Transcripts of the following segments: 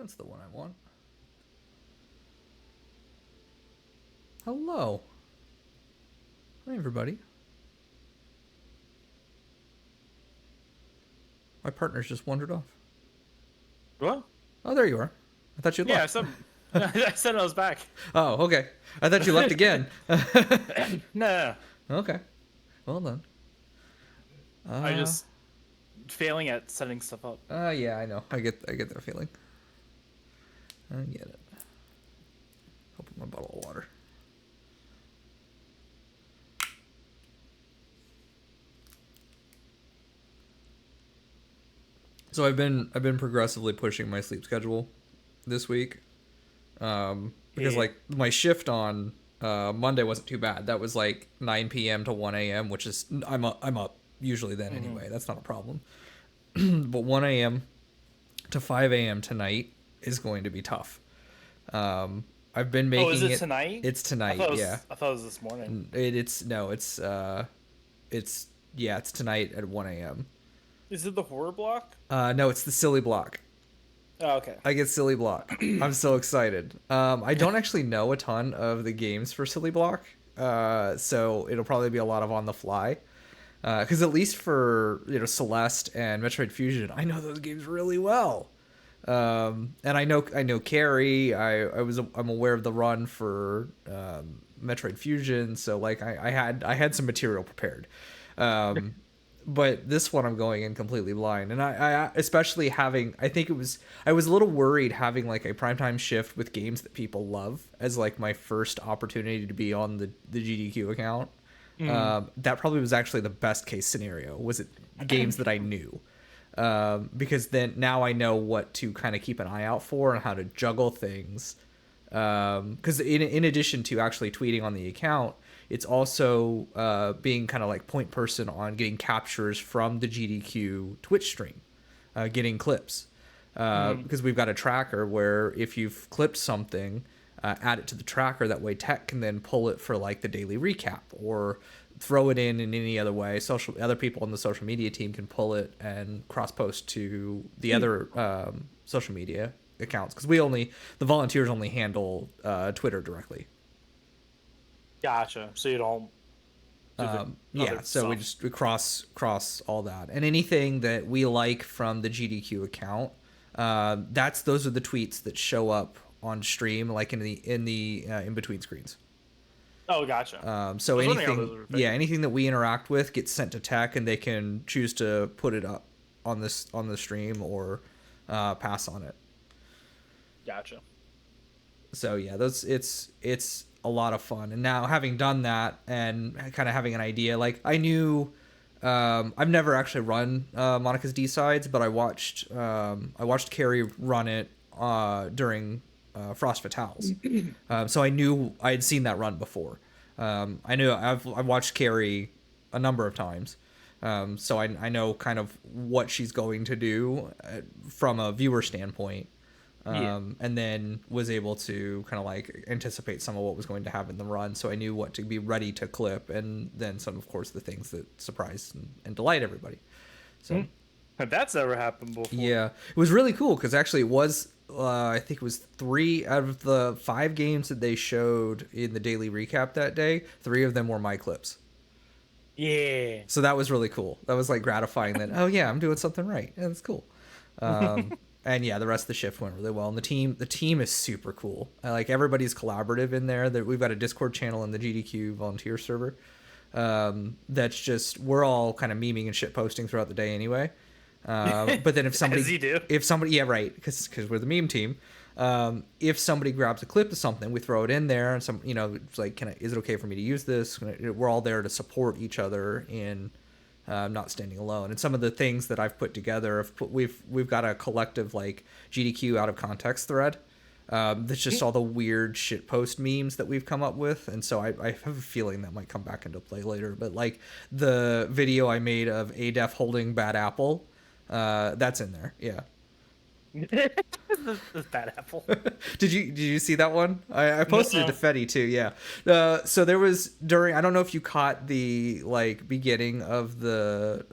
That's the one I want. Hello. Hi, everybody. My partner's just wandered off. What? Oh, there you are. I thought you'd Yeah, left. I said I was back. Oh, okay. I thought you left again. No, Okay. Well done. I Uh, just failing at setting stuff up. yeah, I know. I get that feeling. I get it. Open my bottle of water. So I've been progressively pushing my sleep schedule this week. Because Yeah. like my shift on Monday wasn't too bad. That was like 9 p.m. to 1 a.m., which is I'm up usually then Mm-hmm. anyway. That's not a problem. But 1 a.m. to 5 a.m. tonight is going to be tough. I've been Oh, is making it it. tonight? It's I tonight, thought it yeah. was. I thought it was this morning. It's no, it's yeah, it's tonight at 1 a.m. Is it the horror block? No, it's the silly block. Oh, okay. I get Silly Block. I'm so excited. I don't actually know a ton of the games for Silly Block, so it'll probably be a lot of on the fly. Because at least for Celeste and Metroid Fusion, I know those games really well. And I know Carrie. I'm aware of the run for Metroid Fusion, so like I had some material prepared. Um, but this one I'm going in completely blind, and I especially having I was a little worried having like a primetime shift with games that people love as like my first opportunity to be on the GDQ account. Mm. That probably was actually the best case scenario. Was it games that I knew? Because then now I know what to kind of keep an eye out for and how to juggle things. Because in addition to actually tweeting on the account, it's also being kind of like point person on getting captures from the GDQ Twitch stream, getting clips. Mm. Because we've got a tracker where if you've clipped something, add it to the tracker. That way, tech can then pull it for like the daily recap or throw it in any other way. Other people on the social media team can pull it and cross post to the other social media accounts because the volunteers only handle Twitter directly. Gotcha. So you don't do the Yeah, other so stuff. we cross all that, and anything that we like from the GDQ account, those are the tweets that show up on stream, like in the in between screens. Oh, gotcha. So I was wondering how those anything, were a yeah, thing. anything that we interact with gets sent to tech, and they can choose to put it up on the stream or pass on it. Gotcha. So yeah, those it's a lot of fun. And now having done that and kind of having an idea, like I knew, I've never actually run Monica's D sides, but I watched Carrie run it during Frost Fatales, so I knew I had seen that run before. I knew I've watched Carrie a number of times. So I know kind of what she's going to do from a viewer standpoint, Yeah. and then was able to kind of like anticipate some of what was going to happen in the run, so I knew what to be ready to clip, and then some, of course, the things that surprise and delight everybody. So Mm. That's never happened before. yeah, it was really cool because actually it was I think it was 3 out of the 5 games that they showed in the daily recap that day. 3 of them were my clips. Yeah. So that was really cool. That was like gratifying that, oh yeah, I'm doing something right. Yeah, that's cool. And yeah, the rest of the shift went really well. And the team is super cool. Like everybody's collaborative in there. That we've got a Discord channel in the GDQ volunteer server. That's just we're all kind of memeing and shit posting throughout the day anyway. But then As you do. if somebody, yeah, right, because we're the meme team. If somebody grabs a clip of something, we throw it in there, and it's like, is it okay for me to use this? We're all there to support each other in not standing alone. And some of the things that I've put together, we've got a collective like GDQ out of context thread. That's just all the weird shit post memes that we've come up with, and so I have a feeling that might come back into play later. But like the video I made of ADEF holding Bad Apple, that's in there. Yeah. the bad apple. Did you see that one? I posted it to No. Fetty too. Yeah. So there was I don't know if you caught the like beginning of the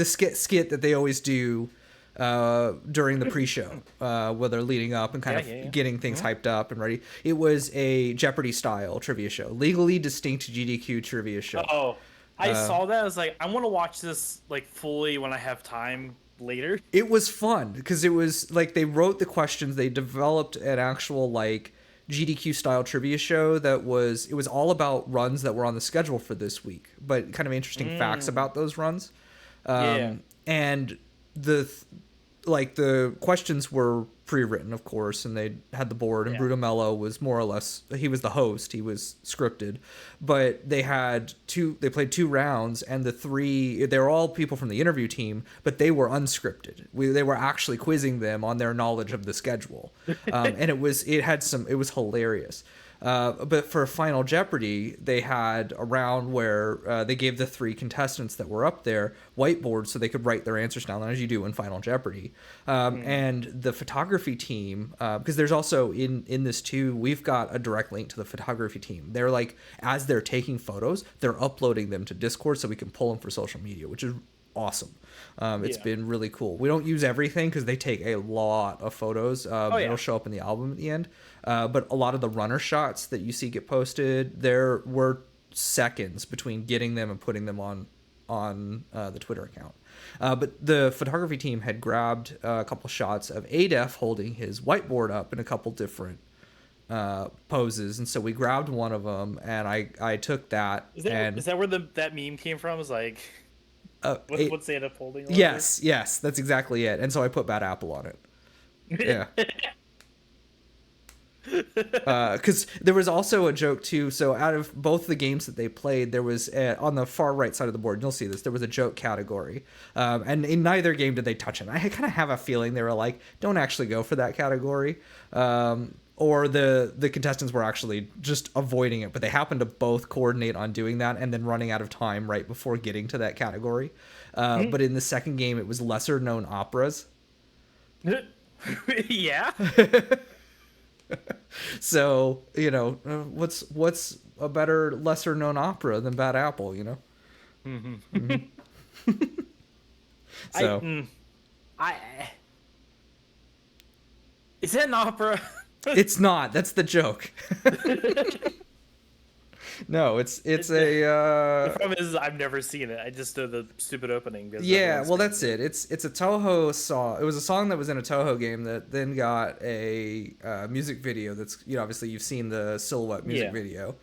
skit that they always do during the pre-show, where they're leading up and kind of getting things hyped up and ready. It was a Jeopardy style trivia show, legally distinct GDQ trivia show. Oh, I saw that. I was like, I want to watch this like fully when I have time later. It was fun because it was like they wrote the questions, they developed an actual like GDQ style trivia show it was all about runs that were on the schedule for this week, but kind of interesting facts about those runs. And the questions were pre-written, of course, and they had the board, and Bruno Mello was more or less, he was the host, he was scripted, but they played 2 rounds, and they were all people from the interview team, but they were unscripted. They were actually quizzing them on their knowledge of the schedule. And it was hilarious. But for Final Jeopardy, they had a round where they gave the 3 contestants that were up there whiteboards so they could write their answers down, as you do in Final Jeopardy. And the photography team, because there's also in this too, we've got a direct link to the photography team. They're like, as they're taking photos, they're uploading them to Discord so we can pull them for social media, which is awesome. It's been really cool. We don't use everything because they take a lot of photos. It'll show up in the album at the end. But a lot of the runner shots that you see get posted, there were seconds between getting them and putting them on the Twitter account. But the photography team had grabbed a couple shots of Adef holding his whiteboard up in a couple different poses, and so we grabbed one of them, and I took that. Is that where that meme came from? Is like, what's Adef holding? Yes, that's exactly it. And so I put Bad Apple on it. Yeah. Because there was also a joke too. So out of both the games that they played, there was on the far right side of the board, and you'll see this, there was a joke category, and in neither game did they touch it. I kind of have a feeling they were like, don't actually go for that category, or the contestants were actually just avoiding it, but they happened to both coordinate on doing that and then running out of time right before getting to that category. But in the second game, it was lesser known operas. Yeah. So, what's a better lesser known opera than Bad Apple, So is it an opera? It's not. That's the joke. No, it's a. The problem is I've never seen it. I just know the stupid opening. Yeah, well, that's it. It's a Toho song. It was a song that was in a Toho game that then got a music video. That's obviously you've seen the Silhouette music video,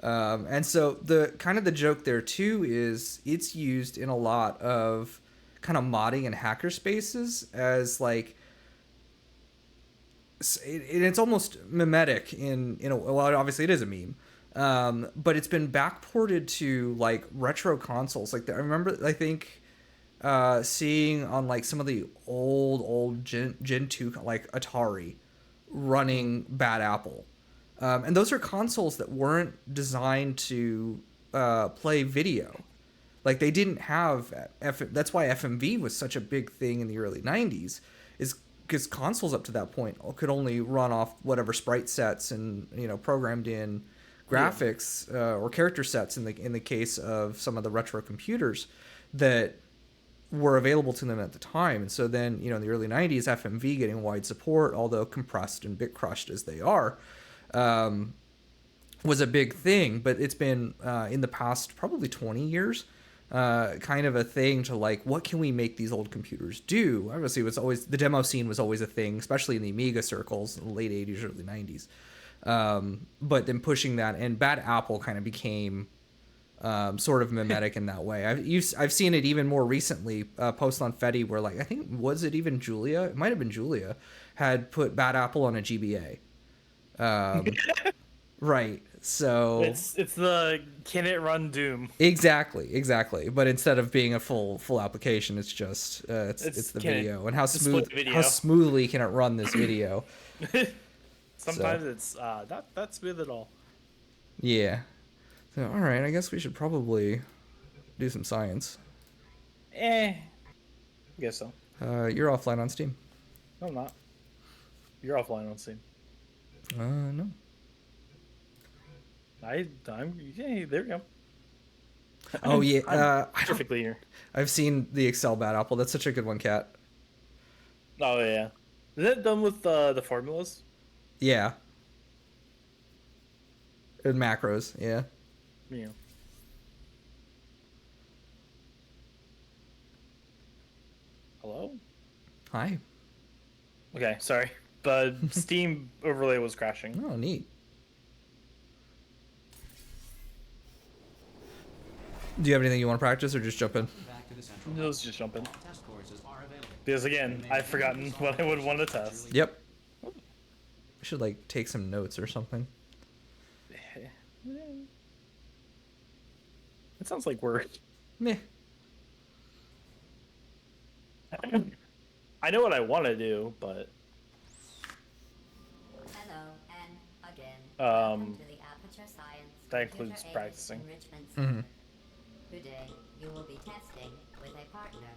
and so the joke there too is it's used in a lot of kind of modding and hacker spaces as like. It's almost mimetic in well, obviously it is a meme. But it's been backported to like retro consoles. Like I remember, I think, seeing on like some of the old Gen 2 like Atari running Bad Apple, and those are consoles that weren't designed to play video. Like they didn't have that's why FMV was such a big thing in the early 90s, is because consoles up to that point could only run off whatever sprite sets and programmed in graphics or character sets in the case of some of the retro computers that were available to them at the time. And so then in the early 90s, FMV getting wide support, although compressed and bit crushed as they are, was a big thing. But it's been in the past probably 20 years kind of a thing to like, what can we make these old computers do? Obviously, it was always the demo scene was always a thing, especially in the Amiga circles in the late 80s, early 90s. But then pushing that, and Bad Apple kind of became sort of mimetic in that way. I've seen it even more recently, post on Fetty where like, I think, was it even Julia? It might have been Julia had put Bad Apple on a GBA. Right. So it's the can it run Doom? Exactly. But instead of being a full application, it's just it's the video and how smoothly can it run this video. Sometimes it's not smooth at all. Yeah. So all right, I guess we should probably do some science. I guess so. You're offline on Steam. No, I'm not. You're offline on Steam. No. I'm yeah, there we go. Oh yeah, perfectly here. I've seen the Excel Bad Apple. That's such a good one, Kat. Oh yeah. Is it done with the formulas? Yeah. And macros, yeah. Yeah. Hello? Hi. Okay, sorry. The Steam overlay was crashing. Oh, neat. Do you have anything you want to practice or just jump in? Let's just jump in. Because again, I've forgotten what I would want to test. Yep. I should like take some notes or something. It sounds like work. Meh. I know what I want to do, but Hello and again. Um, Welcome to the Aperture Science that Computer includes Aided practicing. Enrichment Mm-hmm. Center. Today, you will be testing with a partner.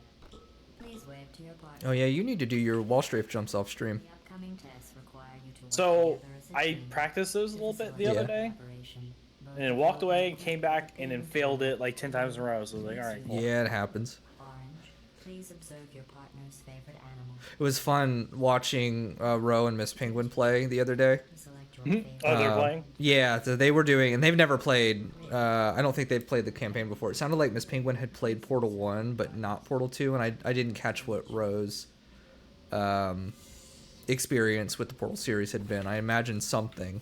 Please wave to your partner. Oh yeah, you need to do your wall strafe jumps off stream. The upcoming tests require you to work so together as a I team practiced those a to little bit the facilitate other day, collaboration, both and then of walked you away will and came be back and then working failed together. it like 10 times in a row. So I was like, all right, cool. Yeah, it happens. Orange, please observe your partner's favorite animal. It was fun watching Ro and Miss Penguin play the other day. Select your Mhm. favorite. Oh, they're playing? Yeah, they were doing, and they've never played. I don't think they've played the campaign before. It sounded like Miss Penguin had played Portal 1, but not Portal 2, and I didn't catch what Ro's experience with the Portal series had been. I imagine something.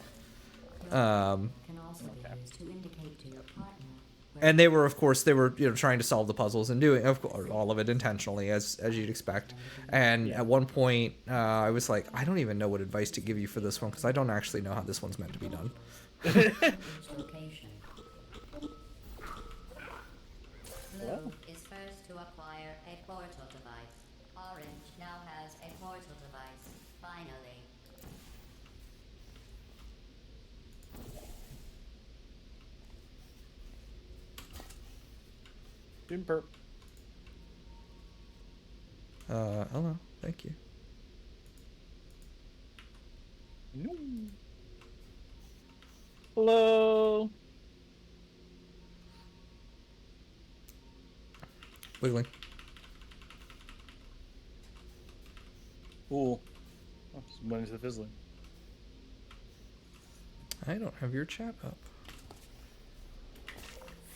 Can also be used to indicate to your partner where And they were, of course, they were trying to solve the puzzles and doing, of course, all of it intentionally, as you'd expect. And Yeah. at one point, I was like, I don't even know what advice to give you for this one because I don't actually know how this one's meant to be done. each location. Blue is first to acquire a portal device. Orange now has a portal device. Finally. Doing perp. Hello, thank you. Hello. Wiggling. Ooh. Oh, just went into the fizzling. I don't have your chat up.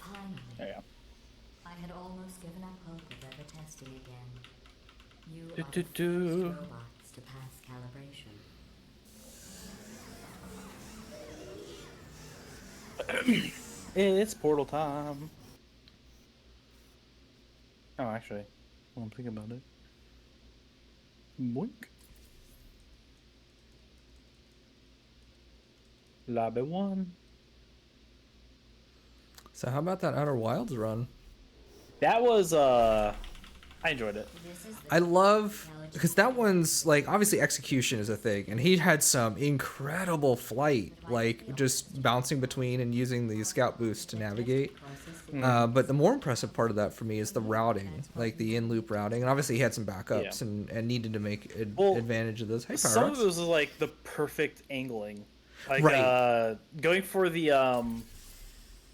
Finally. There you go. I had almost given up hope of ever testing again. You Do, are do, the do. first robots to pass calibration. It's portal time. Oh, actually, when I'm thinking about it. Boink. Lobby 1. So how about that Outer Wilds run? That was, I enjoyed it. This is the I love, because that one's like, obviously execution is a thing, and he had some incredible flight, like just bouncing between and using the scout boost to navigate. But the more impressive part of that for me is the routing, like the in-loop routing, and obviously he had some backups Yeah. and needed to make Well, advantage of those. Hey, Some of Pyrox. those is like the perfect angling. Like, Right. going for the,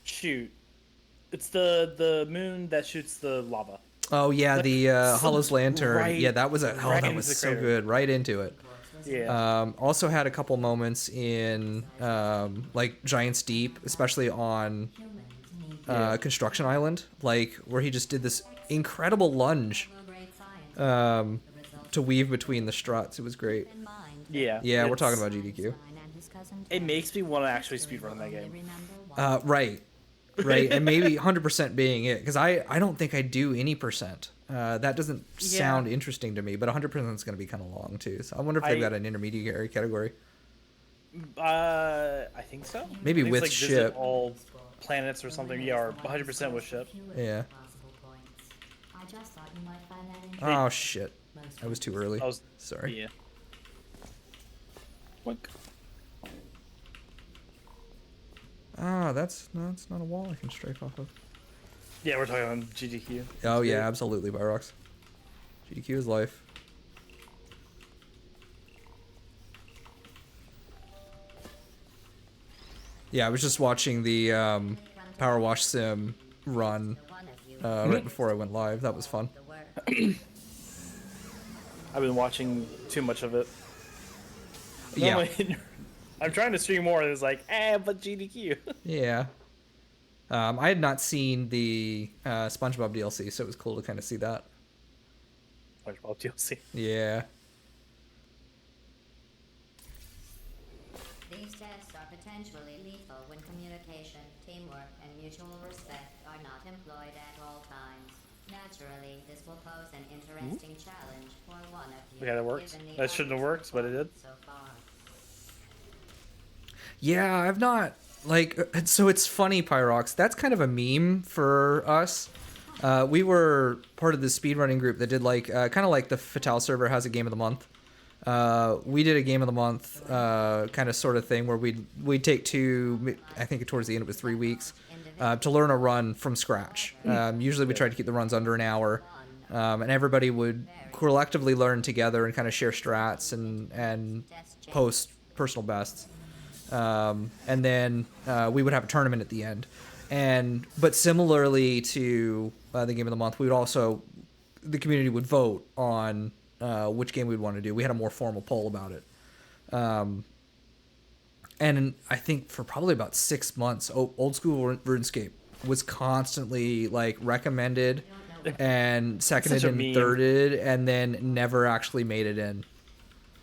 shoot. It's the moon that shoots the lava. Oh yeah, the so Hollow's Lantern. right- Yeah, that was right that into was the so crater. good, right into it. Yeah. Also had a couple moments in like Giant's Deep, especially on Construction Island, like where he just did this incredible lunge low-grade science. to weave between the struts. It was great. In mind, Yeah. Yeah, we're it's- talking about GDQ. Einstein and his cousin It Ted makes me want to actually speedrun that only game. remember one Right, right, and maybe 100% being it, because I don't think I do any percent. That doesn't sound interesting to me, but 100% is going to be kind of long too. So I wonder if they've I- got an intermediary category. I think so. Maybe I think with it's like ship. visit all planets or something. Yeah, or 100% with ship. Yeah. possible points. I just thought you might find that interesting. Oh shit, Most I was too early. I was, Sorry. yeah. Boink. Ah, that's not a wall I can strike off of. Yeah, we're talking on GDQ. Oh yeah, absolutely, Byrox. GDQ is life. Yeah, I was just watching the Power Wash Sim run one of you right before I went live. That was fun. the work. I've been watching too much of it. Yeah. Normally, I'm trying to stream more, and it's like, but GDQ. Yeah. I had not seen the SpongeBob DLC, so it was cool to kind of see that. SpongeBob DLC. Yeah. These tests are potentially lethal when communication, teamwork, and mutual respect are not employed at all times. Naturally, this will pose an interesting challenge for one of you. Yeah, that works. given the That shouldn't have worked, but it did. so far. Yeah, I've not like so it's funny, Pyrox. That's kind of a meme for us. We were part of the speedrunning group that did like kind of like the Fatale server has a game of the month. We did a game of the month kind of sort of thing where we'd take two, I think towards the end it was 3 weeks, to learn a run from scratch. Usually we tried to keep the runs under an hour, and everybody would collectively learn together and kind of share strats and post personal bests. And then we would have a tournament at the end. But similarly to the game of the month, we would also, the community would vote on which game we'd want to do. We had a more formal poll about it. And I think for probably about 6 months, Old School RuneScape was constantly like recommended and seconded such a and meme. thirded, and then never actually made it in.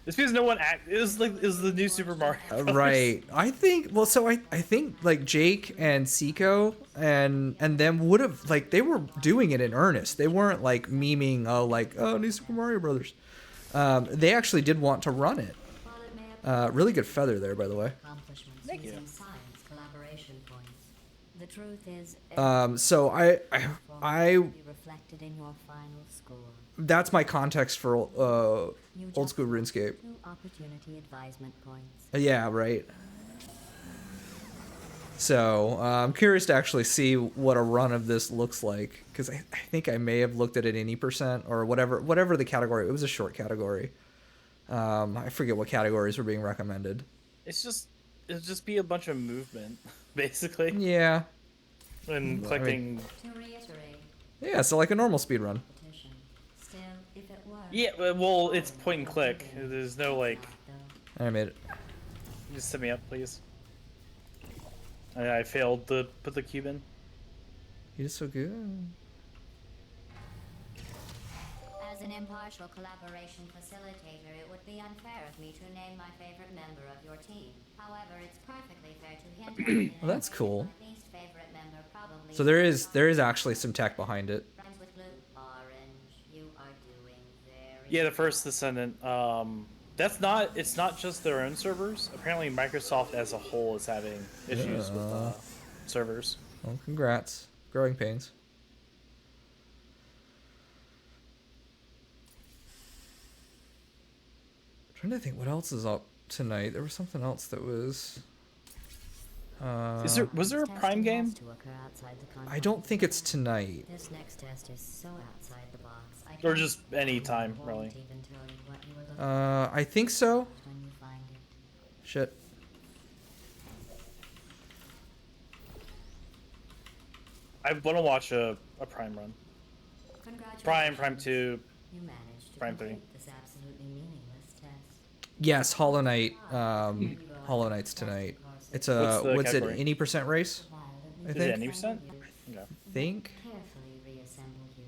It's because no one it was the new Super Mario. Brothers. Right. I think I think like Jake and Seiko and them would have like they were doing it in earnest. They weren't like memeing new Super Mario Brothers. They actually did want to run it. Really good feather there, by the way. Accomplishments Thank you. using science collaboration points. The truth is, So I will be reflected in your final score. that's my context for You Old just School won RuneScape. 2 opportunity advisement points. Yeah, right. So I'm curious to actually see what a run of this looks like, because I think I may have looked at it any percent or whatever the category. It was a short category. I forget what categories were being recommended. It'll just be a bunch of movement, basically, Yeah, and collecting. To reiterate, yeah. So like a normal speed run. competition. Still, if it were. Yeah, well, it's point and click. There's no like. Though, I made it. Just set me up, please. I failed to put the cube in. You did so good. as an impartial collaboration facilitator, it would be unfair of me to name my favorite member of your team. However, it's perfectly fair to hint at Well, that's cool. my least favorite member probably. So there is actually some tech behind it. Friends with blue, orange. You are doing very. Yeah, the first descendant. It's not just their own servers. Apparently, Microsoft as a whole is having issues with servers. Well, congrats. Growing pains. I'm trying to think what else is up tonight. There was something else that was. Was there a Prime Testing has game? to occur outside the I confines don't of think the it's lab. tonight. This next test is so outside the box. I Or can't- just any time, I really. won't even tell you what you were looking I think so. for when you find it. Shit. I want to watch a Prime run. Prime 2. You managed to Prime 3. complete this absolutely meaningless test. Yes, Hollow Knight. Hollow Knight's tonight. It's a What's the what's it? category? Any percent race? I Is it think. any percent? Okay. Think. Carefully reassembled you.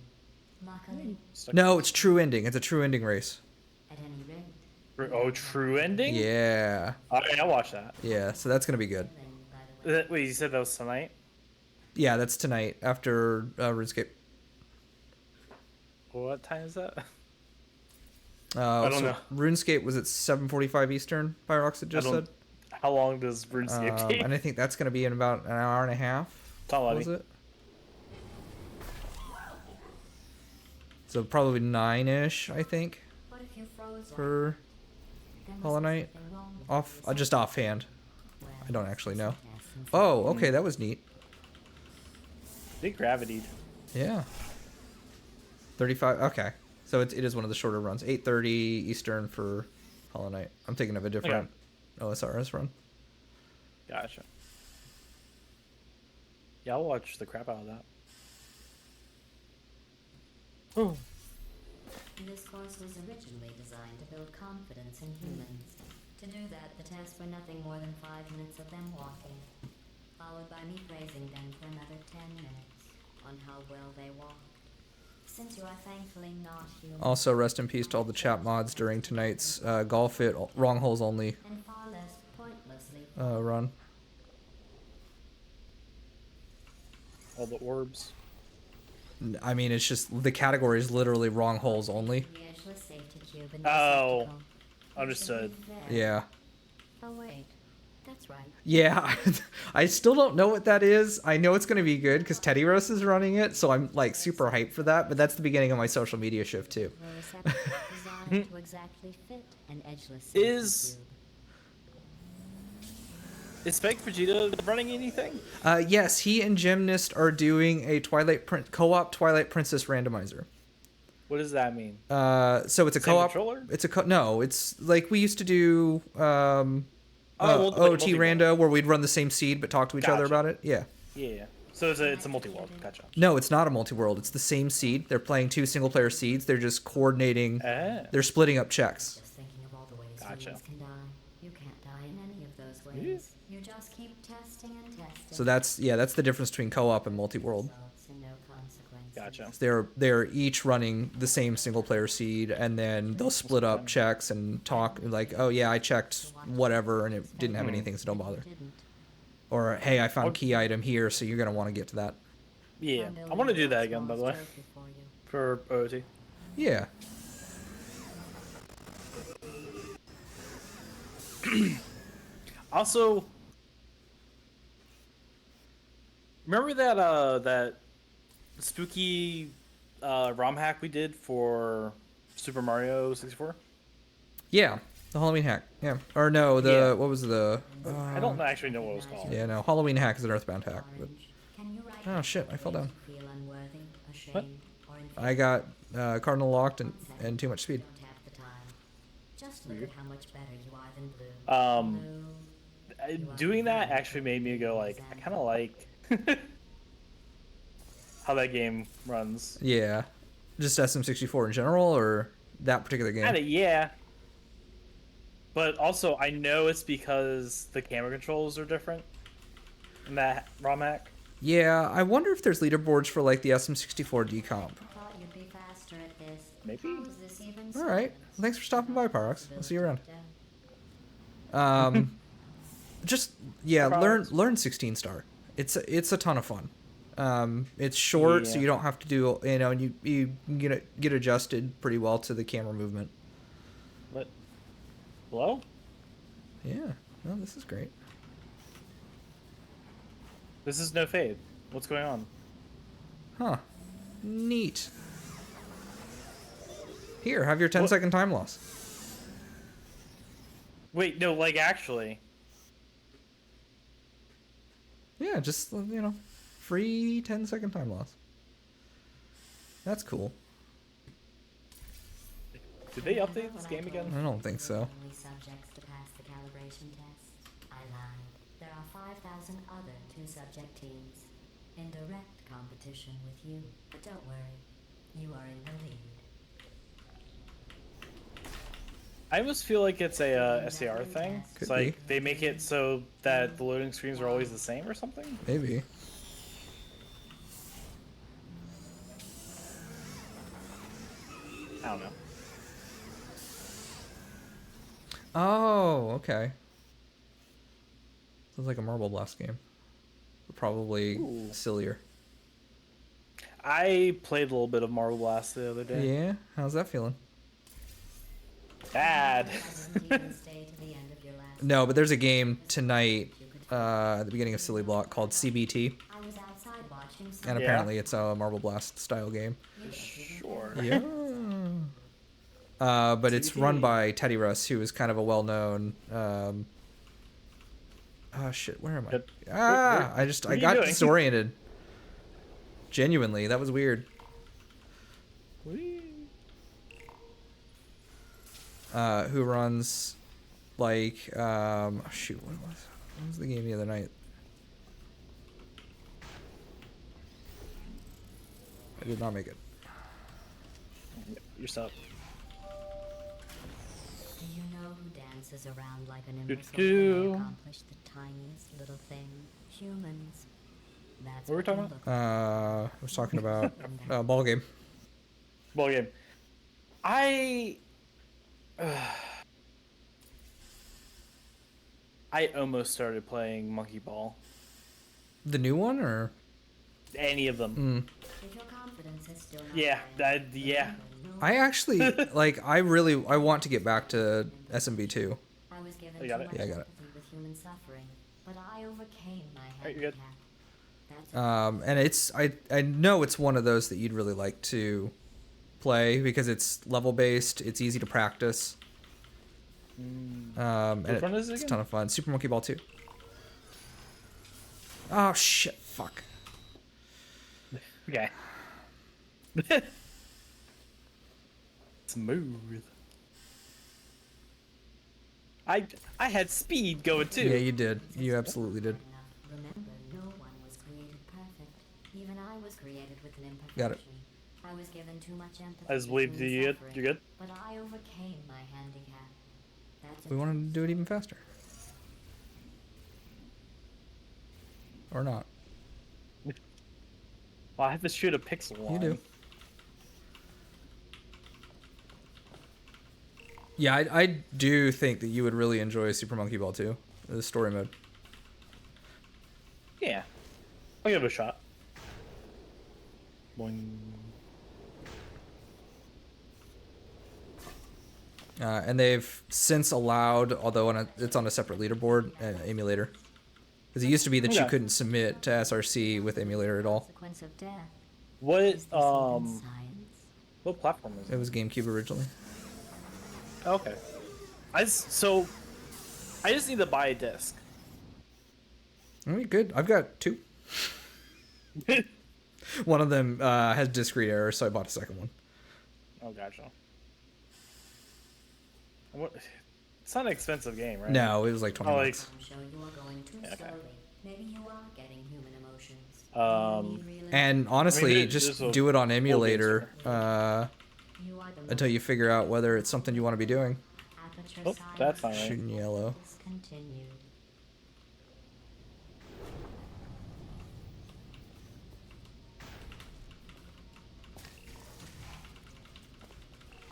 Luckily, No, it's true ending. It's a true ending race. at any rate, Oh, true ending? Yeah. Alright, I'll watch that. Yeah. So that's gonna be good. then, by the way, Wait, you said that was tonight? Yeah, that's tonight after RuneScape. What time is that? I don't know. RuneScape was at 7:45 Eastern. Pyrox had just I don't- said. How long does RuneScape take? And I think that's gonna be in about an hour and a half. Tom Was Levy. it? So probably 9-ish, I think, what if you froze like for there must Hollow be Knight. something wrong with Off, this just offhand. well, I don't actually know. yes, in fact, Oh, okay, that was neat. Big gravity. Yeah. 35. Okay, so it is one of the shorter runs. 8:30 Eastern for Hollow Knight. I'm thinking of a different OSRS run. Gotcha. Yeah, I'll watch the crap out of that. Oh. This course was originally designed to build confidence in humans. To do that, the tests were nothing more than 5 minutes of them walking, followed by me praising them for another 10 minutes on how well they walked. Since you are thankfully not human. Also, rest in peace to all the chat mods during tonight's golf it wrong holes only And far less pointlessly run. All the orbs. I mean, it's just the category is literally wrong holes only. the edgeless safety cube in the Oh, receptacle. understood. There. Yeah. Oh wait, that's right. Yeah, I still don't know what that is. I know it's going to be good because Teddy Rose is running it, so I'm like super hyped for that. But that's the beginning of my social media shift too. The receptacle designed to exactly fit an edgeless safety Is cube. Spike Vegeta running anything? Yes, he and Gymnast are doing a co-op Twilight Princess randomizer. What does that mean? So it's a Same co-op. controller? No, it's like we used to do Like OT multi-world. rando where we'd run the same seed but talk to each other Gotcha. about it. Yeah. Yeah. So it's a multi-world. Gotcha. No, it's not a multi-world. It's the same seed. They're playing 2 single-player seeds. They're just coordinating. Ah. They're splitting up checks. Just thinking of all the ways Gotcha. humans can die. You can't die in any of those ways. You just keep testing and testing. So that's the difference between co-op and multi-world. Results and no consequences. Gotcha. They're each running the same single-player seed, and then they'll split up checks and talk like, oh yeah, I checked whatever and it didn't have anything, so don't bother. Didn't. Or hey, I found key item here, so you're gonna want to get to that. Yeah. I'm I want to do that building again, by a the way, trophy for you. for OT. Yeah. Also, remember that spooky ROM hack we did for Super Mario 64? Yeah. The Halloween hack. Yeah. Or no, Yeah. what was the? I don't actually know what it was called. Yeah, no. Halloween hack is an Earthbound hack. But Orange. Can you write oh shit, I fell down. feel unworthy, ashamed, What? or I got cardinal locked and too much speed. don't have the time. Just look at how much better you are than blue. Blue. Doing that actually made me go like, I kind of like how that game runs. Yeah. Just SM64 in general, or that particular game? Kinda, yeah. But also, I know it's because the camera controls are different in that ROM hack. Yeah, I wonder if there's leaderboards for like the SM64 decomp. Thought you'd be faster at this. Maybe. How is this even All right. science? Thanks for stopping by, Parox. I'll see you around. Down. Just yeah, No problems. learn 16 star. It's a ton of fun. It's short, so Yeah. you don't have to do and you get adjusted pretty well to the camera movement. But hello? Yeah, no, this is great. This is no fade. What's going on? Huh? Neat. Here, have your 10 What- second time loss. Wait, no, like actually. Yeah, just free 10 second time loss. That's cool. Did they update this game again? I don't think so. Only subjects to pass the calibration test. I lied. There are 5,000 other 2-subject teams in direct competition with you. But don't worry, you are in the lead. I almost feel like it's a SAR thing. Could It's like be. they make it so that the loading screens are always the same or something. Maybe. I don't know. Oh, okay. Sounds like a Marble Blast game. But probably Ooh. sillier. I played a little bit of Marble Blast the other day. Yeah? How's that feeling? Bad. Doesn't even stay to the end of your last. No, but there's a game tonight at the beginning of Silly Block called CBT, I was outside watching and some. Yeah. apparently it's a Marble Blast style game. Sure. Yeah. But it's run by Teddy Russ, who is kind of a well-known. Oh shit! Where am I? Good. Ah! I what I are you got doing? disoriented. Genuinely, that was weird. Who runs like shoot? What was the game the other night? I did not make it. You're stuck. Do you know who dances around like an Do, imbecile do. when they accomplish the tiniest little thing? Humans. That's What were we talking you about? look like. I was talking about ball game. Ball game. I almost started playing Monkey Ball. The new one, or Any of them. If your confidence is still not Yeah, there, yeah. I actually like. I want to get back to SMB 2. I was given You got too it? much Yeah, I got it. empathy with human suffering, but I overcame my Alright, you're good. handicap. That's And it's I know it's one of those that you'd really like to play because it's level based. It's easy to practice. And Which one is it it's a again? ton of fun. Super Monkey Ball 2. Oh shit! Fuck. Okay. Smooth. I had speed going too. Yeah, you did. You absolutely did. Remember, no one was created perfect. Even I was created with an imperfection. Got it. I was given too much empathy. I just with believe human you good. suffering, You're good. But I overcame my handicap. That's We wanted to do it even faster. Or not. Well, I have to shoot a pixel line. You do. Yeah, I do think that you would really enjoy Super Monkey Ball 2, the story mode. Yeah. I'll give it a shot. Boing. And they've since allowed, although it's on a separate leaderboard, emulator. Because it used to be that you Okay. couldn't submit to SRC with emulator at all. consequence of death. What Is this even science? what platform is It it? was GameCube originally. Okay. I just need to buy a disc. All right, good. I've got 2. One of them has disc read error, so I bought a second one. Oh, gotcha. What? It's not an expensive game, right? No, it was like 20 Oh, bucks. I'm sure you are going too Okay. slowly. Maybe you are getting human emotions. And honestly, there- just there's a do it on whole emulator you are the until you figure out whether it's something you want to be doing. aperture Oh, that's not right. Shooting yellow. discontinued.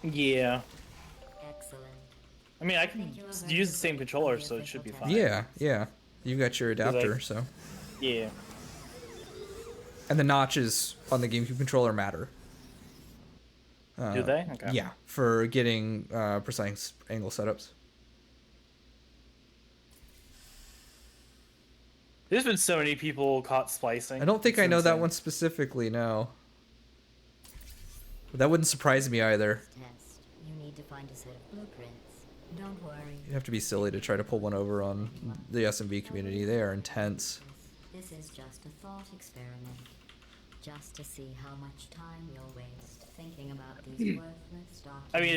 Yeah. Excellent. I mean, I can use the same controller, so it should be fine. Yeah, yeah. You got your adapter, so. Yeah. And the notches on the GameCube controller matter. Do they? Okay. Yeah, for getting precise angle setups. There's been so many people caught splicing. I don't think It's I know that insane. one specifically, no. But that wouldn't surprise me either. Test. You need to find a set of blueprints. Don't worry. You'd have to be silly to try to pull one over on the SMB community. They are intense. This is just a thought experiment. Just to see how much time you'll waste thinking about these worthless documents. I mean,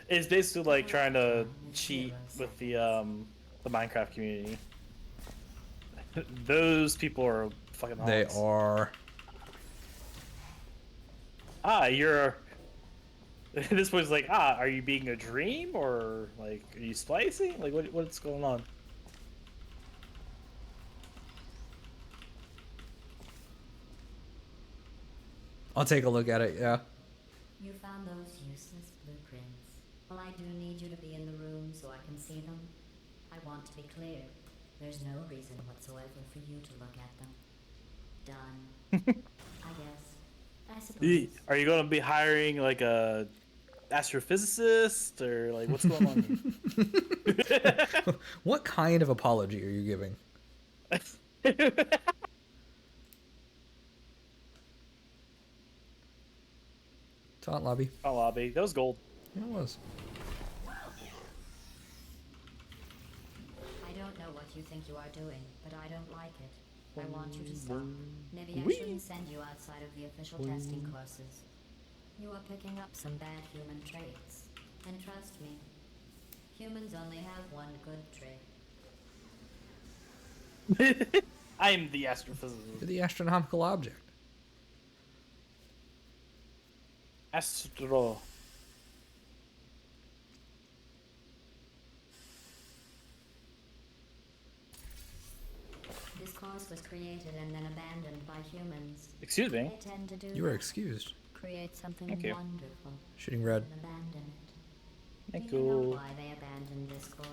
it's basically like trying to cheat with the Minecraft community. Those people are fucking. They hogs. are. You're. This was like, are you being a dream or like, are you splicing? Like, what's going on? I'll take a look at it, yeah. You found those useless blueprints. Well, I do need you to be in the room so I can see them. I want to be clear. There's no reason whatsoever for you to look at them. Done. I guess. I suppose. Are you going to be hiring like a astrophysicist or like what's going on here? What kind of apology are you giving? Taunt lobby. Oh, lobby. That was gold. Yeah, it was. I don't know what you think you are doing, but I don't like it. I want you to stop. Maybe I Whee! shouldn't send you outside of the official testing courses. You are picking up some bad human traits. And trust me, humans only have one good trait. I'm the astrophysicist. You're the astronomical object. Astro. course was created and then abandoned by humans. Excuse me. They tend to do You are that. excused. Create something Thank you. wonderful Shooting red. and abandon it. Thank Do you know you. why they abandoned this course?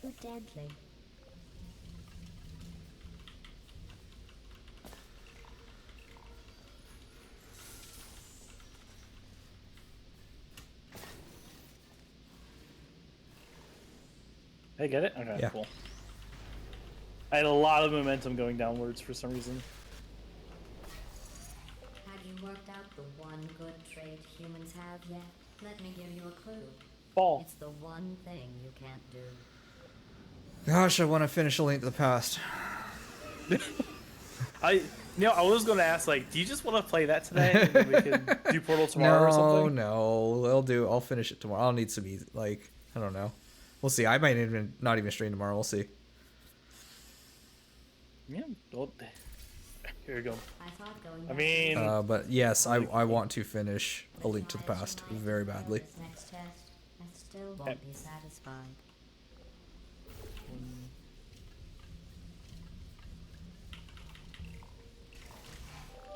Too deadly. I get it? Okay, Yeah. cool. I had a lot of momentum going downwards for some reason. Have you worked out the one good trait humans have yet? Let me give you a clue. Ball. It's the one thing you can't do. Gosh, I want to finish A Link to the Past. I was going to ask, like, do you just want to play that today? And then we can do Portal tomorrow or something? No. I'll finish it tomorrow. I'll need some easy, like, I don't know. We'll see. I might even not even stream tomorrow. We'll see. Yeah. Well, here we go. I thought going I back mean, But yes, I want to finish A Link to the Past very badly. this next test, I still won't be satisfied.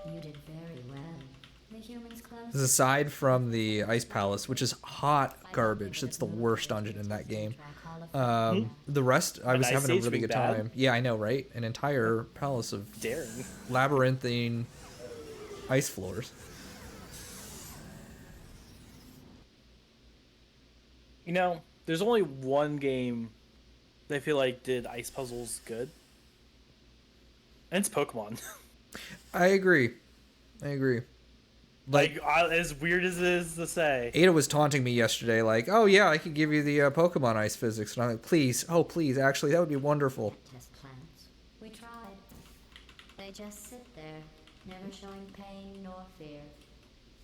You did very well. The humans closed. Aside from the Ice Palace, which is hot garbage. That's the worst dungeon in that game. The rest, I was Ice having a Age really being good bad? time. Yeah, I know, right? An entire palace of daring. labyrinthine ice floors. You know, there's only one game that I feel like did ice puzzles good. And it's Pokemon. I agree. Like, as weird as it is to say. Ada was taunting me yesterday, like, "Oh yeah, I can give you the Pokemon ice physics," and I'm like, "Please, oh please, actually, that would be wonderful." Test plans. We tried. They just sit there, never showing pain nor fear.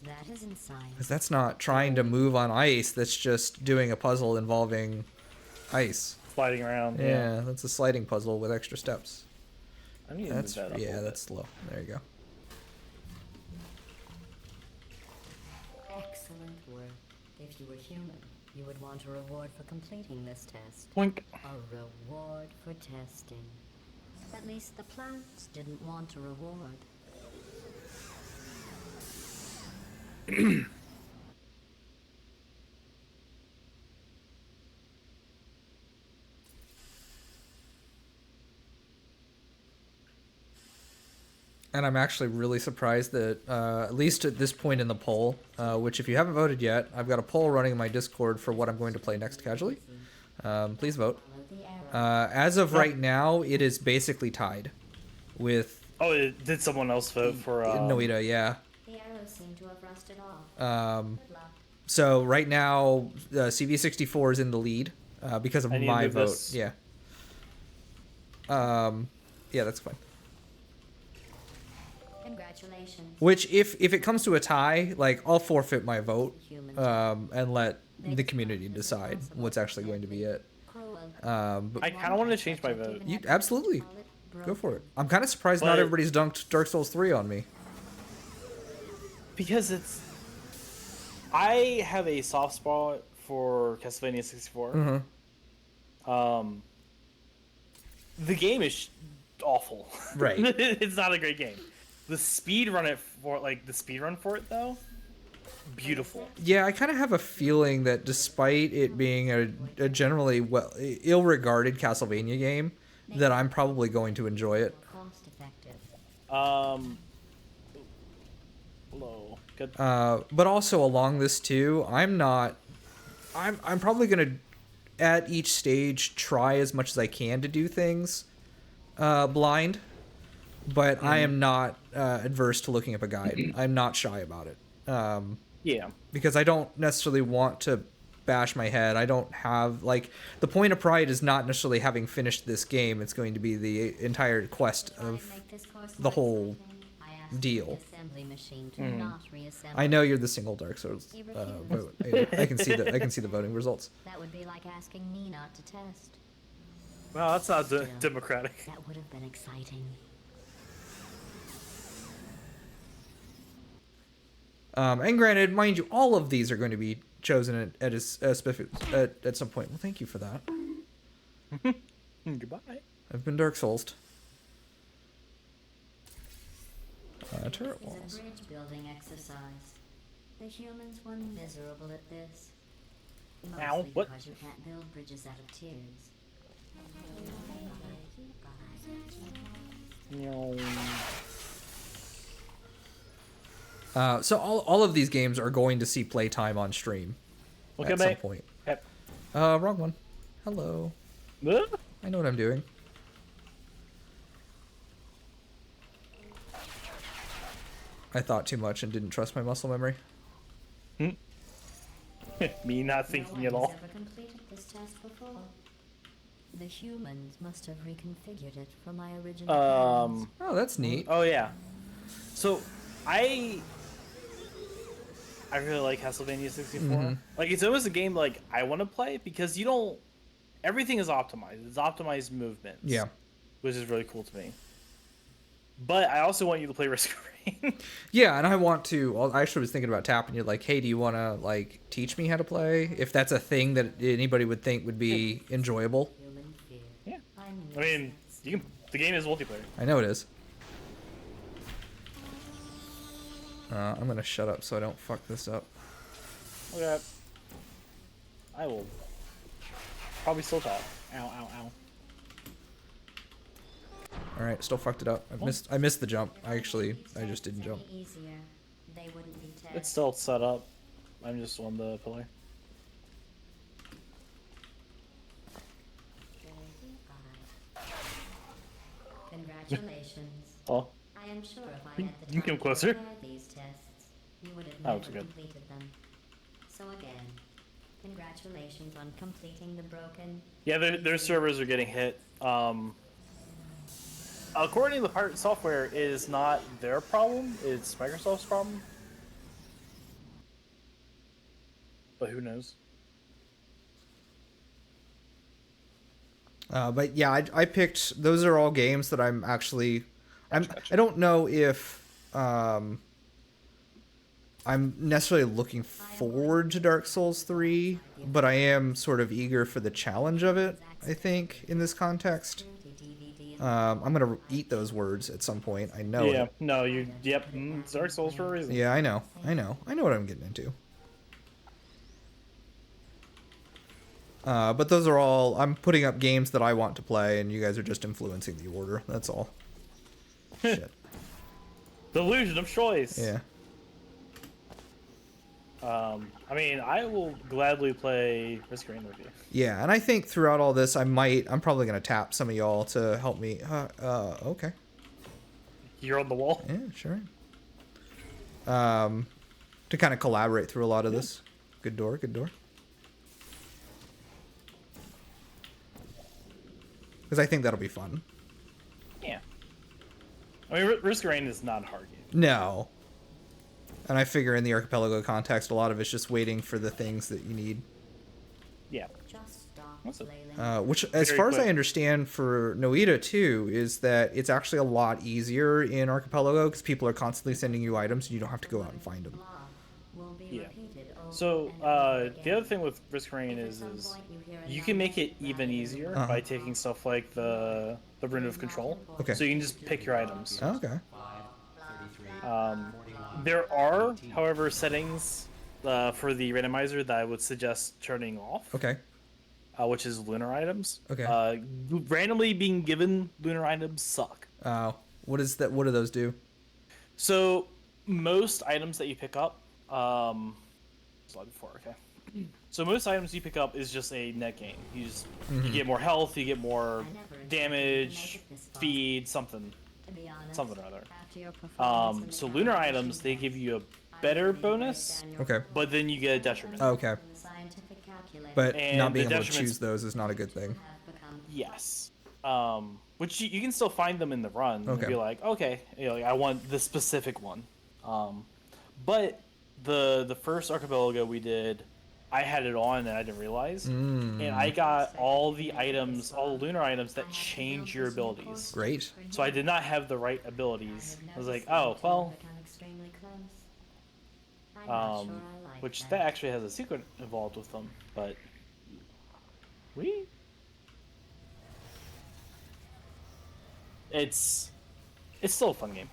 That isn't science. Because that's not trying to move on ice. That's just doing a puzzle involving ice. Sliding around. Yeah, that's a sliding puzzle with extra steps. I need to That's move that up a little that's low. There you go. Excellent work. If you were human, you would want a reward for completing this test. bit. Boink. A reward for testing. At least the plants didn't want a reward. And I'm actually really surprised that, at least at this point in the poll, which if you haven't voted yet, I've got a poll running in my Discord for what I'm going to play next casually. Please vote. Follow the arrow. As of right now, it is basically tied with Oh, did someone else vote for... Noita, yeah. The arrows seem to have rusted off. Um, Good luck. so right now, CV64 is in the lead because of I need to my move vote. this. Yeah. Yeah, that's fine. Congratulations. Which, if it comes to a tie, like, I'll forfeit my vote Human. and let the community decide what's actually going to be it. Cruel. But I kind of want to change my vote. you absolutely go for it. I'm kind of surprised not But- everybody's dunked Dark Souls 3 on me. Because it's... I have a soft spot for Castlevania 64. Mm-hmm. The game is awful. Right. It's not a great game. The speed run for it though, beautiful. Yeah, I kind of have a feeling that despite it being a generally ill-regarded Castlevania game, that I'm probably going to enjoy it. Cost effective. Hello. Good. But also along this too, I'm probably gonna at each stage try as much as I can to do things blind, but I am not adverse to looking up a guide. I'm not shy about it. Yeah. Because I don't necessarily want to bash my head. I don't have, like, the point of Pride is not necessarily having finished this game. It's going to be the entire quest of the whole deal. I know you're the single Dark Souls vote. I can see the voting results. That would be like asking me not to test. Well, that's not democratic. That would have been exciting. And granted, mind you, all of these are going to be chosen at some point. Well, thank you for that. Goodbye. I've been Dark Soulsed. Turret This walls. is a bridge building exercise. The humans were miserable at this. Ow, Mostly what? because you can't build bridges out of tears. So all of these games are going to see playtime on stream Okay, at some mate. point. Yep. Wrong one. Hello. Ah! I know what I'm doing. I thought too much and didn't trust my muscle memory. Me not thinking at all. Ever completed this test before? The humans must have reconfigured it from my original plans. Oh, that's neat. Oh yeah. So, I really like Castlevania 64. Mm-hmm. Like it's almost a game like I want to play because you don't. Everything is optimized. It's optimized movements. Yeah. Which is really cool to me. But I also want you to play Risk of Rain. Yeah, and I want to. Well, I actually was thinking about tapping you, like, hey, do you want to like teach me how to play? If that's a thing that anybody would think would be enjoyable. Human fear. Yeah. I'm I mean, you can. The game is multiplayer. I know it is. I'm gonna shut up so I don't fuck this up. Okay. I will probably still talk. Ow, ow, ow. All right, still fucked it up. I missed the jump. I just didn't jump. Easier. They wouldn't be It's tests. still set up. I'm just on the pillar. Congratulations. Oh. I am sure if I had the You time come to closer. prepare these tests, you would have Oh, never it's good. completed them. So again, congratulations on completing the broken. Yeah, their servers are getting hit. According to the Pirate Software, it is not their problem. It's Microsoft's problem. But who knows? But yeah, I picked. Those are all games that I'm actually. Gotcha. I don't know if I'm necessarily looking forward to Dark Souls 3, but I am sort of eager for the challenge of it. I think in this context, I'm gonna eat those words at some point. I know Yeah. it. No, you. Yep. It's Dark Souls for a reason. Yeah, I know what I'm getting into. But those are all. I'm putting up games that I want to play, and you guys are just influencing the order. That's all. Shit. Delusion of choice. Yeah. I mean, I will gladly play Risk of Rain with you. Yeah, and I think throughout all this, I'm probably gonna tap some of y'all to help me. Okay. You're on the wall. Yeah, sure. To kind of collaborate through a lot of this. Good door, good door. Because I think that'll be fun. Yeah. I mean, Risk of Rain is not a hard game. No. And I figure in the archipelago context, a lot of it's just waiting for the things that you need. Yeah. Just stop What's it? flailing. Which, as Very far as I quick. understand for Noita too, is that it's actually a lot easier in archipelago because people are constantly sending you items and you don't have to go out and find them. Blah will be Yeah. repeated over So, and over the again. other thing with Risk of Rain If at is some point you hear a you can make it number, even rather easier than by taking stuff like the Rune of Control. Okay. So you can just pick your items. Oh, okay. There are, however, settings for the randomizer that I would suggest turning off. Okay. Which is lunar items. Okay. Randomly being given lunar items suck. What is that? What do those do? So most items that you pick up, slide before, okay. So most items you pick up is just a net gain. You get more health, you get more damage, speed, something. To be honest, Something or other. after your performance in the So lunar competition items, they give you a I better believe bonus, based on your Okay. but then you get a detriment. Okay. in the scientific calculator But And not the being able to detriments- choose those is not a good thing. have become Yes. Which you can still find them in the run and Okay. be like, okay, you know, like, I want the specific one. But the first archipelago we did, I had it on and I didn't realize, and I got all the items, all the lunar items that change your abilities. Great. So I did not have the right abilities. I was like, noticed oh that well, you've become extremely close. I'm not sure I like which that actually has a secret involved with them, but it's still a fun game.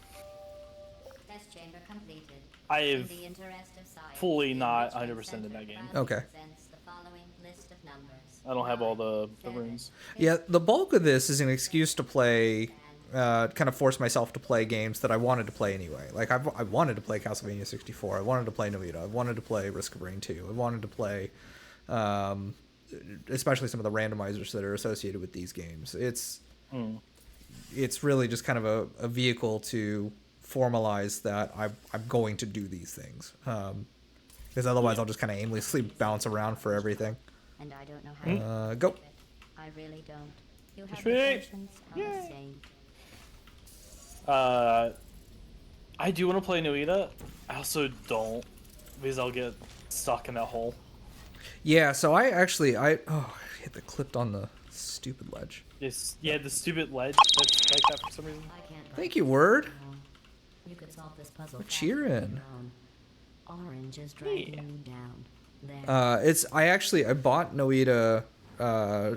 Test chamber completed. I've In the interest of science, fully the not Enrichment 100% in Center that game. Okay. presents the following list of numbers. I don't have all the 7, runes. Yeah, the bulk of this is an excuse to play, kind of force myself to play games that I wanted to play anyway. Like, I wanted to play Castlevania 64, I wanted to play Noita, I wanted to play Risk of Rain 2, I wanted to play, especially some of the randomizers that are associated with these games. It's really just kind of a vehicle to formalize that I'm going to do these things. Because otherwise I'll just kind of aimlessly bounce around for everything. And I don't know how to Go. do it. I really don't. You have Sweet. the patience of a saint. I do want to play Noita. I also don't, because I'll get stuck in that hole. Yeah, so I hit the clipped on the stupid ledge. Yeah, the stupid ledge that's like that for some reason. I can't Thank you, Word. You could solve this puzzle. We're faster cheering. on your own. Orange is dragging you down. There. I bought Noita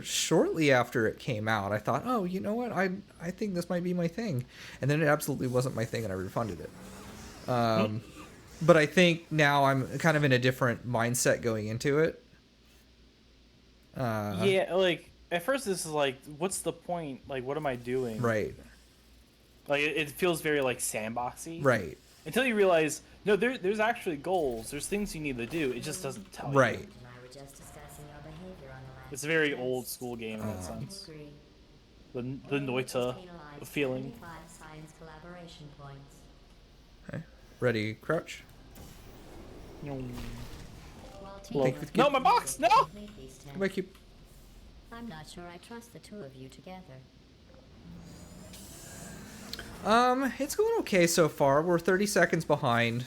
shortly after it came out. I thought, oh, you know what? I think this might be my thing. And then it absolutely wasn't my thing, and I refunded it. But I think now I'm kind of in a different mindset going into it. Yeah, like, at first this is like, what's the point? Like, what am I doing? Right. Like, it feels very, like, sandboxy. Right. Until you realize, no, there's actually goals. There's things you need to do. It just doesn't tell you. Right. And I were just discussing your behavior on the last It's a very test. old school game in that sense. Agree. The Noita Penalized feeling. 75 science collaboration points. Okay. Ready, crouch. While Thank you. No, my box! No! complete these tests, Goodbye, Cube. I'm not sure I trust the two of you together. It's going okay so far. We're 30 seconds behind.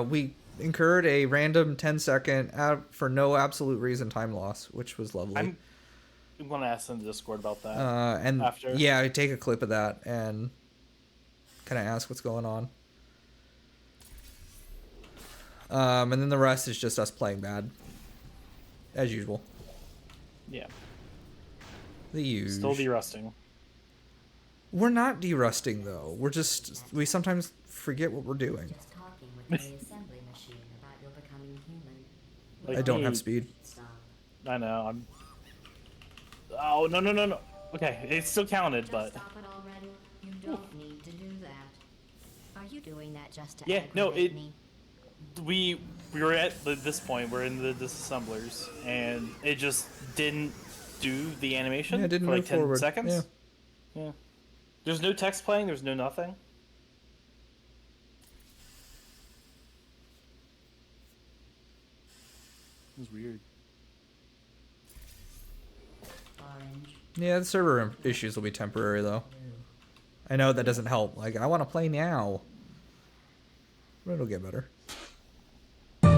We incurred a random 10-second for no absolute reason time loss, which was lovely. I'm gonna ask in the Discord about that. And after. yeah, take a clip of that and kind of ask what's going on. And then the rest is just us playing bad, as usual. Yeah. The usual. Still derusting. We're not derusting though. We sometimes forget what we're doing. Just talking with the assembly machine about your becoming human. Like I don't me. have speed. Stop. I know. I'm. Oh no. Okay, it still counted, Just but stop it already. You don't need to do that. Are you doing that just to Yeah, no, aggravate it- me? we were at this point. We're in the disassemblers, and it just didn't do the animation Yeah, it didn't for like move 10 forward. seconds. Yeah. There's no text playing. There's no nothing. It was weird. Orange. Yeah, the server issues will be temporary though. I know that doesn't help. Like, I want to play now. But it'll get better. You're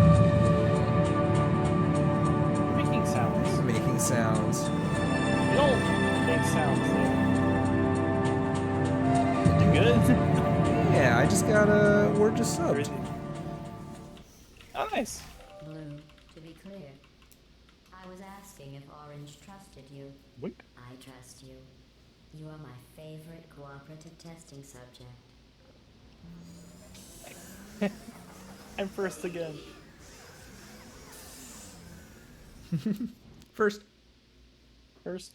making sounds. Making sounds. You don't make sounds there. You good? Yeah, I just got a word just subbed. Oh, nice. Blue, to be clear. I was asking if Orange trusted you. Wink. I trust you. You are my favorite cooperative testing subject. I'm first again. First. First.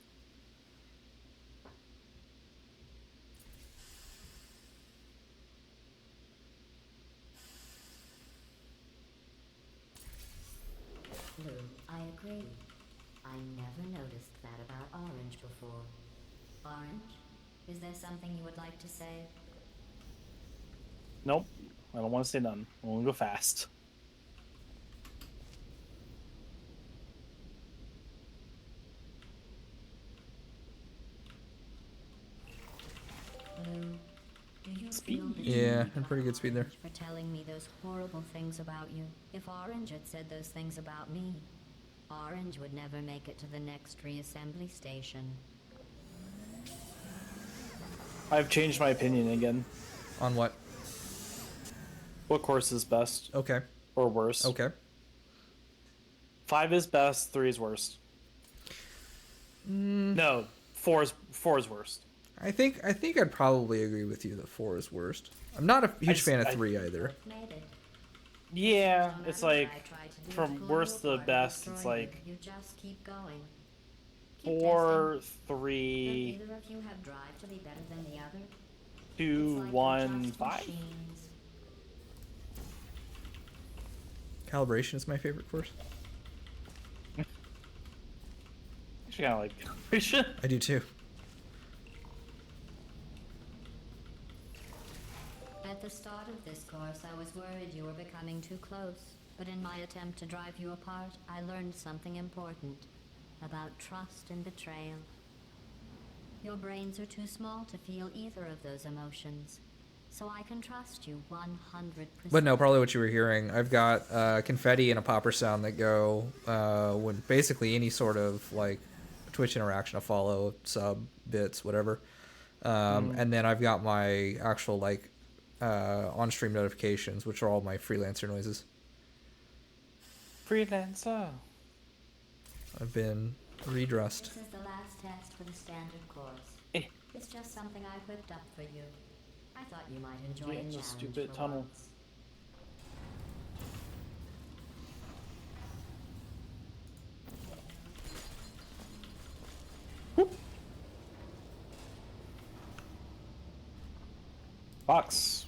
Blue, I agree. I never noticed that about Orange before. Orange, is there something you would like to say? Nope. I don't want to say none. I want to go fast. Blue, do you Speed. feel that Yeah, you had pretty good speed there. Orange for telling me those horrible things about you? If Orange had said those things about me, Orange would never make it to the next reassembly station. I've changed my opinion again. On what? What course is best Okay. or worse? Okay. 5 is best, 3 is worst. No, 4 is worst. I think I'd probably agree with you that 4 is worst. I'm not a huge fan of 3 either. Made it. Yeah, No it's matter like what I try to do to from pull worst you to apart and best. It's destroy like you just keep going. Keep 4, testing. Then 3, either of you have drive to be better than the other. 2, It's like 1, you're just 5. machines. Calibration is my favorite course. Actually, kind of like calibration. I do too. At the start of this course, I was worried you were becoming too close. But in my attempt to drive you apart, I learned something important about trust and betrayal. Your brains are too small to feel either of those emotions, so I can trust you 100%. But no, probably what you were hearing. I've got confetti and a popper sound that go when basically any sort of like Twitch interaction, a follow, sub, bits, whatever. And then I've got my actual like on-stream notifications, which are all my freelancer noises. Freelancer. I've been redressed. This is the last test for the standard course. Eh. It's just something I whipped up for you. I thought you might enjoy Get a in the challenge stupid for tunnel. once. Box.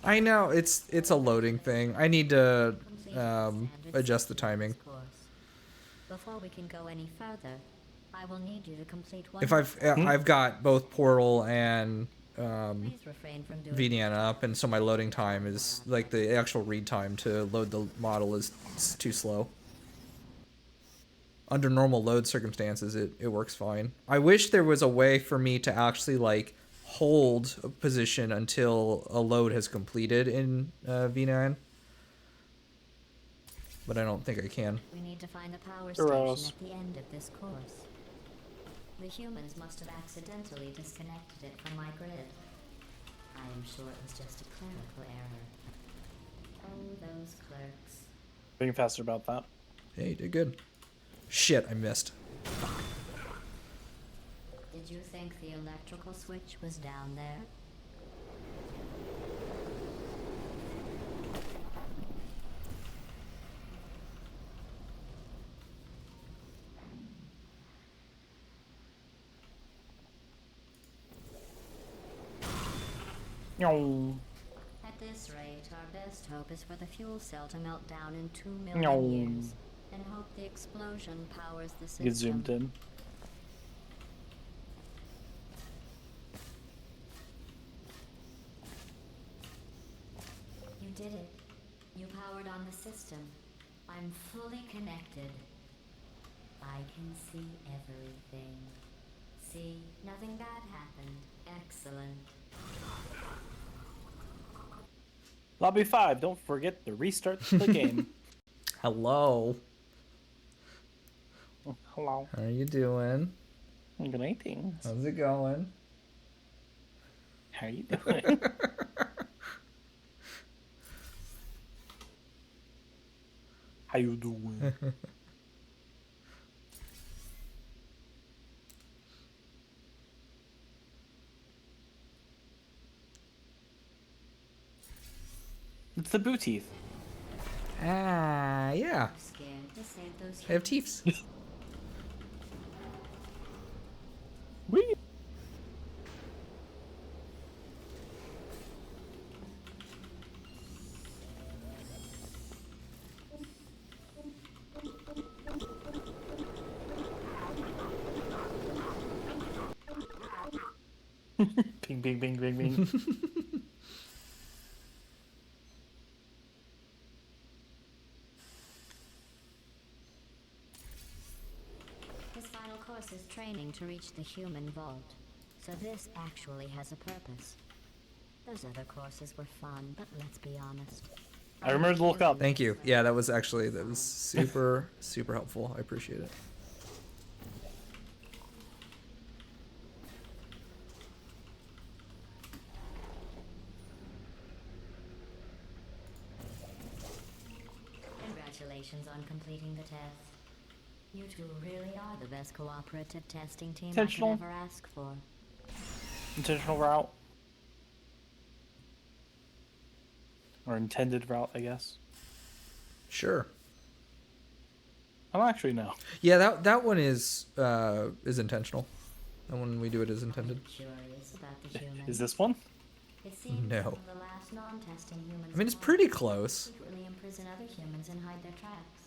I know it's a loading thing. I need to Complete the standard adjust the section of timing. this course. Before we can go any further, I will need you to complete one. If I've got both Portal and Please refrain from doing VDN up, and so my loading time is like the actual read time to load the model is too slow. Under normal load circumstances, it works fine. I wish there was a way for me to actually like hold a position until a load has completed in V9, but I don't think I can. We need to find the power Gross. station at the end of this course. The humans must have accidentally disconnected it from my grid. I am sure it was just a clerical error. Oh, those clerks. Being faster about that. Hey, you did good. Shit, I missed. Did you think the electrical switch was down there? No. At this rate, our best hope is for the fuel cell to melt down in 2 No. million years, and hope the explosion powers the system. Get zoomed in. You did it. You powered on the system. I'm fully connected. I can see everything. See, nothing bad happened. Excellent. Lobby 5, don't forget to restart the game. Hello. Oh, hello. How are you doing? Good night, things. How's it going? How you doing? How you doing? It's the boot teeth. Ah, yeah. Scared to save those I have humans. teeths. Whee! Ping, ping, ping, ping, ping. This final course is training to reach the human vault. So this actually has a purpose. Those other courses were fun, but let's be honest. I remember to look up. Thank you. Yeah, that was super super helpful. I appreciate it. Congratulations on completing the test. You two really are the best cooperative testing team I Intentional. could ever ask for. Intentional route. Or intended route, I guess. Sure. I don't actually know. Yeah, that one is intentional. That one we do it as intended. I'm curious about the humans. Is this one? It seems No. some of the last non-testing humans I mean, it's alive pretty close. secretly imprison other humans and hide their tracks.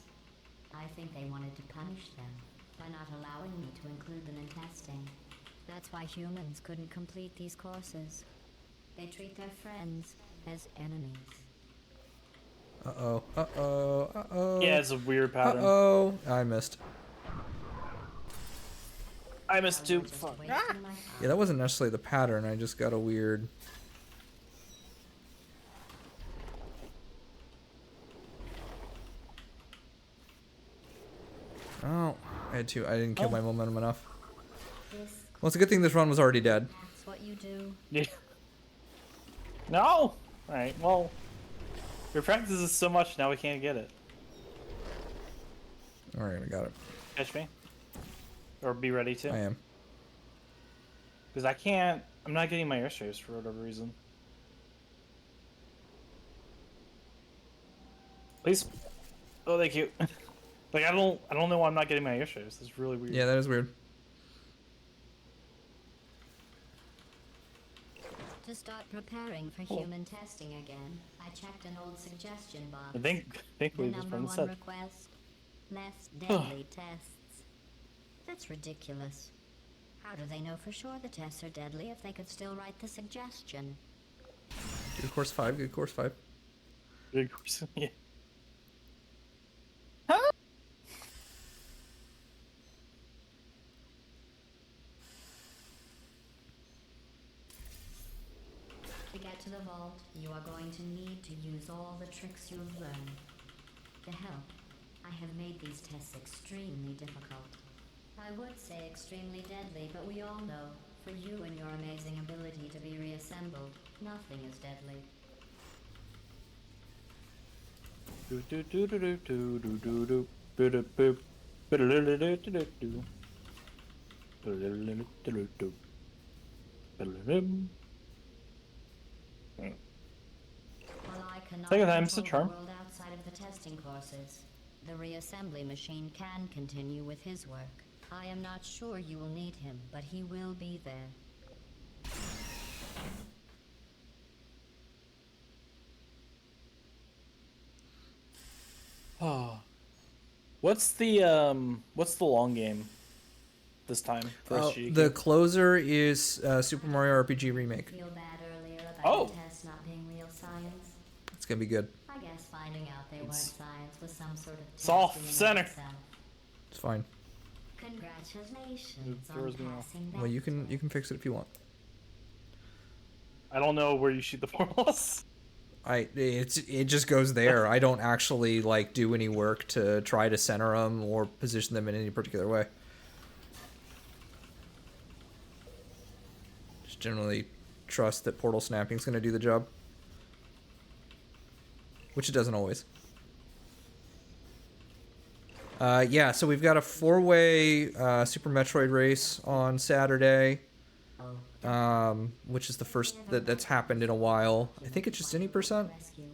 I think they wanted to punish them by not allowing me to include them in testing. That's why humans couldn't complete these courses. They treat their friends as enemies. Uh-oh. Uh-oh. Uh-oh. Yeah, it's a weird pattern. Uh-oh. I missed. I missed too. Just Fuck. wasting my time. Yeah, that wasn't necessarily the pattern. I just got a weird... Oh, I didn't kill my momentum enough. This, Well, it's a good thing this run was already dead. that's what you do. Yeah. No! Alright, well. We practices so much, now we can't get it. Alright, I got it. Catch me. Or be ready to. I am. Because I can't. I'm not getting my airstraves for whatever reason. Please. Oh, thank you. Like I don't know why I'm not getting my airstraves. It's really weird. Yeah, that is weird. To start preparing for human testing again, I checked an old suggestion box. I think The we just number from the one set. request: less deadly tests. That's ridiculous. How do they know for sure the tests are deadly if they could still write the suggestion? Good course 5, good course 5. Big person. Yeah. To get to the vault, you are going to need to use all the tricks you have learned. To help, I have made these tests extremely difficult. I would say extremely deadly, but we all know, for you and your amazing ability to be reassembled, nothing is deadly. Do do do do do do do do do do do do do do do do do do do do. While I cannot Second time's the control charm. the world outside of the testing courses, the reassembly machine can continue with his work. I am not sure you will need him, but he will be there. Oh. What's the long game this time for SG? The closer is Super Mario RPG Remake. Feel bad earlier about Oh. the tests not being real science? It's gonna be good. I guess finding out they weren't science was some sort of It's off testing in center. itself. It's fine. Congratulations It on throws me off. passing that Well, you can fix it if you want. I don't know where you shoot the portals. It just goes there. I don't actually like do any work to try to center them or position them in any particular way. Just generally trust that portal snapping is going to do the job, which it doesn't always. Yeah, so we've got a 4-way Super Metroid race on Saturday, which is the first that's happened in a while. I think it's just any percent. rescue.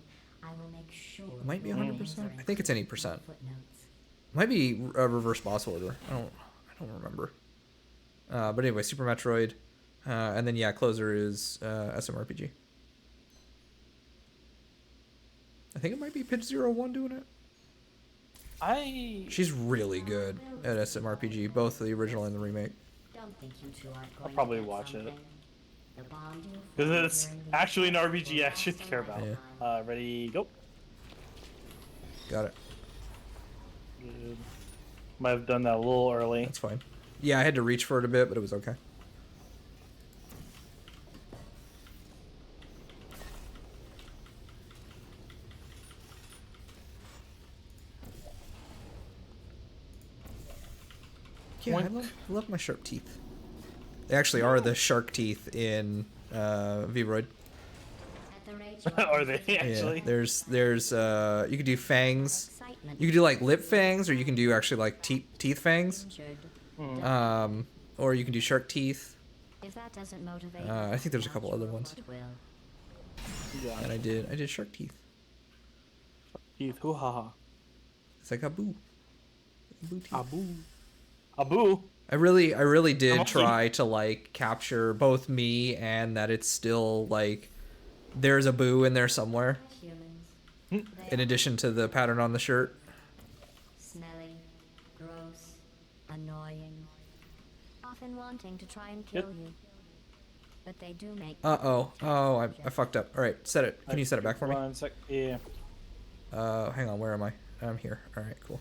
I will make sure It might be your 100%. names are I think it's any included percent. in footnotes. Might be a reverse boss order. I don't remember. But anyway, Super Metroid, and then yeah, closer is SMRPG. I think it might be Pitch01 doing it. She's really good at SMRPG, both the original and the remake. Don't think you two aren't going I'll probably to get watch it. something. The bond you Because form it's during the actually an test RPG will I should last a care about. Yeah. Ready, go. Got it. Good. Might have done that a little early. That's fine. Yeah, I had to reach for it a bit, but it was okay. Yeah, I love my sharp teeth. They actually are the shark teeth in V-Roid. At the rate you Are they actually? Yeah, there's you could do fangs, excite enchantment. You can do like lip fangs, or you can do actually like teeth fangs. Injured. Or you can do shark teeth. If that doesn't motivate I think there's a couple other natural, ones. what will? Yeah. And I did shark teeth. Teeth. Hoo ha ha. It's like a boo. Boo teeth. Abu. Abu. I really did Emoji. try to like capture both me and that it's still like there's a boo in there somewhere, Humans. They in are addition to the pattern on the shirt. smelly, gross, annoying, often wanting to try and kill you. But they do make. Oh, I fucked up. All right, set it. Can you set it back for me? 1 sec. Yeah. Hang on, where am I? I'm here. All right, cool.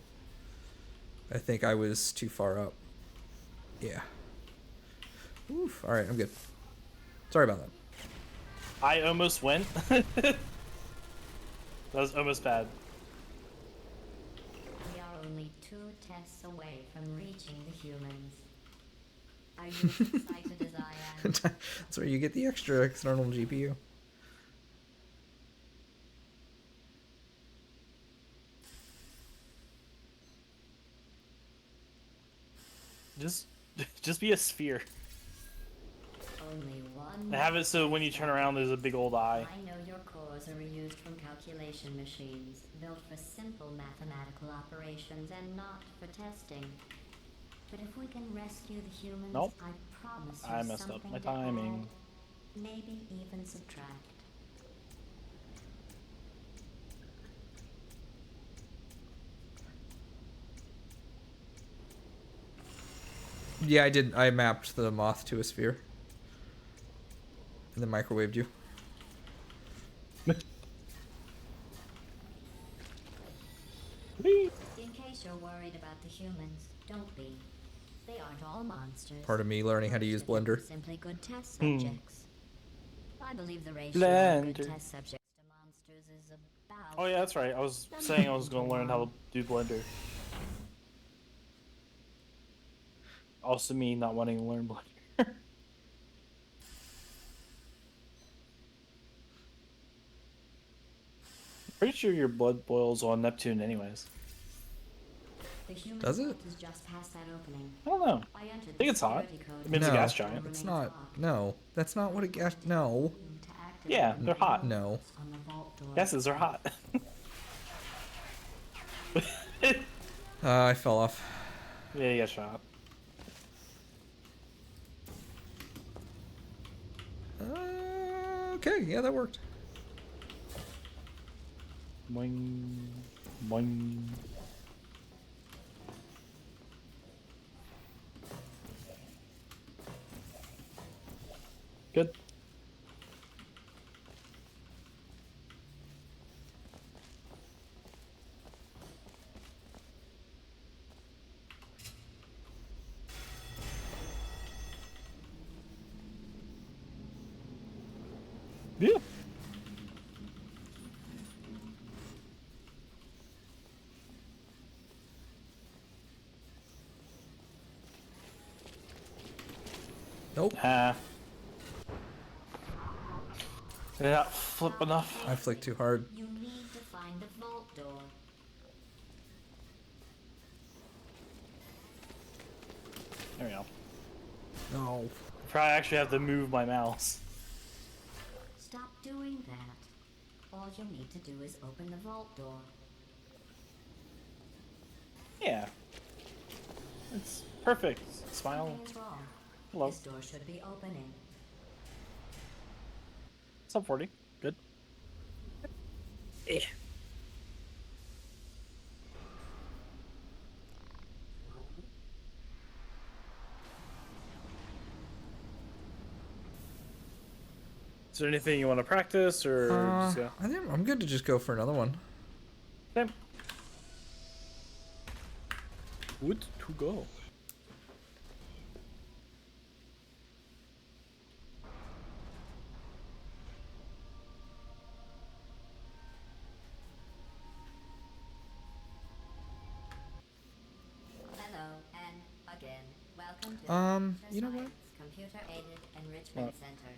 I think I was too far up. Yeah. Oof. All right, I'm good. Sorry about that. I almost went. That was almost bad. We are only 2 tests away from reaching the humans. Are you as excited as I am? That's where you get the extra external GPU. Just be a sphere. Only one. I have it so when you turn around, there's a big old eye. I know your cores are reused from calculation machines, built for simple mathematical operations and not for testing. But if we can rescue the humans, Nope. I promise you I messed up something my to timing. add, maybe even subtract. Yeah, I did. I mapped the moth to a sphere. And then microwaved you. Whee! In case you're worried about the humans, don't be. They aren't all monsters. Part of me learning how to use Most of them Blender. are simply good test subjects. I believe the ratio of Blender. good test subjects to monsters is about. Oh yeah, that's right. I was saying I was going to learn how to do Blender. Also me not wanting to learn Blender. Pretty sure your blood boils on Neptune anyways. The human Does it? vault is just past that opening. I don't know. I entered think it's hot. security code I mean, it's a No, gas giant. it's not. No, that's not what a gas. No, to activate Yeah, they're hot. no. on the vault door. Gases are hot. I fell off. Yeah, you got shot. Okay, yeah, that worked. Boing, boing. Good. Yeah. Nope. Did I not flip enough? I flicked too hard. You need to find the vault door. There we go. No. Probably actually have to move my mouse. Stop doing that. All you need to do is open the vault door. Yeah. It's perfect. Smile. Something is wrong. Hello. This door should be opening. What's up, 40? Good. Eh. Is there anything you want to practice, or just go? I think I'm good to just go for another one. Same. Good to go. Hello, and again, welcome to the You know what? Computer Aided Enrichment What? Center.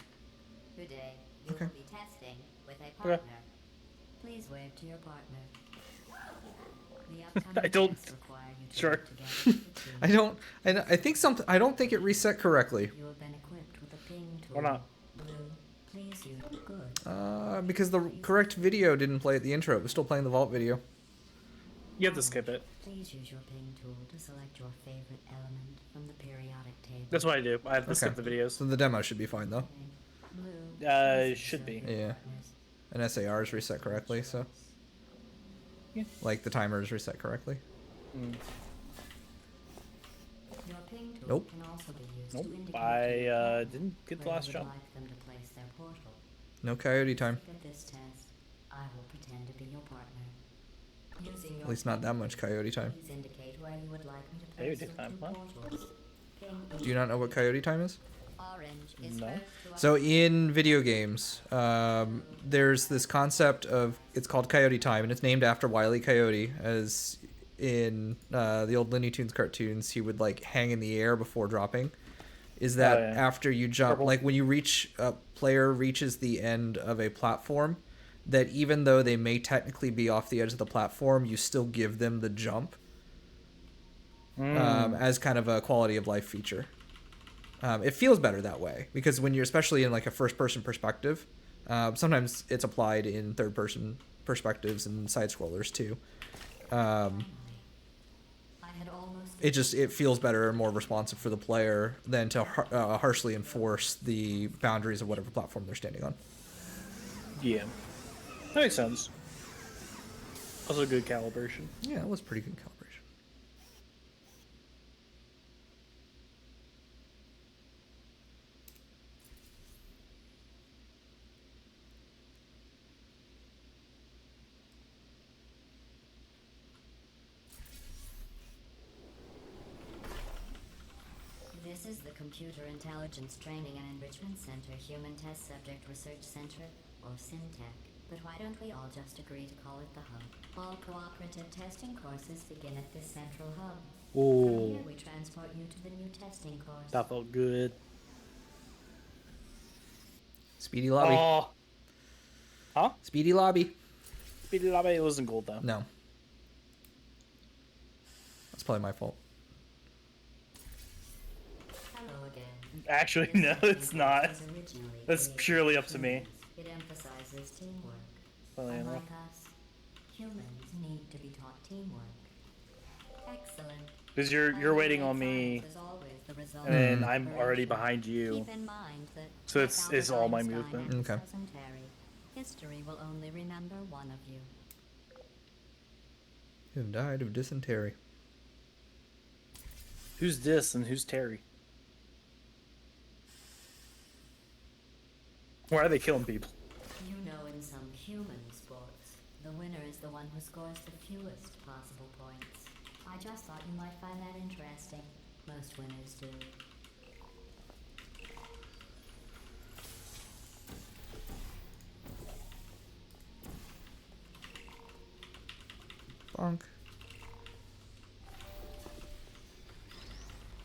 Today, you Okay. will be testing with a partner. Please wave to your partner. The upcoming I don't- tests require you to sure. work together as a team. I don't think it reset correctly. You have been equipped with a ping tool. Why not? Blue, please use good. Because the correct video didn't play at the intro. It was still playing the vault video. You have to skip it. Please use your ping tool to select your favorite element from the periodic table. That's what I do. I have to skip the videos. So the demo should be fine though. Blue, It should be. Yeah. And SAR is reset correctly, so. Yeah. Like the timer is reset correctly. Your ping tool Nope. can also be used Nope. to indicate I didn't get the where last you would jump. like them to place their portal. No coyote time. At this test, I will pretend to be your partner. Using your At least not that much coyote time. Please indicate where you would like me to Coyote place your time, two huh? portals. Ping Do you not know what coyote time is? orange is No. first to So in video games, there's this concept of, it's called Coyote Time, and it's named after Wile E. Coyote, as in the old Looney Tunes cartoons, he would like hang in the air before dropping. Is that Oh, yeah. after you jump, Purple. like when you reach, a player reaches the end of a platform, that even though they may technically be off the edge of the platform, you still give them the jump as kind of a quality of life feature. It feels better that way because when you're especially in like a first person perspective, sometimes it's applied in third person perspectives and side scrollers too. I had almost It feels better and more responsive for the player than to harshly enforce the boundaries of whatever platform they're standing on. Yeah. That makes sense. Also good calibration. Yeah, it was pretty good calibration. This is the Computer Intelligence Training and Enrichment Center Human Test Subject Research Center, or SIMTech. But why don't we all just agree to call it the Hub? All cooperative testing courses begin at this central hub. From Ooh, here we transport you to the new testing course. that felt good. Speedy lobby. Oh. Huh? Speedy lobby. Speedy Lobby, it wasn't gold though. No. That's probably my fault. Hello again. Actually, This no, testing it's course not. was originally That's created purely for up to me. humans. It emphasizes teamwork. Funnily enough. Unlike us, humans need to be taught teamwork. Excellent. Because you're waiting on me, Science is always the result and then of I'm already collaboration. behind you. Keep in mind that So like it's all my Albert movement. Einstein and Okay. Cousin Terry, history will only remember one of you. You have died of dysentery. Who's this and who's Terry? Why are they killing people? You know, in some human sports, the winner is the one who scores the fewest possible points. I just thought you might find that interesting. Most winners do. Bonk.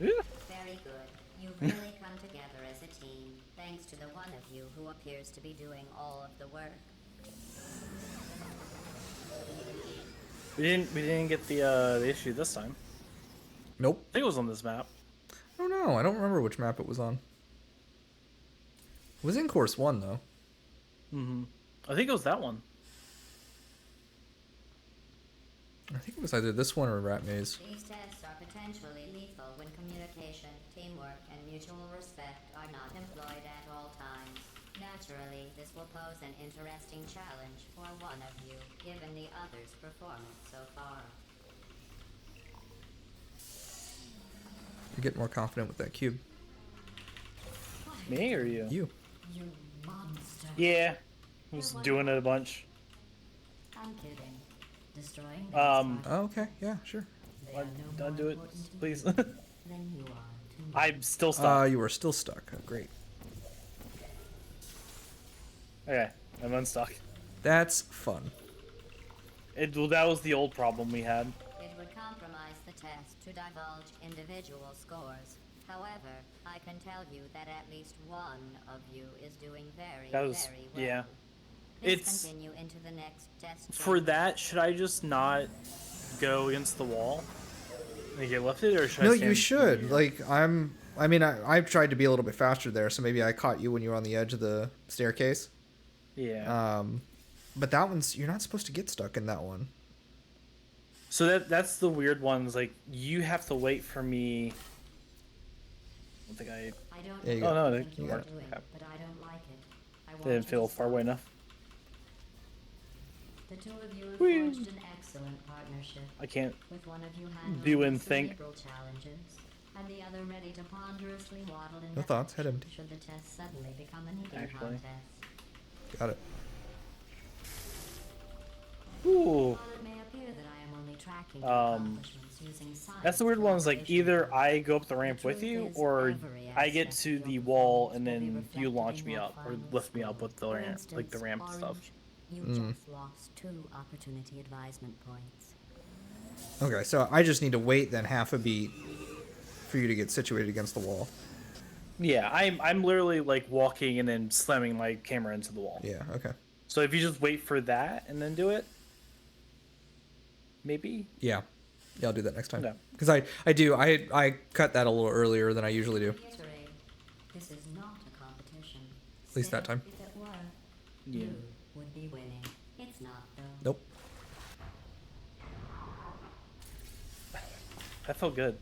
Yeah. Very good. You've really come together as a team, thanks to the one of you who appears to be doing all of the work. We didn't get the issue this time. Nope. I think it was on this map. I don't know. I don't remember which map it was on. It was in course 1 though. I think it was that one. I think it was either this one or Rat Maze. These tests are potentially lethal when communication, teamwork, and mutual respect are not employed at all times. Naturally, this will pose an interesting challenge for one of you, given the other's performance so far. You get more confident with that cube. Me or you? You. You monster. Yeah. I was doing it a bunch. I'm kidding. Destroying Oh, okay. Yeah, sure. they are no Don't more do it, important to please. you than you are to me. I'm still stuck. You were still stuck. Oh, great. Okay, I'm unstuck. That's fun. Well, that was the old problem we had. It would compromise the test to divulge individual scores. However, I can tell you that at least one of you is doing very, That was- very well. yeah. Please It's- continue into the next test. For chamber. that, should I just not go against the wall and get lifted, or should No, I you stand should. here? Like I mean, I've tried to be a little bit faster there, so maybe I caught you when you were on the edge of the staircase. Yeah. But that one's you're not supposed to get stuck in that one. So that's the weird ones. Like you have to wait for me. I don't think I. I don't There you know go. Oh no, what they you think you're weren't. doing, Okay. but I don't like it. I want Didn't you feel to far stop. away enough. The two of you have Whee! forged an excellent partnership, I can't. with one of you handling Do the and think. cerebral challenges, and the other ready to ponderously waddle in No thoughts, head empty. should the test suddenly become an eating Actually. contest. Got it. Ooh. While it may appear that I am only tracking accomplishments using science That's the weird ones. Like collaboration either tools, I go up the ramp the with truth you, is or every I get aspect to of the your wall performance and will be then you reflected launch in me your up or final lift me up score. with the For ramp, like the instance, ramp stuff. Orange, you just lost 2 opportunity advisement points. Okay, so I just need to wait then half a beat for you to get situated against the wall. Yeah, I'm literally like walking and then slamming my camera into the wall. Yeah. Okay. So if you just wait for that and then do it, maybe. Yeah. Yeah, I'll do that next time. No. Because I cut that a little earlier than I usually do. Reiterate, this is not a competition. At least that Still, time. If it were, Yeah. you would be winning. It's not though. Nope. That felt good.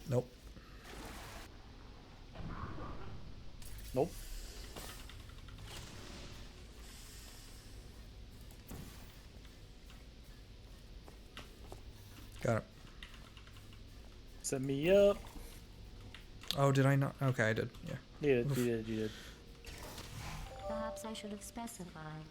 Nope. Nope. Got it. Set me up. Oh, did I not? Okay, I did. Yeah. You did. Perhaps I should have specified.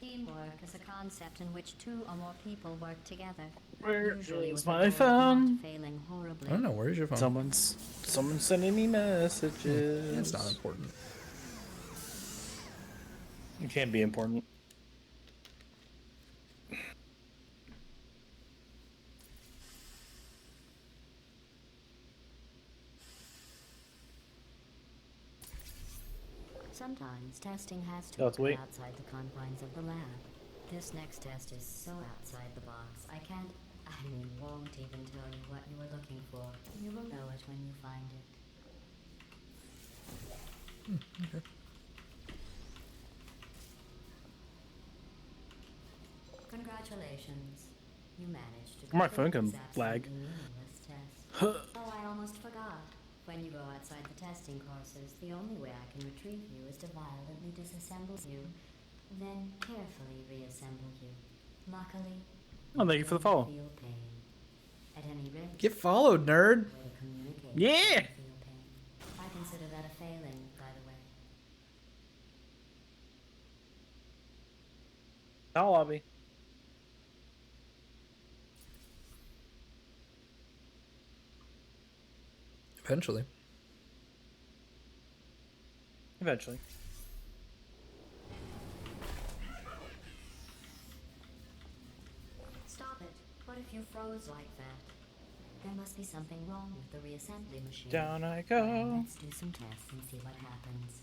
Teamwork is a concept in which 2 or more people work together. Where Usually is with the my goal of phone? not failing horribly. I don't know. Where's your phone? Someone's sending me messages. It's not important. It can be important. Sometimes testing has to You'll have to occur wait. outside the confines of the lab. This next test is so outside the box, I won't even tell you what you were looking for. You will know it when you find it. Okay. Congratulations. You managed to My complete phone can this absolutely lag. meaningless test. Oh, I almost forgot. When you go outside the testing courses, the only way I can retrieve you is to violently disassemble you, then carefully reassemble you. Luckily, Oh, thank you for the follow. feel pain. At any rate, Get followed, nerd. way to communicate Yeah. when you feel pain. I consider that a failing, by the way. I'll lobby. Eventually. Eventually. Stop it. What if you froze like that? There must be something wrong with the reassembly machine. Down I Well, go. let's do some tests and see what happens.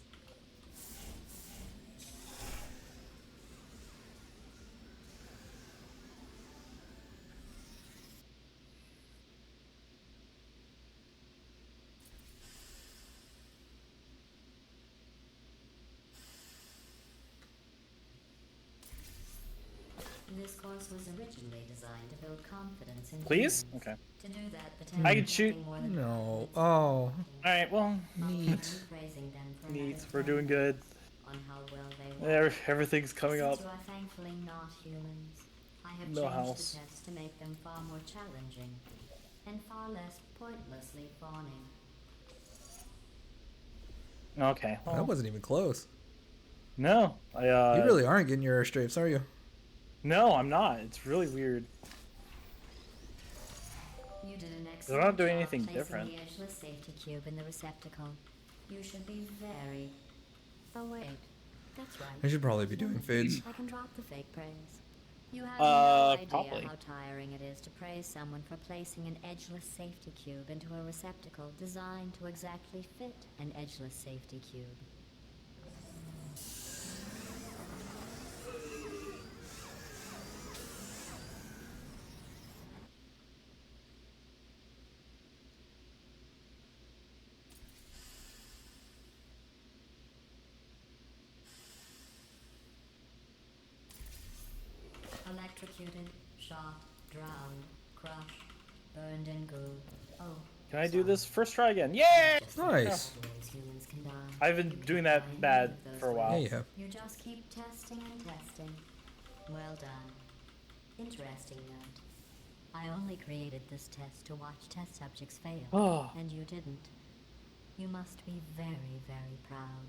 This course was originally designed to build confidence in Please? humans. Okay. To do that, the test I can was shoot. nothing more than No. practice. Oh. Alright, well. Neat. Praising them for Neat. having We're faith doing good. on how well they work. Everything's coming Since up. you are thankfully not humans, I have No changed house. the test to make them far more challenging and far less pointlessly fawning. Okay. That Well, wasn't even close. no. You really aren't getting your airstrafes, are you? No, I'm not. It's really weird. You did an They're excellent not doing job anything placing different. the edgeless safety cube in the receptacle. You should be very... Oh wait, that's right. I should probably be doing fades. I can drop the fake praise. You have Uh, no idea probably. how tiring it is to praise someone for placing an edgeless safety cube into a receptacle designed to exactly fit an edgeless safety cube. electrocuted, shot, drowned, crushed, burned and goo. Oh, Can I do this? First try again. Yeah! Nice. ways humans can die. I've been doing that bad for a Yeah, while. you have. You just keep testing and testing. Well done. Interesting note. I only created this test to watch test subjects fail, Oh. and you didn't. You must be very, very proud.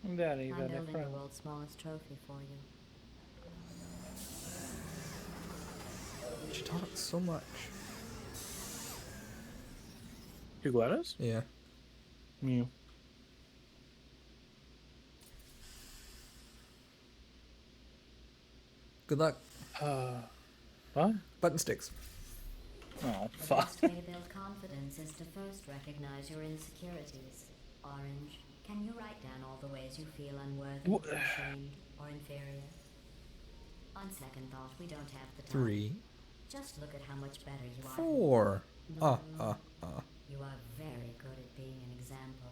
Very, I'm very building proud. the world's smallest trophy for you. She talks so much. You Gladys? Yeah. You. Good luck. What? Button sticks. Oh, The fuck. best way to build confidence is to first recognize your insecurities. Orange, can you write down all the ways you feel unworthy, Wha- ashamed, or inferior? On second thought, we don't have the time. 3, Just look at how much better you are. 4. Blue, Ah. You are very good at being an example.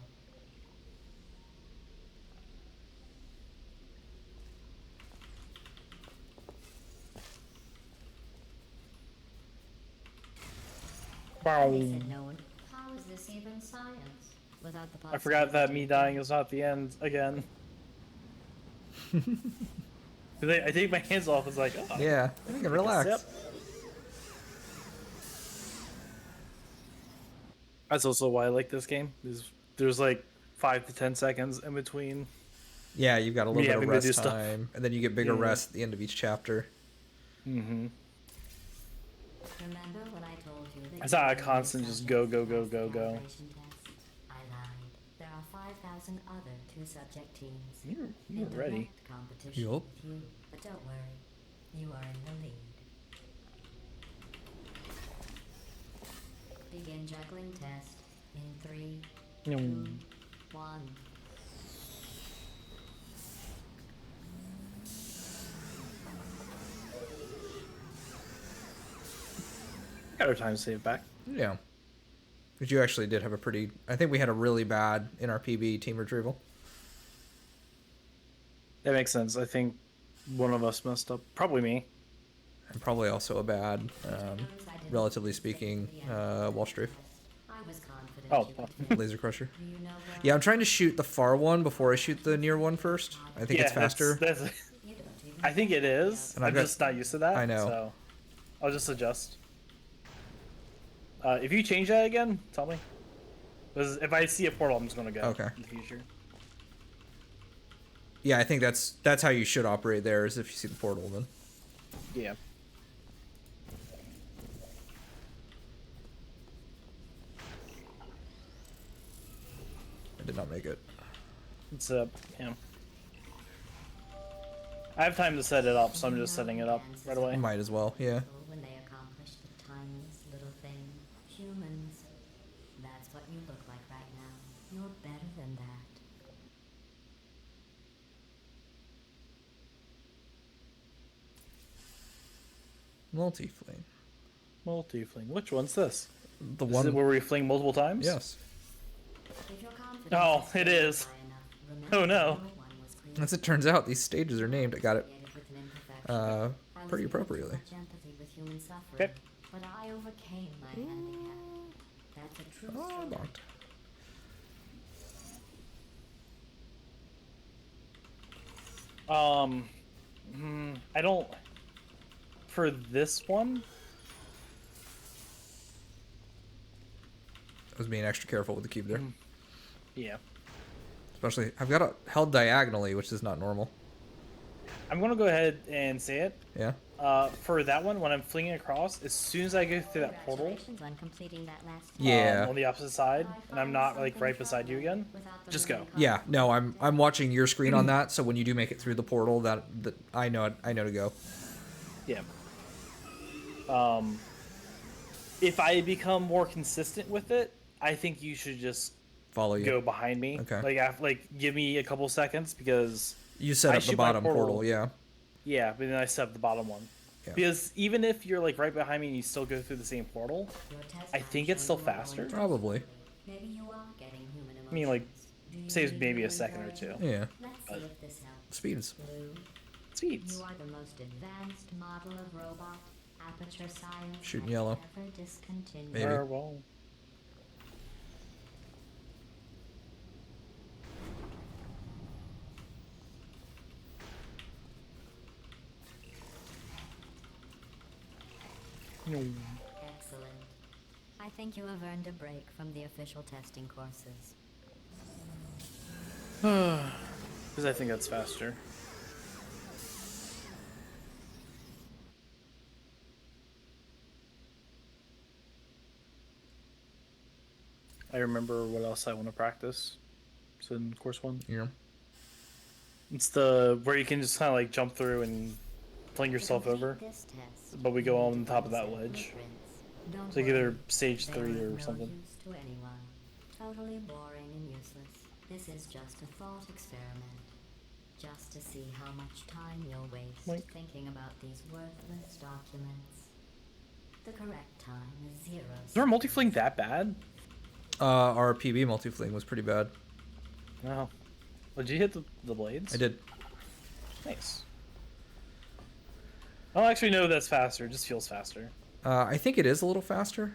Wow. They said no one. How is this even science? Without the I forgot that me possibility dying is not the end again. 'Cause I take my hands off. It's like, oh, Yeah. You can relax. Yep. That's also why I like this game. There's like 5 to 10 seconds in between. Yeah, you've got a little Me bit of having to do rest stuff. time, and then you get bigger Yeah. rest at the end of each chapter. Mm-hmm. Remember when I told you that It's you not a were constant the just subject go, who go, passed the go, go. calibration test? I lied. There are 5,000 other two-subject teams. You're in ready. direct competition Yup. with you. But don't worry, you are in the lead. Begin juggling test in 3, 2, 1. Got our time saved back. Yeah. Because you actually did have a pretty... I think we had a really bad NRPB team retrieval. That makes sense. I think one of us messed up. Probably me. And probably also a bad, relatively speaking, wall strafe. I was confident Oh, you well. could finish. Laser crusher. Do you know where Yeah, I'm trying to shoot the far one before I shoot the near one first. I think it's faster. That's, you don't even I think it is. And I'm I've got- just not used to that. I know. So I'll just adjust. If you change that again, tell me. 'Cause if I see a portal, I'm just gonna go. Okay. In the future. Yeah, I think that's how you should operate there, is if you see the portal then. Yeah. I did not make it. It's yeah. I have time to set it up, so I'm just setting it up right away. Might as well, yeah. when they accomplish the tiniest little thing. Humans. That's what you look like right now. You're better than that. Multi-flame. Multi-fling. Which one's this? The Is one... it where we fling multiple times? Yes. If your confidence Oh, is it very is. high enough, Oh, remember no. one was created As it turns out, these stages are named. I got it with an imperfection. I was pretty given too appropriately. much empathy with human suffering, Okay. but I overcame my handicap. That's a true Oh, struggle. locked. I don't. For this one, I was being extra careful with the cube there. yeah. Especially, I've got it held diagonally, which is not normal. I'm gonna go ahead and say it. Yeah. For that one, when I'm flinging across, as soon as I go through that portal, Congratulations on completing that last Yeah. on the opposite side, and I'm not like right beside you again, just go. Yeah, no, I'm watching your screen on that, so when you do make it through the portal, that I know to go. Yeah. If I become more consistent with it, I think you should just Follow you. go behind me. Okay. Like give me a couple seconds because You set I up the shoot my bottom portal, yeah. yeah, but then I set up the bottom one. Yeah. Because even if you're like right behind me and you still go through the same portal, I think it's still faster. Probably. Maybe you are getting human emotions. I mean, like, Do you saves need maybe a human second or encouragement? two. Yeah. Let's see if this helps. Speeds. Blue. Seeds. You are the most advanced model of robot. Aperture science Shooting has yellow. never discontinued. Maybe. Well. Excellent. I think you have earned a break from the official testing courses. Because I think that's faster. I remember what else I want to practice. It's in course 1. Yeah. It's the where you can just kind of like jump through and fling yourself To complete over. this test, But we you go need on to top of that find ledge. blueprints. Don't It's like either worry, stage they 3 are of or no something. use to anyone. Totally boring and useless. This is just a thought experiment. Just to see how much time you'll waste Wink. thinking about these worthless documents. The correct time is 0 Is our multi-fling that bad? Our PB multi-fling was pretty bad. No. Did you hit the blades? I did. Nice. Oh, actually, no, that's faster. It just feels faster. I think it is a little faster.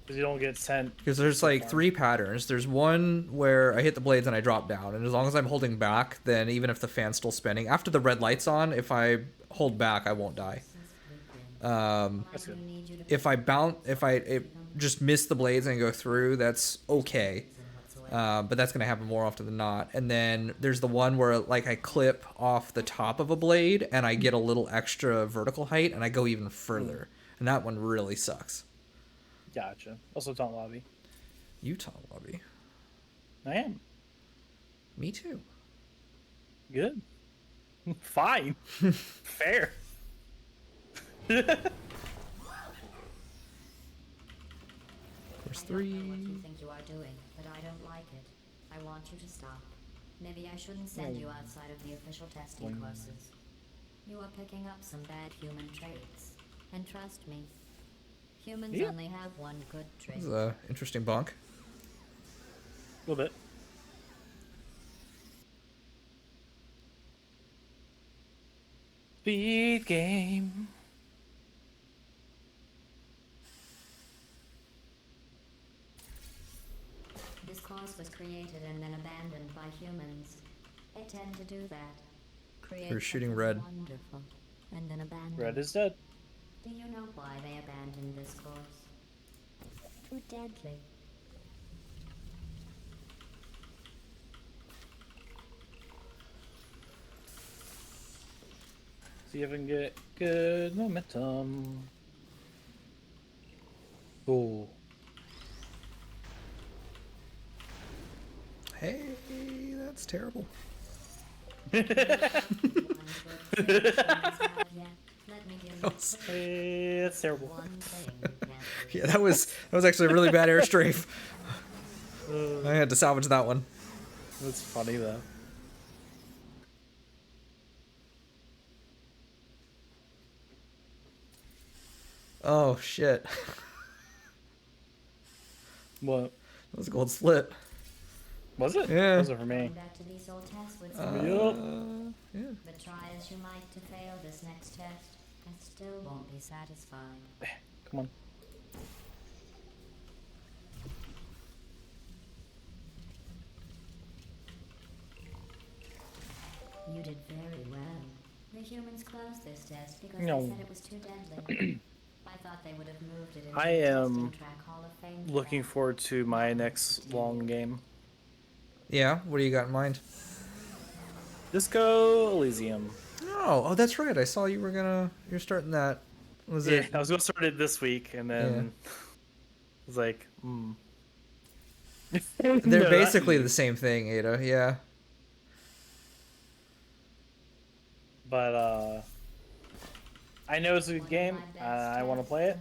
Because you don't get sent. Because there's like 3 patterns. There's one where I hit the blades and I drop down, and as long as I'm holding back, then even if the fan's still spinning, after the red light's on, if I hold back, I won't die. That's good. If I just miss the blades and go through, that's okay. But that's gonna happen more often than not. And then there's the one where like I clip off the top of a blade and I get a little extra vertical height and I go even further. And that one really sucks. Gotcha. Also, taunt lobby. Utah lobby. I am. Me too. Good. Fine. Fair. Course I don't know what 3. you think you are doing, but I don't like it. I want you to stop. Maybe I shouldn't send you outside of the official testing courses. You are picking up some bad human traits. And trust me, humans only have one good trait. This is a interesting bonk. A little bit. Speed game. This course was created and then abandoned by humans. They tend to do that. Create You're shooting something red. wonderful, and then abandon. Red is dead. Do you know why they abandoned this course? Too deadly. See if I can get good momentum. Oh. Hey, that's terrible. Hey, that's terrible. Yeah, that was actually a really bad airstrafe. I had to salvage that one. That's funny though. Oh shit. What? That was a gold split. Was it? Yeah. Was it for me? Back to these old tests with Yeah. But try as you might to fail this next test, I still won't be satisfied. Come on. You did very well. The humans closed this test because No. they said it was too deadly. I thought they would have moved it into I the am testing track Hall of Fame. Looking forward to my next long game. Yeah, what do you got in mind? Disco Elysium. Oh, that's right. I saw you're starting that. Was Yeah, it? I was gonna start it this week, and then I was like, They're No, basically that- the same thing, Ada. Yeah. But I know it's a good game. I want to play it.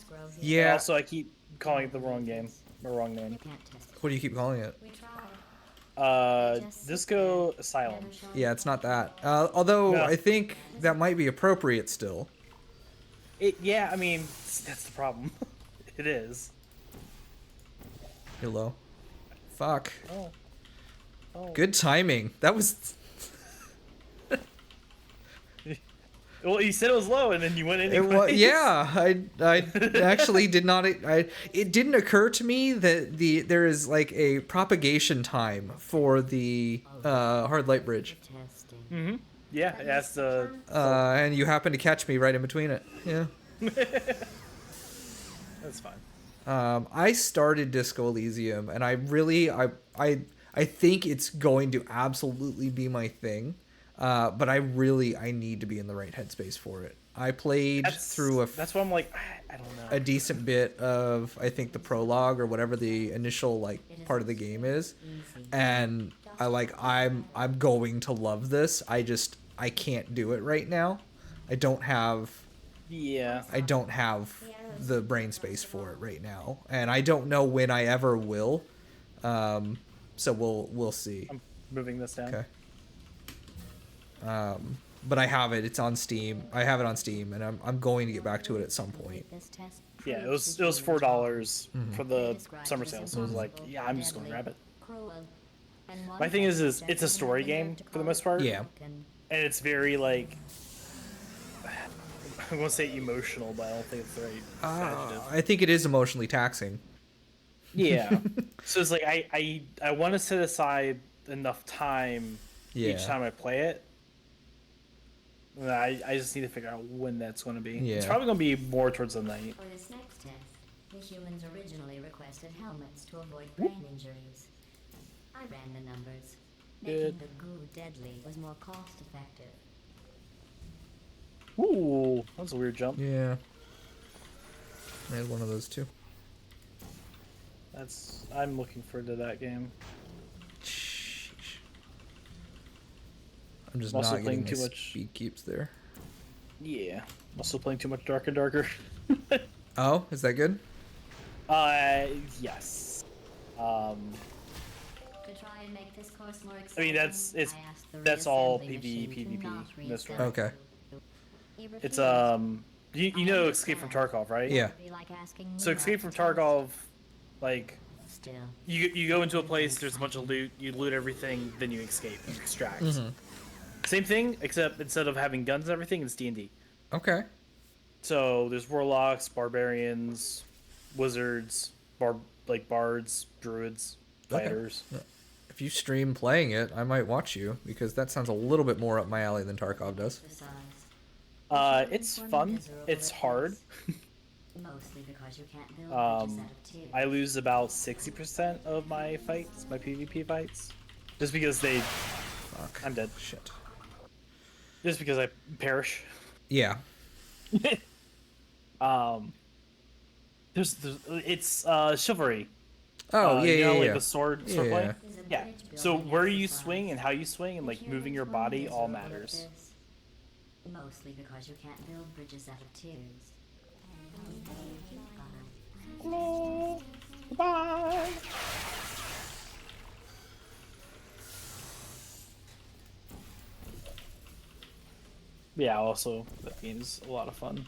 But Yeah. also, I keep calling it the wrong game, the wrong name. You can't test it. What do you keep calling it? We tried. Disco Asylum. Yeah, it's not that. Although No. I think that might be appropriate still. Yeah, I mean, that's the problem. It is. You're low. Fuck. Oh. Good timing. That was. Well, you said it was low, and then you went It anyway. was, yeah, I actually did not. It didn't occur to me that there is like a propagation time for the hard light bridge, Testing. Mm-hmm. Yeah, that's the. and you happen to catch me right in between it. Yeah. That's fine. I started Disco Elysium, and I think it's going to absolutely be my thing. But I need to be in the right headspace for it. I played through that's why I'm like, I don't know. a decent bit of, I think, the prologue or whatever the initial like part of the game is, and I'm going to love this. I can't do it right now. I don't have Yeah. the brain space for it right now, and I don't know when I ever will. So we'll see. I'm moving this down. Okay. But I have it. It's on Steam. I have it on Steam, and I'm going to get back to it at some point. Yeah, it was $4 for the summer sale, so I was like, yeah, I'm just gonna grab it. My thing is it's a story game for the most part. Yeah. And it's very like I'm gonna say emotional, but I don't think it's the right adjective. I think it is emotionally taxing. Yeah. So it's like I want to set aside enough time each time I play it. I just need to figure out when that's going to be. Yeah. It's probably going to be more towards the night. For this next test, the humans originally requested helmets to avoid brain injuries. I ran the numbers. Good. Making the goo deadly was more cost effective. Ooh, that was a weird jump. Yeah. I had one of those too. I'm looking forward to that game. Sheesh. I'm just Also not playing getting too my much- speed keeps there. Yeah. Also playing too much Dark and Darker. Oh, is that good? Yes. To try and make this course more exciting, that's- it's- I asked the that's all reassembly PvE, machine to not PvP, this reset. one. Okay. He It's refused. you know Escape from Tarkov, right? Yeah. It'd be like asking So me Escape not from to toast. Tarkov, like Still, you go into a place, there's a bunch of loot, you loot everything, then you escape, you extract. Same thing, except instead of having guns and everything, it's D&D. Okay. So there's warlocks, barbarians, wizards, bards, druids, Okay. fighters. If you stream playing it, I might watch you, because that sounds a little bit more up my alley than Tarkov does. besides, It's fun. It's hard. mostly because you can't build bridges out of two. I lose about 60% of my fights, my PvP fights, just because Fuck. I'm dead. Shit. Just because I perish. Yeah. It's chivalry. Oh, yeah, you know, yeah, like yeah. the sword Yeah, play. yeah. Is a Yeah. bridge So building where you exercise. swing and how you swing and like The moving humans your were body all miserable at matters. this, mostly because you can't build bridges out of twos. Goodbye. Yeah, also that game's a lot of fun.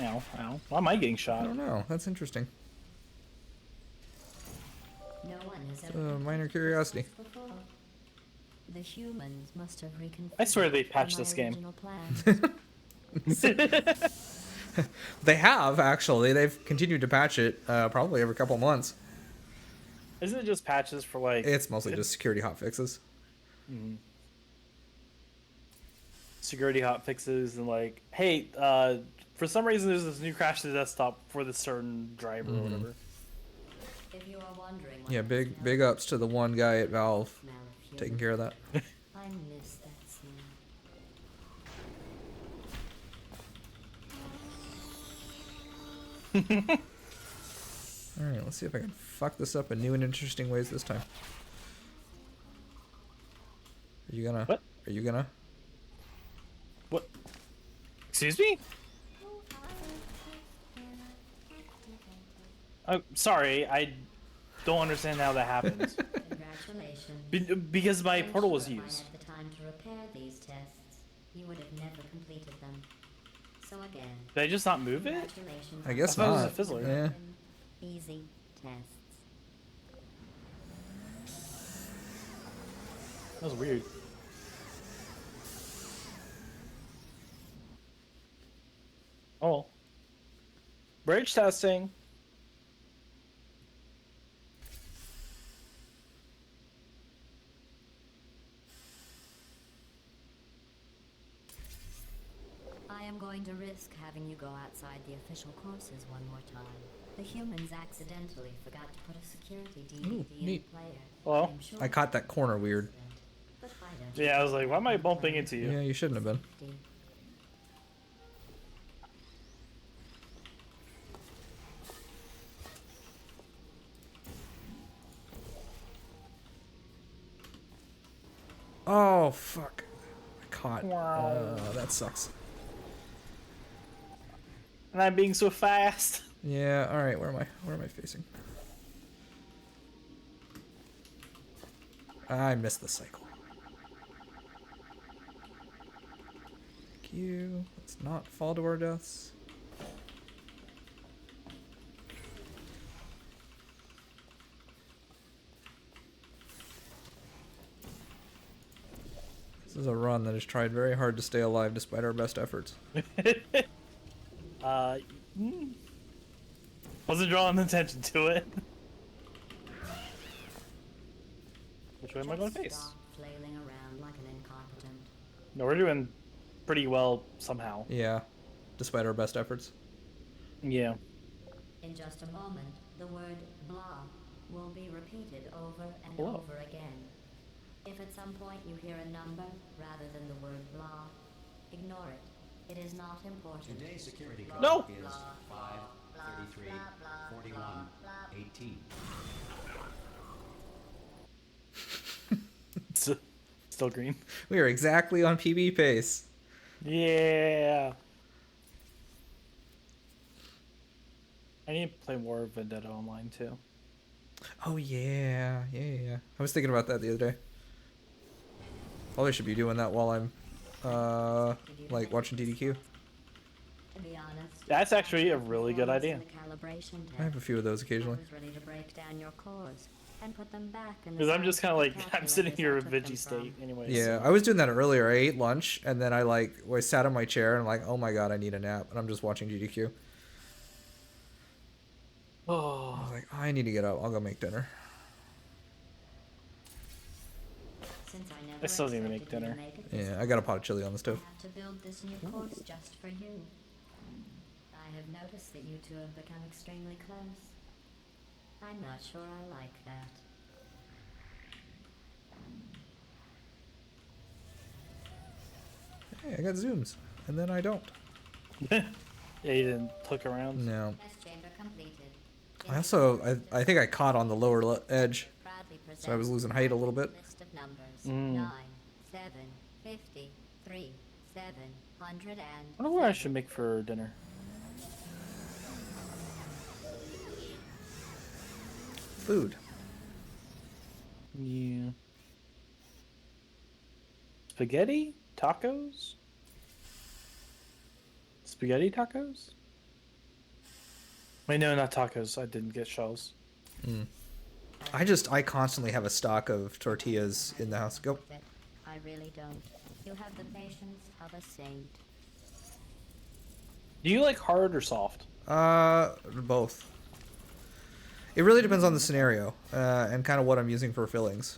Ow, ow. Why am I getting I shot? don't know. That's interesting. No one has It's ever a completed minor this curiosity. before. The humans must have reconfigured I swear they patched my this game. original plans. They have, actually. They've continued to patch it probably every couple months. Isn't it just patches for like It's mostly just security hotfixes. security hotfixes and like, hey, for some reason there's this new crash to the desktop for this certain driver or whatever. If you are wondering what Yeah, this big ups to the one guy at Valve smell of taking human- care of that. I miss that smell. Alright, let's see if I can fuck this up in new and interesting ways this time. Are you gonna? What? Are you gonna? What? Excuse me? Oh, sorry, I don't understand how that happens. Congratulations. Because my I'm portal was sure used. If I had the time to repair these tests, you would have never completed them. So again, Did I just not move it? congratulations. I on guess I thought it was not. a fizzler. Yeah. Easy tests. That was weird. Oh. Bridge testing. I am going to risk having you go outside the official courses one more time. The humans accidentally forgot to put a security DVD in the neat. player. Well, I'm sure I caught that corner weird. but why don't you Yeah, I was just like, why am I bumping into you? Yeah, you shouldn't have been. safety? Oh, fuck. I caught. Wow. That sucks. And I'm being so fast. Yeah, alright, where am I? Where am I facing? I missed the cycle. Thank you. Let's not fall to our deaths. This is a run that has tried very hard to stay alive despite our best efforts. Hmm. Wasn't drawing attention to it. Which way am I going to Just face? stop flailing around like an incompetent. No, we're doing pretty well somehow. Yeah, despite our best efforts. Yeah. In just a moment, the word blah will be repeated over and Hello. over again. If at some point you hear a number rather than the word blah, ignore it. It is not important. Today's security code No. is 533 41 18. Still green. We are exactly on PB pace. Yeah. I need to play more Vendetta Online too. Oh yeah, yeah. I was thinking about that the other day. Probably should be doing that while I'm, like watching DDQ. To be honest, That's actually a really good performance idea. in the calibration I have a few of those I occasionally. was ready to break down your cores and put them back in the Because I'm just kind of like, scientific I'm sitting here in calculators I Vigi took them state from. anyways. Yeah, I was doing that earlier. I ate lunch and then I sat in my chair and I'm like, oh my god, I need a nap, and I'm just watching GDQ. I Oh. was like, I need to get up. I'll go make dinner. Since I never I still need to make expected you dinner. make it this Yeah, I got a pot of chili on the I stove. have to build this new course just for you. I have noticed that you two have become extremely close. I'm not sure I like that. Hey, I got zooms, and then I don't. Yeah, you didn't look around. No. Test chamber completed. I also, I think I caught on the lower edge, Proudly so I was present losing height a little bit. list of numbers. Mm. 9, 7, 50, 3, 700 and I wonder what I should make for dinner. Food. Yeah. Spaghetti? Tacos? Spaghetti tacos? Wait, no, not tacos. I didn't get shells. I constantly have a stock of tortillas in the house. Go. I really don't. You have the patience of a saint. Do you like hard or soft? Both. It really depends on the scenario, and kind of what I'm using for fillings.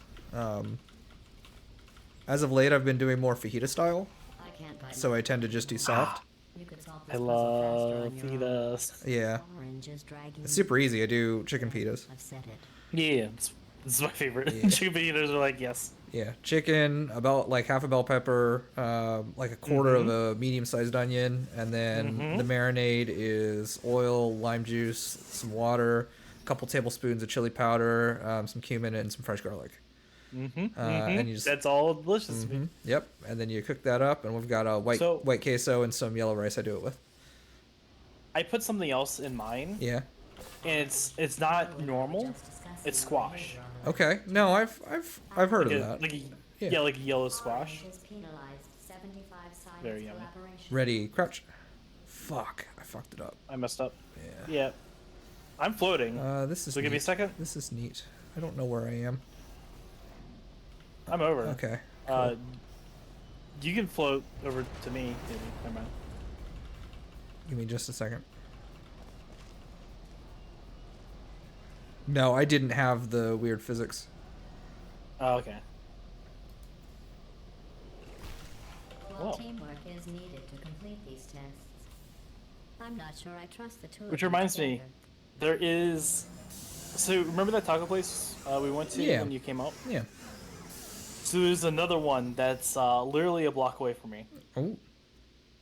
As of late, I've been doing more fajita style, I can't buy so I tend to just do soft. You could solve I this puzzle faster love on your own. fajitas. Yeah. Orange is dragging It's super easy. I do chicken pitas. I've said it. Yeah, this is my favorite. Yeah. Chicken fajitas are like, yes. Yeah, chicken, about like half a bell pepper, like a quarter of a medium-sized onion, and then the marinade is oil, lime juice, some water, a couple tablespoons of chili powder, some cumin, and some fresh garlic. And you just That's all delicious to me. Yep, and then you cook that up, and we've got a white So- white queso and some yellow rice. I do it with. I put something else in mine, Yeah. and it's not normal. It's squash. Okay. No, I've heard Like of a, that. like a, Yeah. yeah. like a yellow squash. Orange is penalized 75 science Very yummy. collaboration. Ready, crouch. Fuck, I fucked it up. I messed up. Yeah. Yeah. I'm floating. This is. So give me a neat. second. This is neat. I don't know where I am. I'm over. Okay. Uh, you can float over to me, maybe. Never mind. Give me just a second. No, I didn't have the weird physics. Oh, okay. While Whoa. teamwork is needed to complete these tests, I'm not sure I trust the two of Which you reminds me, together. there is. So remember that taco place we went to Yeah. when you came out? Yeah. So there's another one that's literally a block away from me. Oh.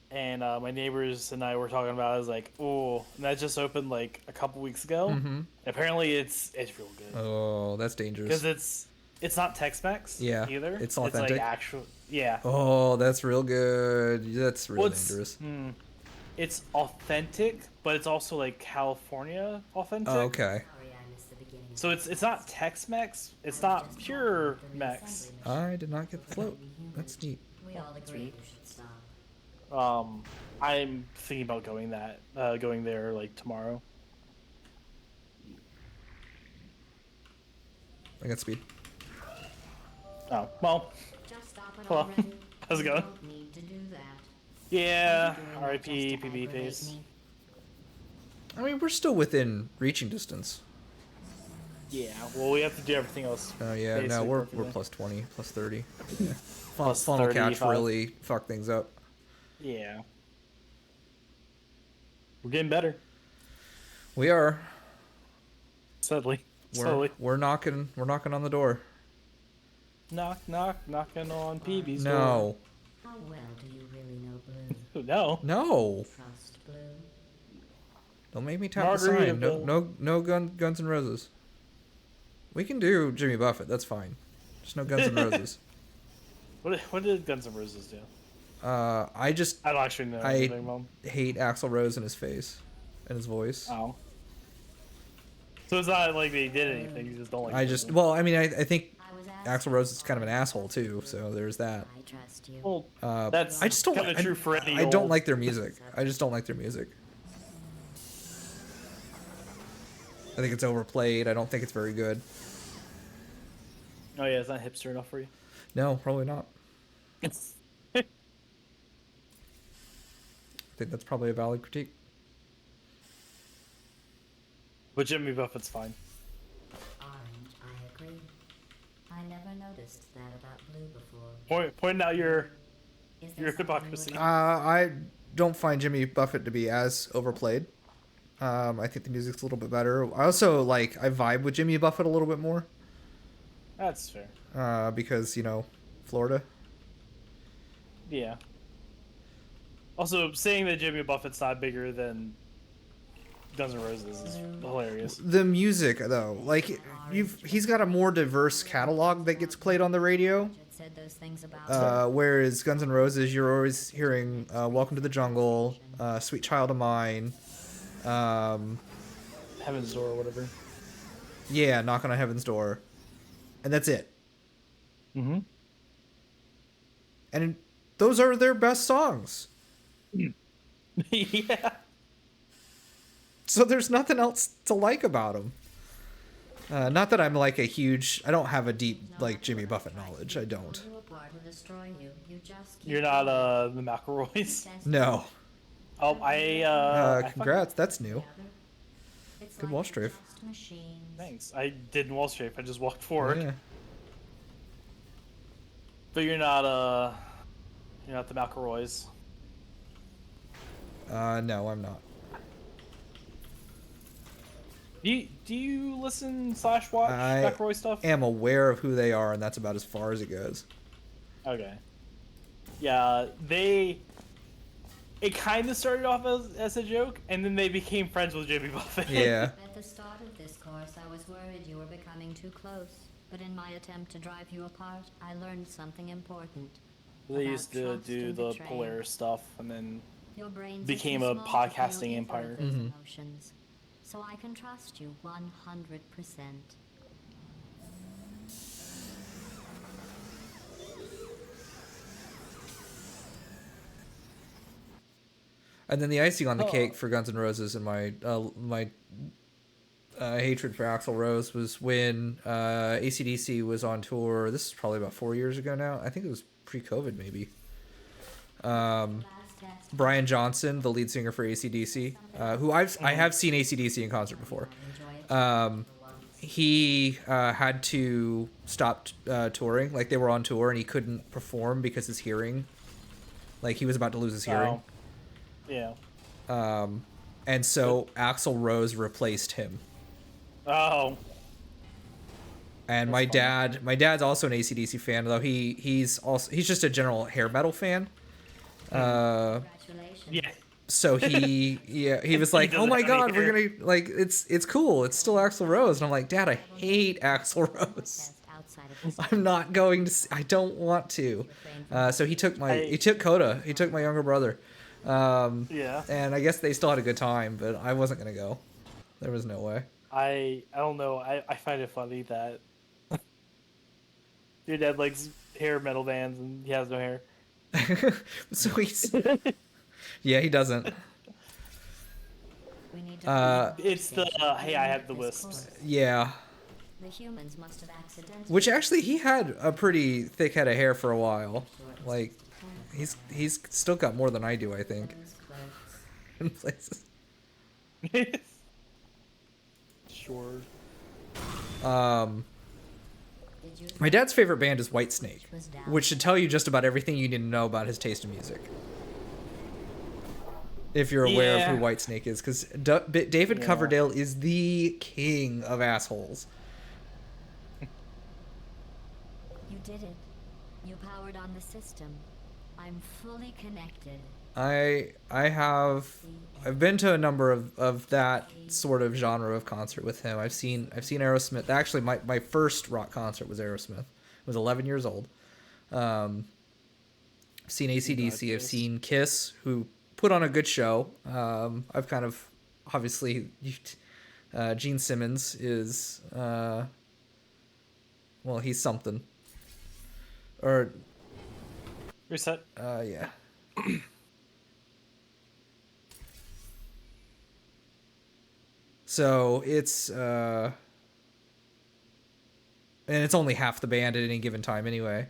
And my neighbors and I were talking about it. I was like, oh, and that just opened like a couple weeks ago. Mm-hmm. Apparently it's real good. Oh, that's dangerous. Because it's not Tex-Mex Yeah, either. it's It's authentic. like actual, yeah. Oh, that's real good. That's real Well, it's- dangerous. It's authentic, but it's also like California authentic. Oh, okay. Sorry I missed the beginning. So it's not Tex-Mex. It's not pure Mex. I did not get the float. That's neat. We all agree you should stop. I'm thinking about going there like tomorrow. I got speed. Oh well, Just stop it Hello. already. How's it You going? don't need to do that. yeah. You're doing that R.I.P. just to PB aggravate pace. me. I mean, we're still within reaching distance. Yeah. Well, we have to do everything else. Oh yeah, no, basically we're perfectly. plus 20, plus 30. Yeah. Plus Funnel catch 35. really fucked things up. Yeah. We're getting better. We are. Sadly. We're, Slowly. we're knocking on the door. Knock, knock, knocking on PB's door. No. How well do you really know Blue? No. No. Trust Blue. Don't make me tap the sign. No, Margaritaville. no Guns N' Roses. We can do Jimmy Buffett. That's fine. Just no Guns N' Roses. What did Guns N' Roses do? I just I don't actually know I- anything about 'em. hate Axl Rose and his face and his voice. Oh. So it's not like they did anything. You just don't like. I just, well, I mean, I think I was asked Axl Rose is kind of an asshole too, so there's that. I trust you. Well, that's I just don't. kind of I, true for any. I don't old- like their music. I just don't like their music. I think it's overplayed. I don't think it's very good. Oh yeah, it's not hipster enough for you. No, probably not. It's. I think that's probably a valid critique. But Jimmy Buffett's fine. Orange, I agree. I never noticed that about Blue before. Pointing out your Is there your something you would hypocrisy. like- I don't find Jimmy Buffett to be as overplayed. I think the music's a little bit better. I also I vibe with Jimmy Buffett a little bit more. That's fair. Because Florida. Yeah. Also, saying that Jimmy Buffett's not bigger than Guns N' Roses is hilarious. The music though, he's got a more diverse catalog that gets played on the radio. It said those things about Whereas Guns N' Roses, you're always hearing "Welcome to the Jungle," "Sweet Child of Mine," Heaven's Door or whatever. yeah, "Knock on Heaven's Door," and that's it. Mm-hmm. And those are their best songs. Yeah. So there's nothing else to like about them. Not that I'm a huge. I don't have a deep Jimmy Buffett knowledge. I don't. you apart to destroy you. You just keep You're not the McElroys. No. Oh, I Congrats. That's new. It's Good like wall they're strafe. just machines. Thanks. I didn't wall strafe. I just walked forward. Yeah. But you're not the McElroys. No, I'm not. Do you listen / watch I McElroy stuff? am aware of who they are, and that's about as far as it goes. Okay. Yeah, it kind of started off as a joke, and then they became friends with Jimmy Buffett. Yeah. At the start of this course, I was worried you were becoming too close. But in my attempt to drive you apart, I learned something important. They about used to trust do and the betrayal. Polaris stuff, and then Your brains are became too a small to feel podcasting either empire. of those Mhm. emotions. So I can trust you 100%. And then the icing on the Oh. cake for Guns N' Roses and my hatred for Axl Rose was when AC/DC was on tour. This is probably about 4 years ago now. I think it was pre-COVID maybe. Brian Johnson, the lead singer for AC/DC, who I have seen AC/DC in concert before. He had to stop touring. Like, they were on tour and he couldn't perform because his hearing, like, he was about to lose his hearing. Yeah. And so Axl Rose replaced him. Oh. And my dad's also an AC/DC fan, though he's just a general hair metal fan. Congratulations. Yeah. So he was like, "Oh my god, we're gonna, like, it's cool. It's still Axl Rose." And I'm like, "Dad, I hate Axl Rose. I'm not going to. I don't want to." So he took Coda. He took my younger brother. Yeah. And I guess they still had a good time, but I wasn't gonna go. There was no way. I don't know. I find it funny that your dad likes hair metal bands and he has no hair. So he's yeah, he doesn't. We need to It's the hey, I have the wisps. Yeah. The humans must have accidentally. Which actually, he had a pretty thick head of hair for a while. Like, he's still got more than I do, I think. In places. Sure. My dad's favorite band is Whitesnake, which should tell you just about everything you need to know about his taste in music. If you're aware of who Whitesnake is, because David Coverdale is the king of assholes. You did it. You powered on the system. I'm fully connected. I've been to a number of that sort of genre of concert with him. I've seen Aerosmith. Actually, my first rock concert was Aerosmith. I was 11 years old. I've seen AC/DC. I've seen Kiss, who put on a good show. I've kind of, obviously, Gene Simmons is, well, he's something. Or, Reset. yeah. So it's and it's only half the band at any given time anyway.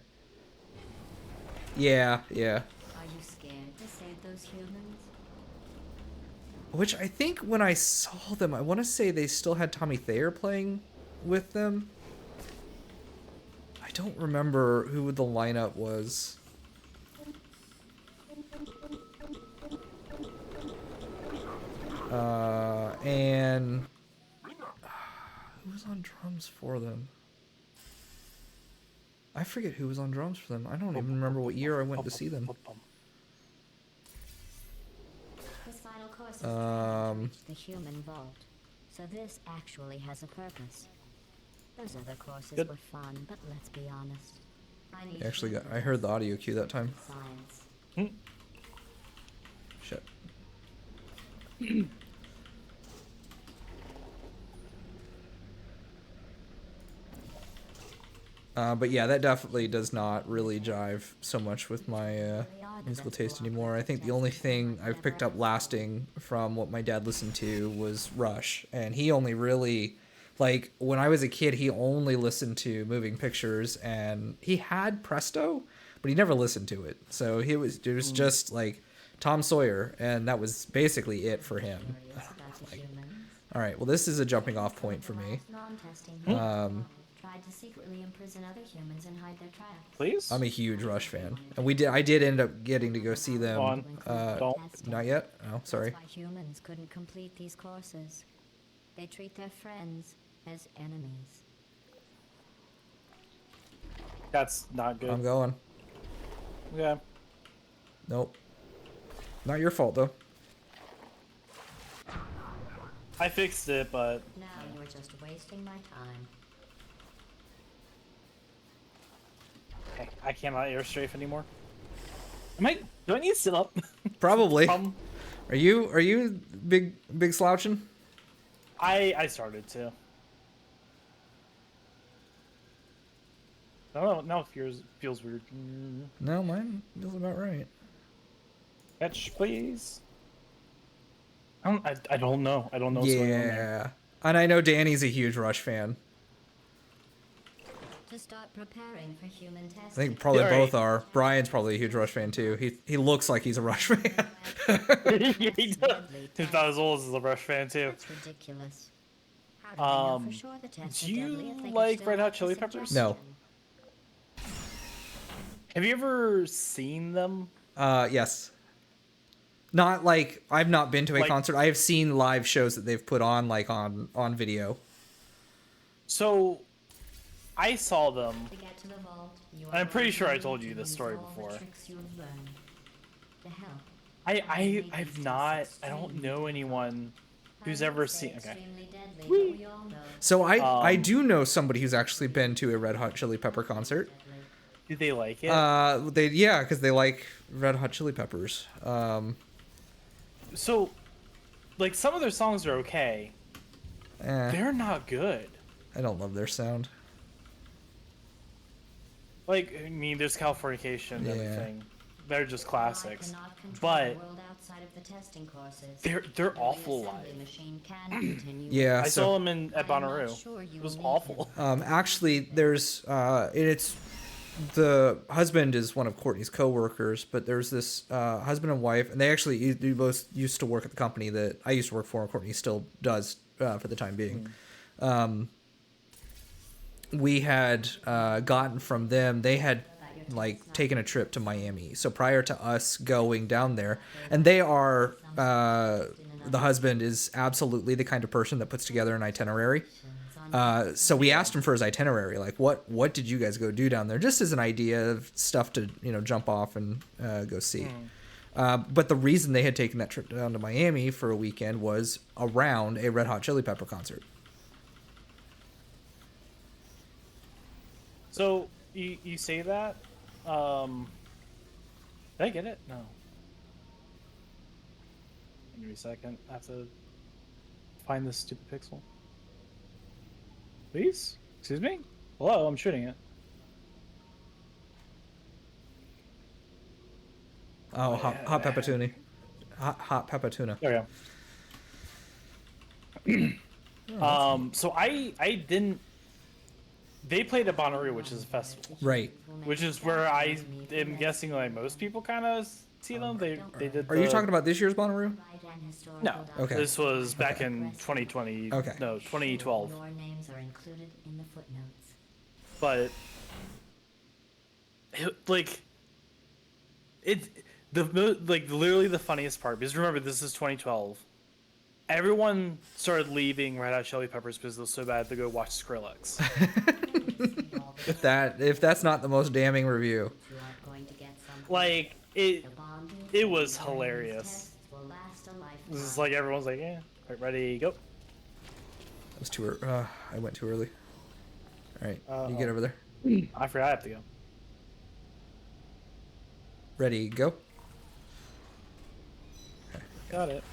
Yeah. Are you scared to save those humans? Which I think when I saw them, I want to say they still had Tommy Thayer playing with them. I don't remember who the lineup was. And who was on drums for them? I forget who was on drums for them. I don't even remember what year I went to see them. This final course is trying to reach the human vault, so this actually has a purpose. Those other courses were fun, but let's be honest. I heard the audio cue that time. Science. Shit. But yeah, that definitely does not really jive so much with my musical taste anymore. I think the only thing I've picked up lasting from what my dad listened to was Rush, and he only really, like, when I was a kid, he only listened to Moving Pictures, and he had Presto, but he never listened to it. So it was just like Tom Sawyer, and that was basically it for him. Like, all right, well, this is a jumping off point for me. Tried to secretly imprison other humans and hide their tracks. Please? I'm a huge Rush fan, and I did end up getting to go see them. Not yet. Oh, sorry. That's why humans couldn't complete these courses. They treat their friends as enemies. That's not good. I'm going. Yeah. Nope. Not your fault though. I fixed it, but Now you're just wasting my time. I cannot air strafe anymore. Do I need to sit up? Probably. Are you big slouching? I started to. No, now it feels weird. No, mine feels about right. Fetch, please. I don't know. I don't know what's going on there. And I know Danny's a huge Rush fan. To start preparing for human testing. I think probably Yeah, both right. are. Brian's probably a huge Rush fan too. He looks like he's a Rush fan. Yeah, he does. He's about as old as the Rush fan too. That's ridiculous. How do I know for sure the tests Do are deadly you if they can like still Red Hot make the Chili Peppers? No. suggestion? Have you ever seen them? Yes. Not like I've not been to a Like- concert. I have seen live shows that they've put on like on video. So, I saw them. To get to the vault, you I'm are pretty going sure I to told need you to this use story all the before. tricks you have learned. The help. I've not. I don't know anyone who's ever seen. Okay. Extremely deadly, but we all know So I Um, do know somebody who's actually been to a Red Hot Chili Pepper concert. deadly. Do they like it? Because they like Red Hot Chili Peppers. So, like, some of their songs are okay. They're not good. I don't love their sound. Like, I mean, there's Californication and Yeah. everything. They're just I classics. cannot control But the world outside of the testing courses. they're The awful reassembly live. machine can continue. Yeah, I so saw them at I am not Bonnaroo. sure you It was will need awful. actually there's and it's the husband is one of Courtney's coworkers, but there's this husband and wife, and they both used to work at the company that I used to work for, and Courtney still does for the time being. We had gotten from them, they had like taken a trip to Miami. So prior to us going down there, and they are the husband is absolutely the kind of person that puts together an itinerary. So we asked him for his itinerary, like what did you guys go do down there, just as an idea of stuff to jump off and go see. But the reason they had taken that trip down to Miami for a weekend was around a Red Hot Chili Pepper concert. So, you say that? Did I get it? No. Give me a second. I have to find this stupid pixel. Please? Excuse me? Hello, I'm shooting it. Oh, hot pepper tuna. Hot pepper tuna. There we go. So I didn't. They played at Bonnaroo, which is a festival, Right. which is where I am guessing like most people kind of see them. They did. Are you talking about this year's Bonnaroo? No. Okay. This was back in 2020. Okay. No, 2012. Your names are included in the footnotes. But literally the funniest part, because remember this is 2012. Everyone started leaving Red Hot Chili Peppers because it was so bad to go watch Skrillex. If that's not the most damning review. You are going to get some. Like The bond it was during these hilarious. tests will last a lifetime. This is like everyone's like, yeah, right, ready, go. That was too early. I went too early. All right, you get over there. I forgot I have to go. Ready, go. Got it.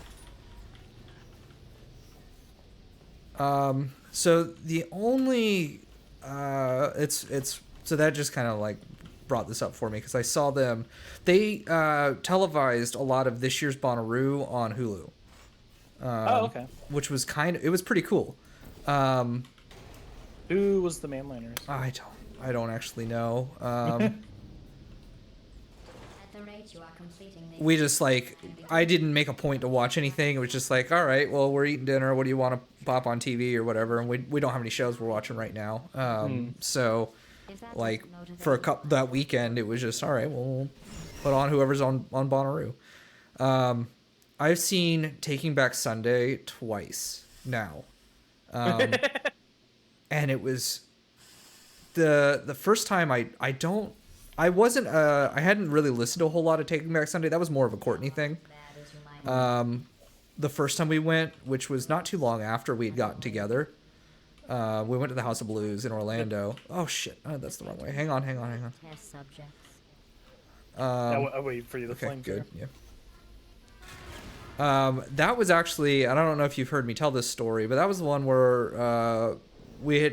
So the only it's so that just kind of like brought this up for me because I saw them. They televised a lot of this year's Bonnaroo on Hulu. Oh, okay. Which was it was pretty cool. Who was the mainliners? I don't actually know. At the rate you are completing these We just like I didn't make a point to watch anything. It was just like, all right, well, we're eating dinner. What do you want to pop on TV or whatever? And we don't have any shows we're watching right now. So If that like doesn't motivate for a you, couple that weekend, it was just all right. Well, we'll put on whoever's on Bonnaroo. I've seen Taking Back Sunday twice now, and it was the first time I hadn't really listened to a whole lot of Taking Back Sunday. That was more of a Courtney thing. bad as you might The first time we went, which was not too long after we had gotten together, we went to the House of Blues in Orlando. Oh shit, that's the wrong way. Hang on. test subjects. I'll wait for you to Okay, flame good. through. Yeah. That was actually, I don't know if you've heard me tell this story, but that was the one where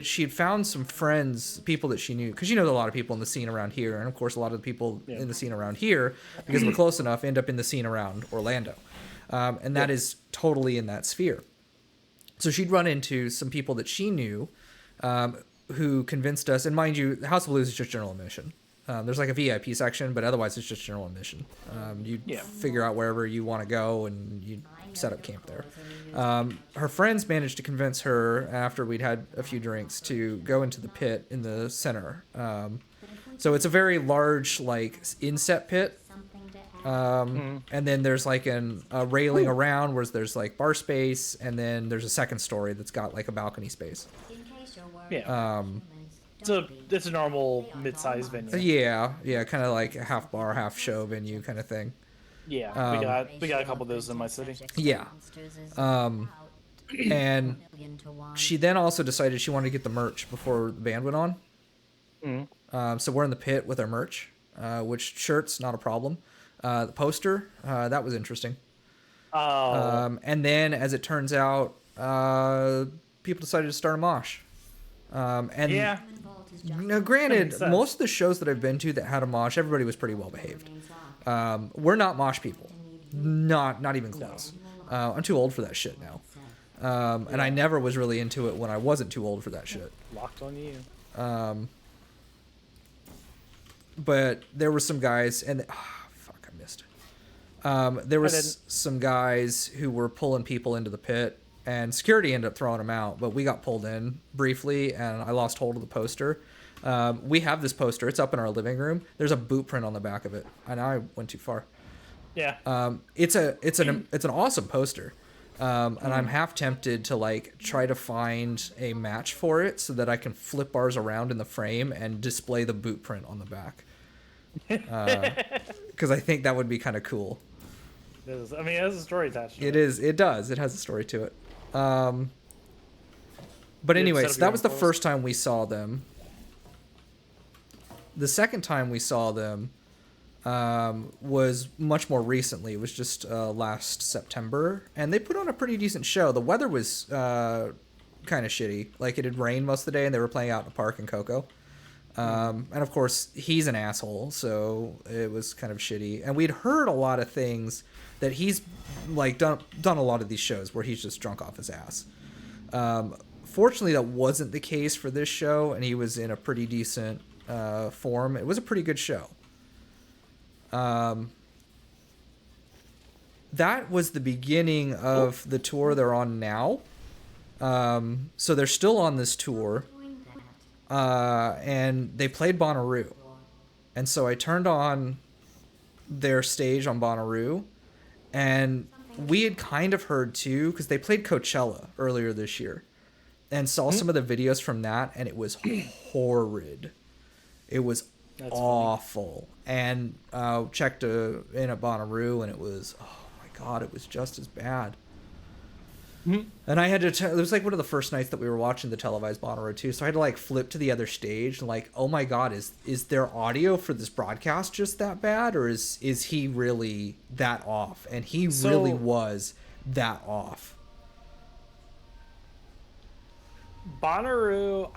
she had found some friends, people that she knew, because a lot of people in the scene around here, and of course a lot of the people in the scene around here, because we're close enough, end up in the scene around Orlando, and that is totally in that sphere. So she'd run into some people that she knew, who convinced us. And mind you, the House of Blues is just general admission. There's like a VIP section, but otherwise it's just general admission. You figure out wherever you want to go, and you set up camp there. Her friends managed to convince her, after we'd had a few drinks, to go into the pit in the center. So it's a very large, like, inset pit. And then there's like a railing around where there's like bar space, and then there's a second story that's got like a balcony space. Yeah. It's a normal mid-sized venue. Yeah, kind of like a half bar, half show venue kind of thing. Yeah, we got a couple of those in my city. Yeah. And she then also decided she wanted to get the merch before the band went on. So we're in the pit with our merch, which shirts, not a problem. The poster, that was interesting. And then, as it turns out, people decided to start a mosh. Now, granted, most of the shows that I've been to that had a mosh, everybody was pretty well behaved. We're not mosh people, not even close. I'm too old for that shit now, and I never was really into it when I wasn't too old for that shit. Locked on you. But there were some guys, and fuck, I missed it. There was some guys who were pulling people into the pit, and security ended up throwing them out, but we got pulled in briefly, and I lost hold of the poster. We have this poster. It's up in our living room. There's a boot print on the back of it. I know I went too far. Yeah. It's an awesome poster. And I'm half tempted to like try to find a match for it so that I can flip bars around in the frame and display the boot print on the back. Because I think that would be kind of cool. It has a story attached to it. It is. It does. It has a story to it. But anyways, that was the first time we saw them. The second time we saw them was much more recently. It was just last September, and they put on a pretty decent show. The weather was kind of shitty. Like, it had rained most of the day, and they were playing out in a park in Cocoa. And of course, he's an asshole, so it was kind of shitty. And we'd heard a lot of things that he's like done a lot of these shows where he's just drunk off his ass. Fortunately, that wasn't the case for this show, and he was in a pretty decent form. It was a pretty good show. That was the beginning of the tour they're on now. So they're still on this tour. And they played Bonnaroo. And so I turned on their stage on Bonnaroo, and we had kind of heard too, because they played Coachella earlier this year, and saw some of the videos from that, and it was horrid. It was awful. Funny. And checked in at Bonnaroo, and it was, oh my god, it was just as bad. And I had to, it was like one of the first nights that we were watching the televised Bonnaroo too, so I had to like flip to the other stage and like, oh my god, is their audio for this broadcast just that bad, or is he really that off? And he really was that off. Bonnaroo,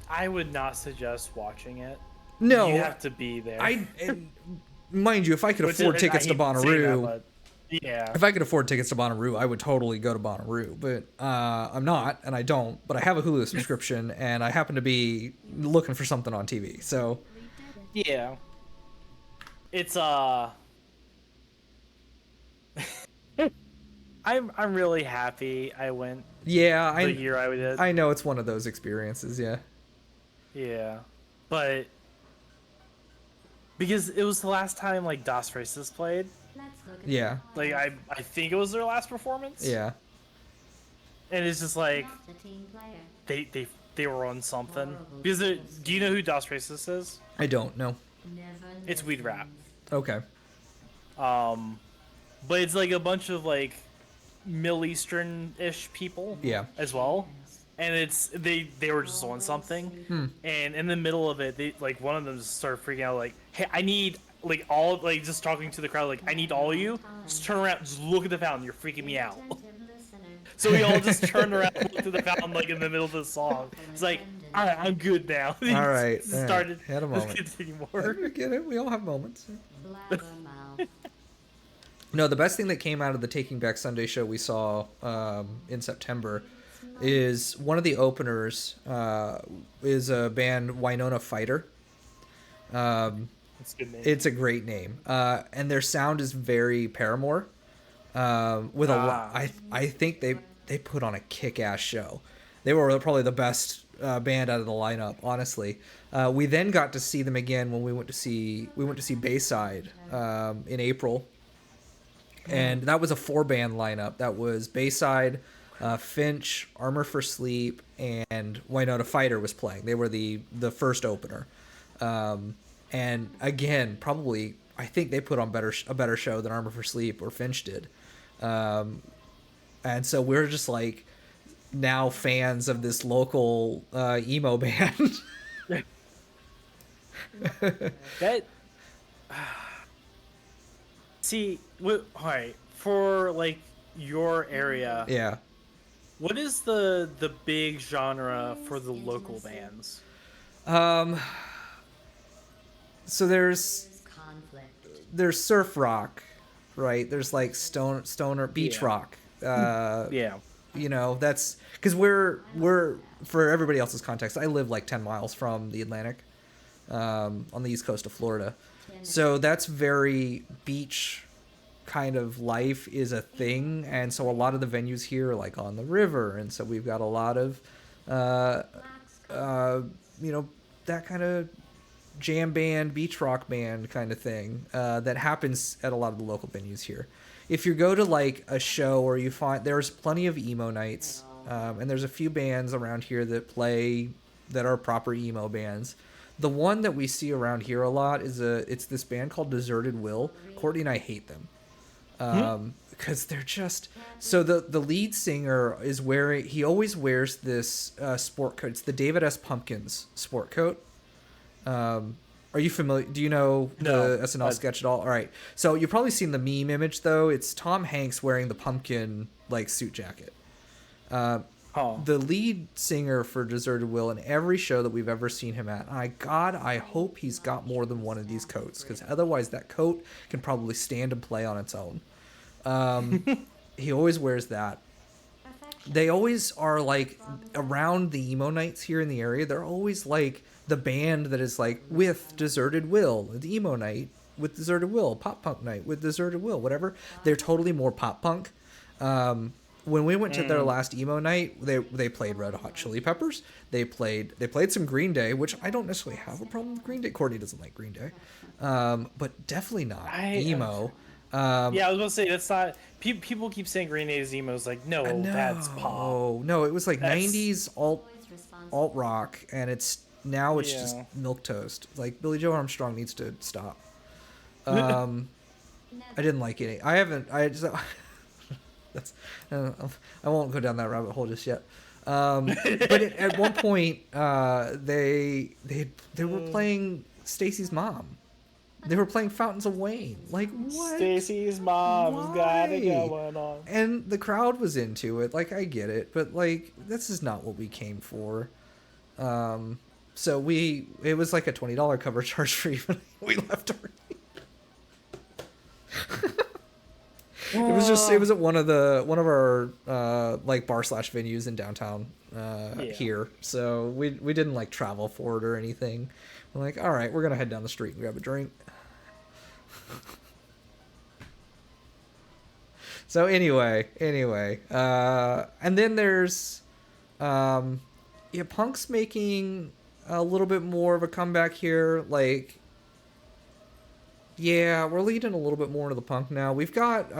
I would not suggest watching it. No, you have to be there. Mind you, if I could afford tickets to Bonnaroo, yeah. If I could afford tickets to Bonnaroo, I would totally go to Bonnaroo, but I'm not, and I don't. But I have a Hulu subscription, and I happen to be looking for something on TV. So, yeah, it's I'm really happy I went. Yeah, the year I did. I know it's one of those experiences. Yeah. Yeah, but because it was the last time like Das Races played. Yeah. Like I think it was their last performance. Yeah. And it's just like they were on something. Because do you know who Das Races is? I don't know. It's Weed Rap. Okay. But it's like a bunch of like Middle Eastern-ish people. Yeah. As well. And it's they were just on something. And in the middle of it, they like one of them just started freaking out like, hey, I need like all like just talking to the crowd like, I need all of you. Just turn around, just look at the fountain. You're freaking me out. So we all just turned around and looked at the fountain like in the middle of the song. It's like, all right, I'm good now. All right. Started. Had a moment. Let's continue more. I get it. We all have moments. No, the best thing that came out of the Taking Back Sunday show we saw in September is one of the openers is a band Winona Fighter. That's a good name. It's a great name, and their sound is very Paramore. With a lot, I think they put on a kick-ass show. They were probably the best band out of the lineup, honestly. We then got to see them again when we went to see Bayside in April, and that was a 4-band lineup. That was Bayside, Finch, Armor for Sleep, and Winona Fighter was playing. They were the first opener, and again, probably I think they put on a better show than Armor for Sleep or Finch did, and so we're just like now fans of this local emo band. That see, all right, for like your area, Yeah. what is the big genre for the local bands? So there's Conflict. surf rock, right? There's like stoner beach Yeah. rock. Yeah. You know, that's because we're for everybody else's context. I live like 10 miles from the Atlantic, on the east coast of Florida, so that's very beach kind of life is a thing, and so a lot of the venues here are like on the river, and so we've got a lot of you know, that kind of jam band, beach rock band kind of thing that happens at a lot of the local venues here. If you go to like a show or you find there's plenty of emo nights, and there's a few bands around here that play that are proper emo bands. The one that we see around here a lot is it's this band called Deserted Will. Courtney and I hate them. Because they're just so the lead singer is wearing, he always wears this sport coat. It's the David S. Pumpkins sport coat. Are you familiar? Do you know the No, SNL sketch at all? All right. So you've probably seen the meme image though. It's Tom Hanks wearing the pumpkin like suit jacket. The lead singer for Deserted Will in every show that we've ever seen him at. I hope he's got more than one of these coats, because otherwise that coat can probably stand and play on its own. He always wears that. They always are like around the emo nights here in the area. They're always like the band that is like with Deserted Will, the emo night with Deserted Will, pop punk night with Deserted Will, whatever. They're totally more pop punk. When we went to their last emo night, they played Red Hot Chili Peppers. They played some Green Day, which I don't necessarily have a problem with Green Day. Courtney doesn't like Green Day, but definitely not emo. Yeah, I was gonna say that's not. People keep saying Green Day is emo. It's like no, that's pop. Oh no, it was like That's- 90s alt rock, and it's just milk toast. Like Billy Joe Armstrong needs to stop. I didn't like any. I haven't. I just. That's. I won't go down that rabbit hole just yet. But at one point, they were playing Stacy's Mom. They were playing Fountains of Wayne. Like what? Stacy's mom's got it Why? going on. And the crowd was into it. Like I get it, but like this is not what we came for. So it was like a $20 cover charge for even we left already. It was at one of our like bar / venues in downtown here. So we didn't like travel for it or anything. We're like, all right, we're gonna head down the street and grab a drink. So anyway, and then there's punk's making a little bit more of a comeback here. Like, yeah, we're leading a little bit more into the punk now. We've got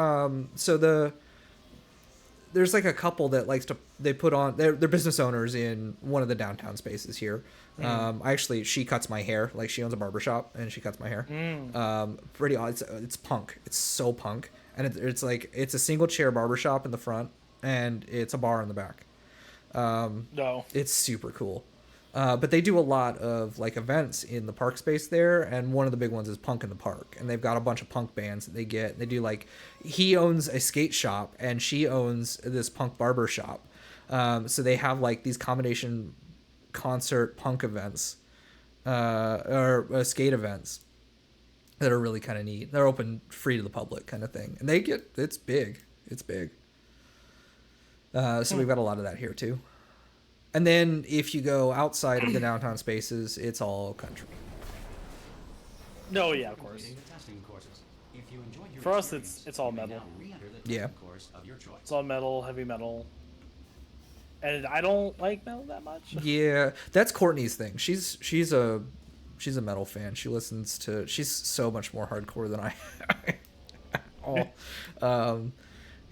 there's like a couple that likes to, they put on, they're business owners in one of the downtown spaces here. Actually, she cuts my hair. Like, she owns a barbershop and she cuts my hair. Pretty odd. It's punk. It's so punk. And it's like, it's a single chair barbershop in the front and it's a bar in the back. No. It's super cool. But they do a lot of like events in the park space there, and one of the big ones is Punk in the Park, and they've got a bunch of punk bands that they get. They do like, he owns a skate shop and she owns this punk barber shop. So they have like these combination concert punk events, or skate events that are really kind of neat. They're open free to the public kind of thing, and it's big. So we've got a lot of that here too. And then if you go outside of the downtown spaces, it's all country. No, yeah, of course. Completing the testing courses. If you enjoyed your For us, experience, it's all you may metal. now re-enter the Yeah. testing course of your choice. It's all metal, heavy metal. And I don't like metal that much. Yeah, that's Courtney's thing. She's a metal fan. She's so much more hardcore than I am.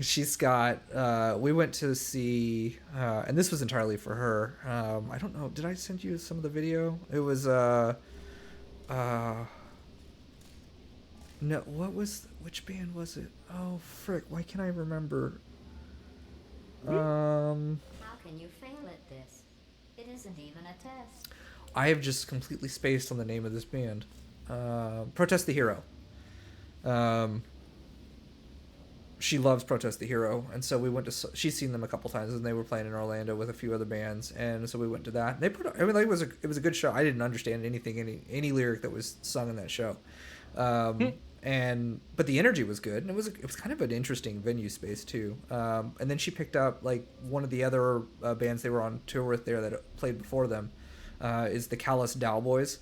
She's got we went to see and this was entirely for her. I don't know, did I send you some of the video? It was no, which band was it? Oh frick, why can't I remember? How can you fail at this? It isn't even a test. I have just completely spaced on the name of this band. Protest the Hero. She loves Protest the Hero, and so we went to. She's seen them a couple times, and they were playing in Orlando with a few other bands, and so we went to that. They put. I mean, like, it was a good show. I didn't understand any lyric that was sung in that show, but the energy was good, and it was kind of an interesting venue space too. And then she picked up like one of the other bands they were on tour with there that played before them, is the Callous Dow Boys.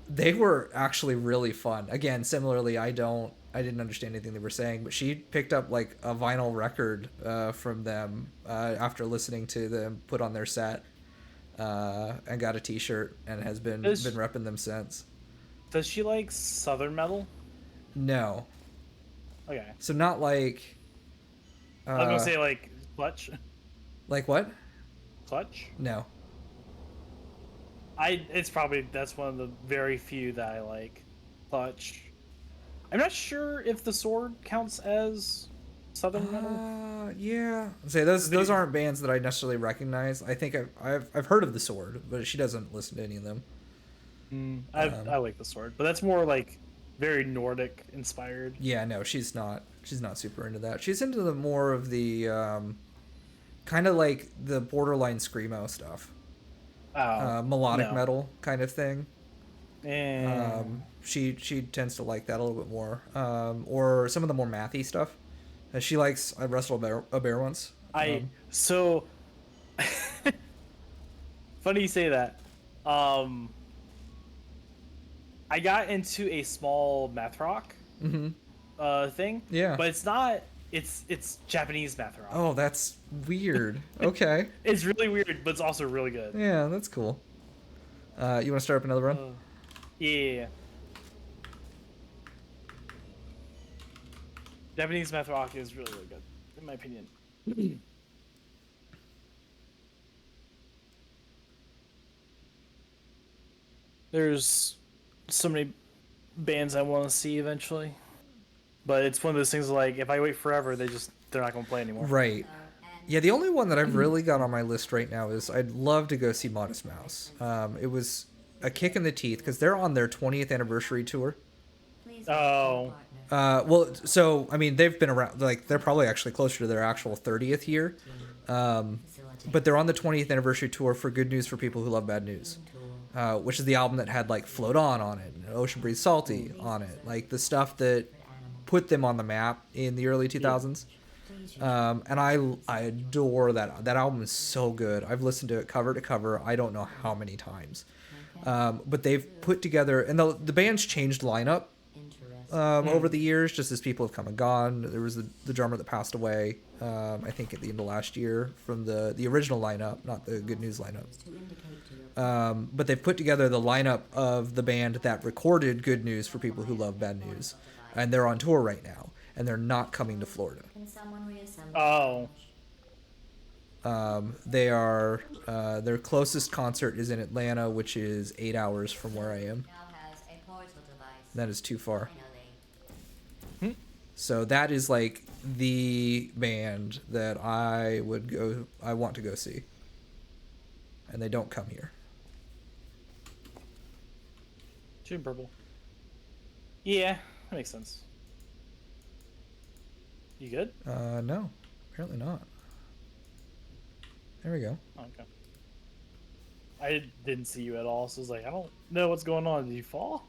They were actually really fun. Again, similarly, I didn't understand anything they were saying, but she picked up like a vinyl record from them after listening to them put on their set, and got a T-shirt and has been repping them since. Does she like southern metal? No, Okay. so not like. I was gonna say like Clutch. Like what? Clutch? No. That's one of the very few that I like. Clutch. I'm not sure if the Sword counts as southern metal. Yeah. Say those aren't bands that I necessarily recognize. I think I've heard of the Sword, but she doesn't listen to any of them. I like the Sword, but that's more like very Nordic inspired. Yeah, no, she's not super into that. She's into the more of the kind of like the borderline screamo stuff. Melodic metal kind of thing. She tends to like that a little bit more. Or some of the more mathy stuff. She likes. I wrestled a bear once. So funny you say that. I got into a small math rock thing. Yeah. But it's not. It's Japanese math rock. Oh, that's weird. Okay. It's really weird, but it's also really good. Yeah, that's cool. You want to start up another run? Yeah. Japanese math rock is really, really good, in my opinion. There's so many bands I want to see eventually, but it's one of those things like if I wait forever, they're not going to play anymore. Right. Yeah, the only one that I've really got on my list right now is I'd love to go see Modest Mouse. It was a kick in the teeth because they're on their 20th anniversary tour. Oh. Well, so I mean they've been around, like they're probably actually closer to their actual 30th year, but they're on the 20th anniversary tour for Good News for People Who Love Bad News, which is the album that had like Float On it, and Ocean Breathe Salty on it, like the stuff that put them on the map in the early 2000s. And I adore that album is so good. I've listened to it cover to cover I don't know how many times, but they've put together, and the band's changed lineup over the years, just as people have come and gone. There was the drummer that passed away, I think at the end of last year, from the original lineup, not the Good News lineup. But they've put together the lineup of the band that recorded Good News for People Who Love Bad News, and they're on tour right now, and they're not coming to Florida. Oh. They are their closest concert is in Atlanta, which is 8 hours from where I am. That is too far. So that is like the band that I want to go see. And they don't come here. June Purple. Yeah, that makes sense. You good? No, apparently not. There we go. Okay. I didn't see you at all, so I was like, I don't know what's going on. Did you fall?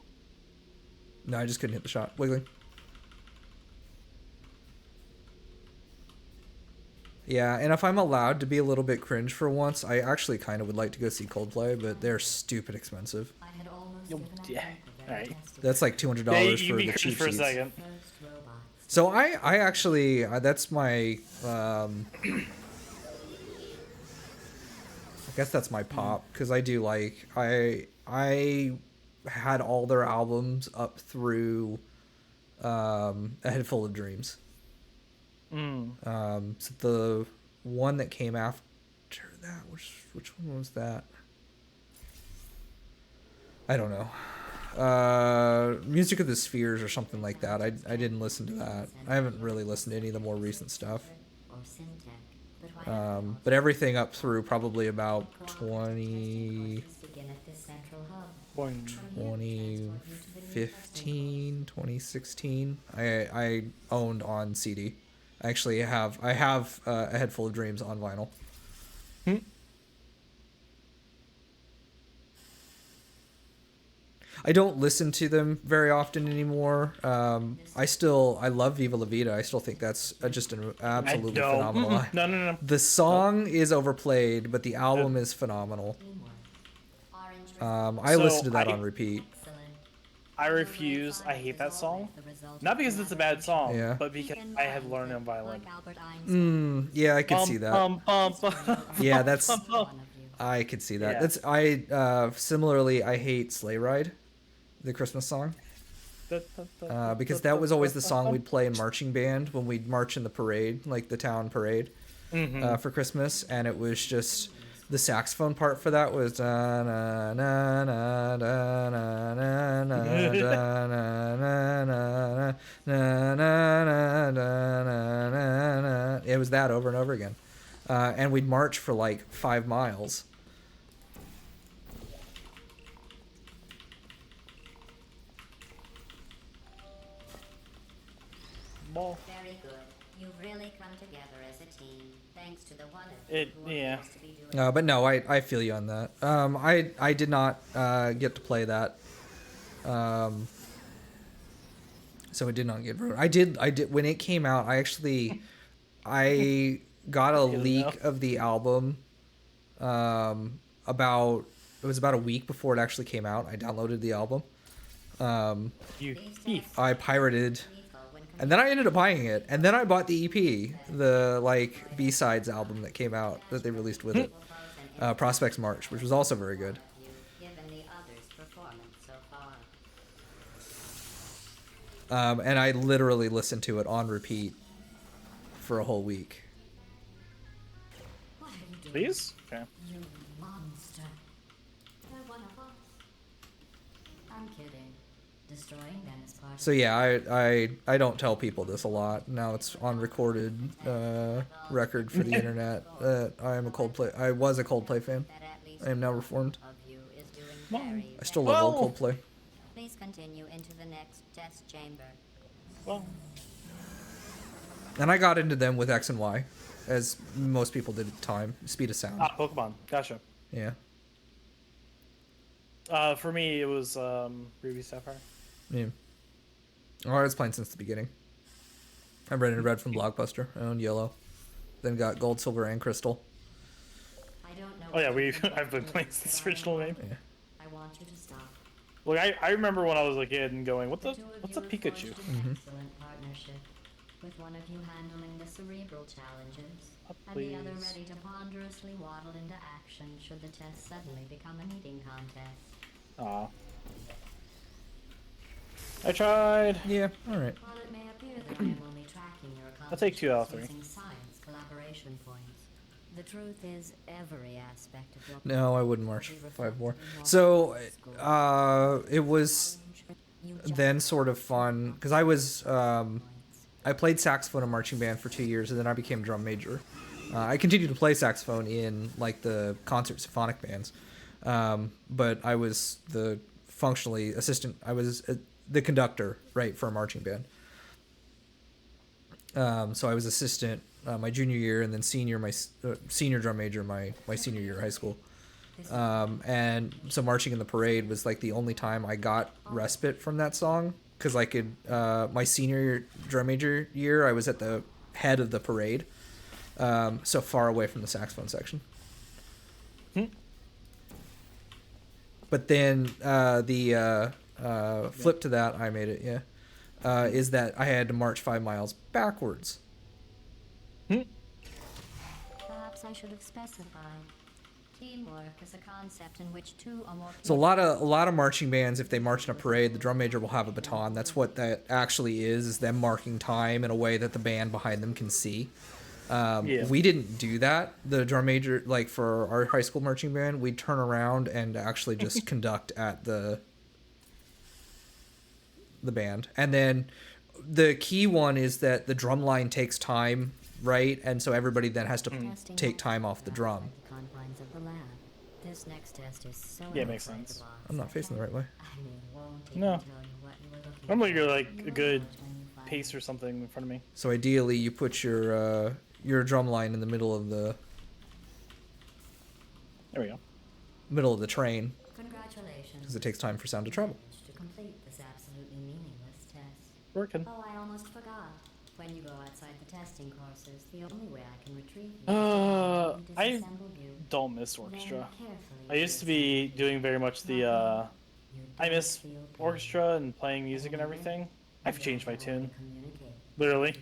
No, I just couldn't hit the shot. Wiggling. Yeah, and if I'm allowed to be a little bit cringe for once, I actually kind of would like to go see Coldplay, but they're stupid expensive. I had almost Yo, given up yeah, hope of alright. their test That's like $200 Yeah, you for can be the cringe cheap for a seats. second. first robots. So I actually that's my I guess that's my pop because I do like I had all their albums up through A Head Full of Dreams. So the one that came after that, which one was that? I don't know. Music of the Spheres or something like that. I didn't listen to that. I haven't really listened to any of the more recent stuff. Or Syntech, but why But everything up through probably about 20, begin at this central hub. 2015, 2016. I owned on CD. I actually have A Head Full of Dreams on vinyl. I don't listen to them very often anymore. I love Viva La Vida. I still think that's just an absolutely I know. phenomenal line. No. The song is overplayed, but the album is phenomenal. Orange I So listen to that I- on repeat. excellent. I refuse. I hate that song. Not because it's a bad song, Yeah. but because I had learned on violin. Like Albert Einstein. Yeah, I could see that. Yeah, that's One of you. I could see that. Yeah. That's similarly I hate Sleigh Ride, the Christmas song. Because that was always the song we'd play in marching band when we'd march in the parade, like the town parade, for Christmas, and it was just the saxophone part for that was da na na na da na na na da na na na na na na na. It was that over and over again, and we'd march for like 5 miles. Very good. You've really come together as a team, thanks to the one of you It- who yeah. appears to be doing But no, I feel you on that. I did not get to play that. So it did not get voted. I did when it came out. I got a Good leak enough. of the album. It was about a week before it actually came out. I downloaded the album. You these thief. tests I pirated, lethal when and then I ended up buying it. And then I bought the EP, the like B-sides album that came out that they released with it, Prospects March, which was also very good. given the others' performance so far. And I literally listened to it on repeat for a whole week. What are you doing? Please? Okay. You monster. They're one of us. I'm kidding. Destroying them is part So yeah, I don't tell people this a lot. Now it's on recorded record for the internet that I was a Coldplay fan. that at least I am now reformed. of you is doing very, I still love Well- old Coldplay. Please continue into the next test chamber. Well, And I got into them with X and Y, as most people did at the time. Speed of sound. Pokemon. Gotcha. Yeah. For me, it was Ruby Sapphire. Yeah. Oh, I was playing since the beginning. I rented Red from Blockbuster. I owned Yellow. Then got Gold, Silver, and Crystal. I don't know. Oh yeah, what we you do, I've been but playing since the original game. Yeah. I want you to stop. Look, I remember when I was a kid and going, The two of what's a you have Pikachu? forged an excellent partnership, with one of you handling the cerebral challenges, and the other Please. ready to ponderously waddle into action should the test suddenly become an eating contest. Aw. I tried. Yeah, alright. While it may appear that I am only tracking your I'll take 2 out of 3. using science collaboration points, the truth is every aspect of your No, I wouldn't march 5 more. So, it was You just then sort of fun because I played saxophone in marching band for 2 years, and then I became drum major. I continued to play saxophone in like the concert symphonic bands, but I was the functionally assistant. I was the conductor, right, for a marching band. So I was assistant my junior year, and then senior drum major my senior year of high school. And so marching in the parade was like the only time I got respite from that song, because my senior drum major year I was at the head of the parade, So far away from the saxophone section. But then the flip to that, I made it, yeah, is that I had to march 5 miles backwards. Perhaps I should have specified. Teamwork is a concept in which two or more So a lot of marching bands, if they march in a parade, the drum major will have a baton. That's what that actually is them marking time in a way that the band behind them can see. We didn't do that. The drum major, like for our high school marching band, we'd turn around and actually just conduct at the band. And then the key one is that the drum line takes time, right? And so everybody then has to take time off the drum. confines of the lab. This next test is so Yeah, makes sense. I'm not facing the right way. No. I'm like you're like a good pace or something in front of me. So ideally, you put your drum line in the middle of the There we go. train, Congratulations. because it takes time for sound to travel. To complete this absolutely meaningless test. Working. Oh, I almost forgot. When you go outside the testing courses, the only way I can retrieve you is to I disassemble you. don't miss orchestra. Then carefully I used to be doing very much the I miss orchestra and playing music and everything. I've changed my tune. communicate. Literally.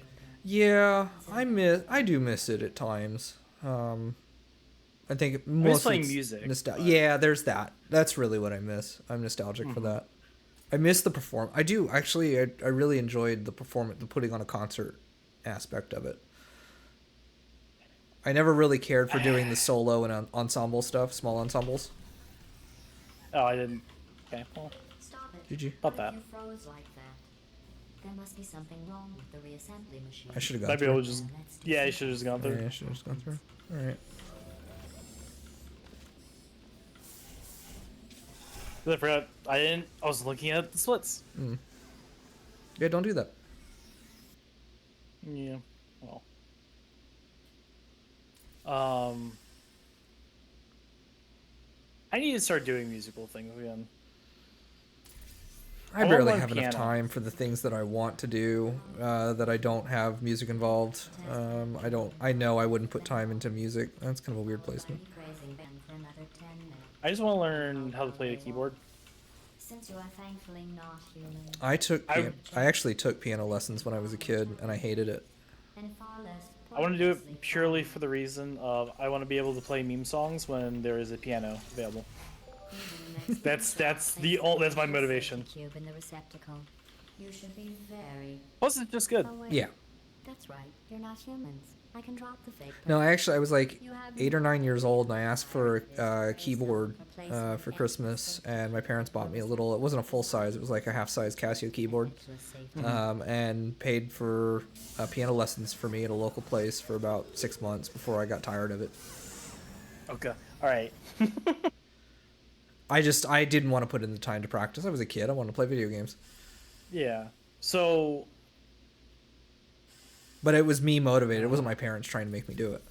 Yeah, I do miss it at times. I think mostly playing it's music, but- Yeah, there's that. That's really what I miss. I'm nostalgic for that. I miss the perform. I do actually. I really enjoyed the putting on a concert aspect of it. I never really cared for doing the solo and ensemble stuff, small ensembles. Oh, I didn't. Okay, well, Stop it. Did you? about that. You froze like that. There must be something wrong with the reassembly machine. I should have gone Might be through. able to just. Yeah, you should have just gone through. Yeah, I should have just gone through. All right. I forgot. I didn't. I was looking at the splits. Yeah, don't do that. Yeah. Well. I need to start doing musical things again. I I barely want have enough piano. time for the things that I want to do that I don't have music involved. I don't. I know I wouldn't put time into music. That's kind of a weird placement. Praising Ben for another 10 minutes. I just want to learn how to play the keyboard. Since you are thankfully not human, I actually took piano lessons when I was a kid, and I hated it. and far less I want to do pointlessly it purely for the reason of I want to be able to play meme songs when there is a piano available. That's my motivation. Cube in the receptacle. You should be very. Plus, it's just good. Oh, wait. Yeah. That's right. You're not humans. I can drop the fake. No, I was like 8 or 9 years old, and I asked for a keyboard for Christmas, and my parents bought me a little. It wasn't a full size; it was like a half size Casio keyboard, and paid for piano lessons for me at a local place for about 6 months before I got tired of it. Okay. All right. I didn't want to put in the time to practice. I was a kid. I wanted to play video games. Yeah. So But it was me motivated. It wasn't my parents trying to make me do it.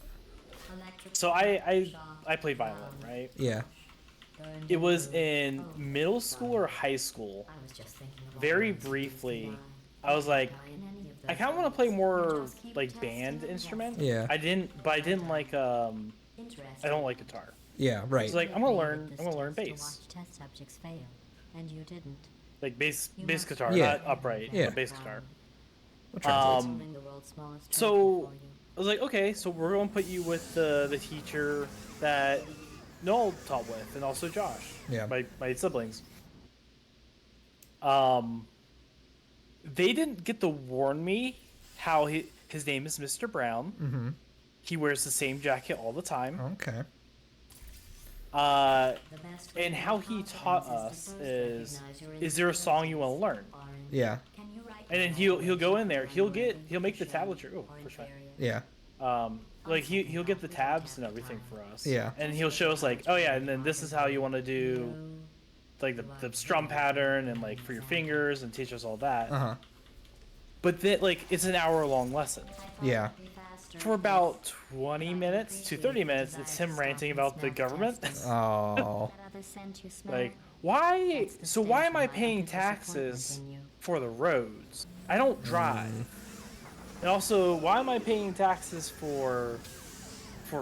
I played violin, right? Yeah. It was in middle school or high school. Very briefly, I was like, I kind of want to play more like band instrument. Yeah. I didn't like I don't like guitar. Yeah, right. It's like I'm gonna learn bass, Test subjects fail, and you didn't. like bass guitar, Yeah. not upright, Yeah. but bass guitar. What translates? Solving the world's smallest So problem for you. I was like, okay, so we're gonna put you with the teacher that Noel taught with, and also Josh, Yeah. my siblings. They didn't get to warn me how his name is Mr. Brown. Mm-hmm. He wears the same jacket all the time. Okay. The best way And to how build he taught confidence us to is, first recognize your is there a song you want to learn? orange. Yeah. Can you write And then he'll go in there. He'll make the tablature. Oh, for sure. Yeah. Like he'll get the tabs and everything for us. Yeah. And he'll show us like, oh yeah, and then this is how you want to do like the strum pattern and like for your fingers and teach us all that. Uh-huh. But then like it's an hour-long lesson. Yeah. For about 20 minutes to 30 minutes, it's him ranting about the government. Oh. Like, why? So why am I paying taxes for the roads? I don't drive. And also, why am I paying taxes for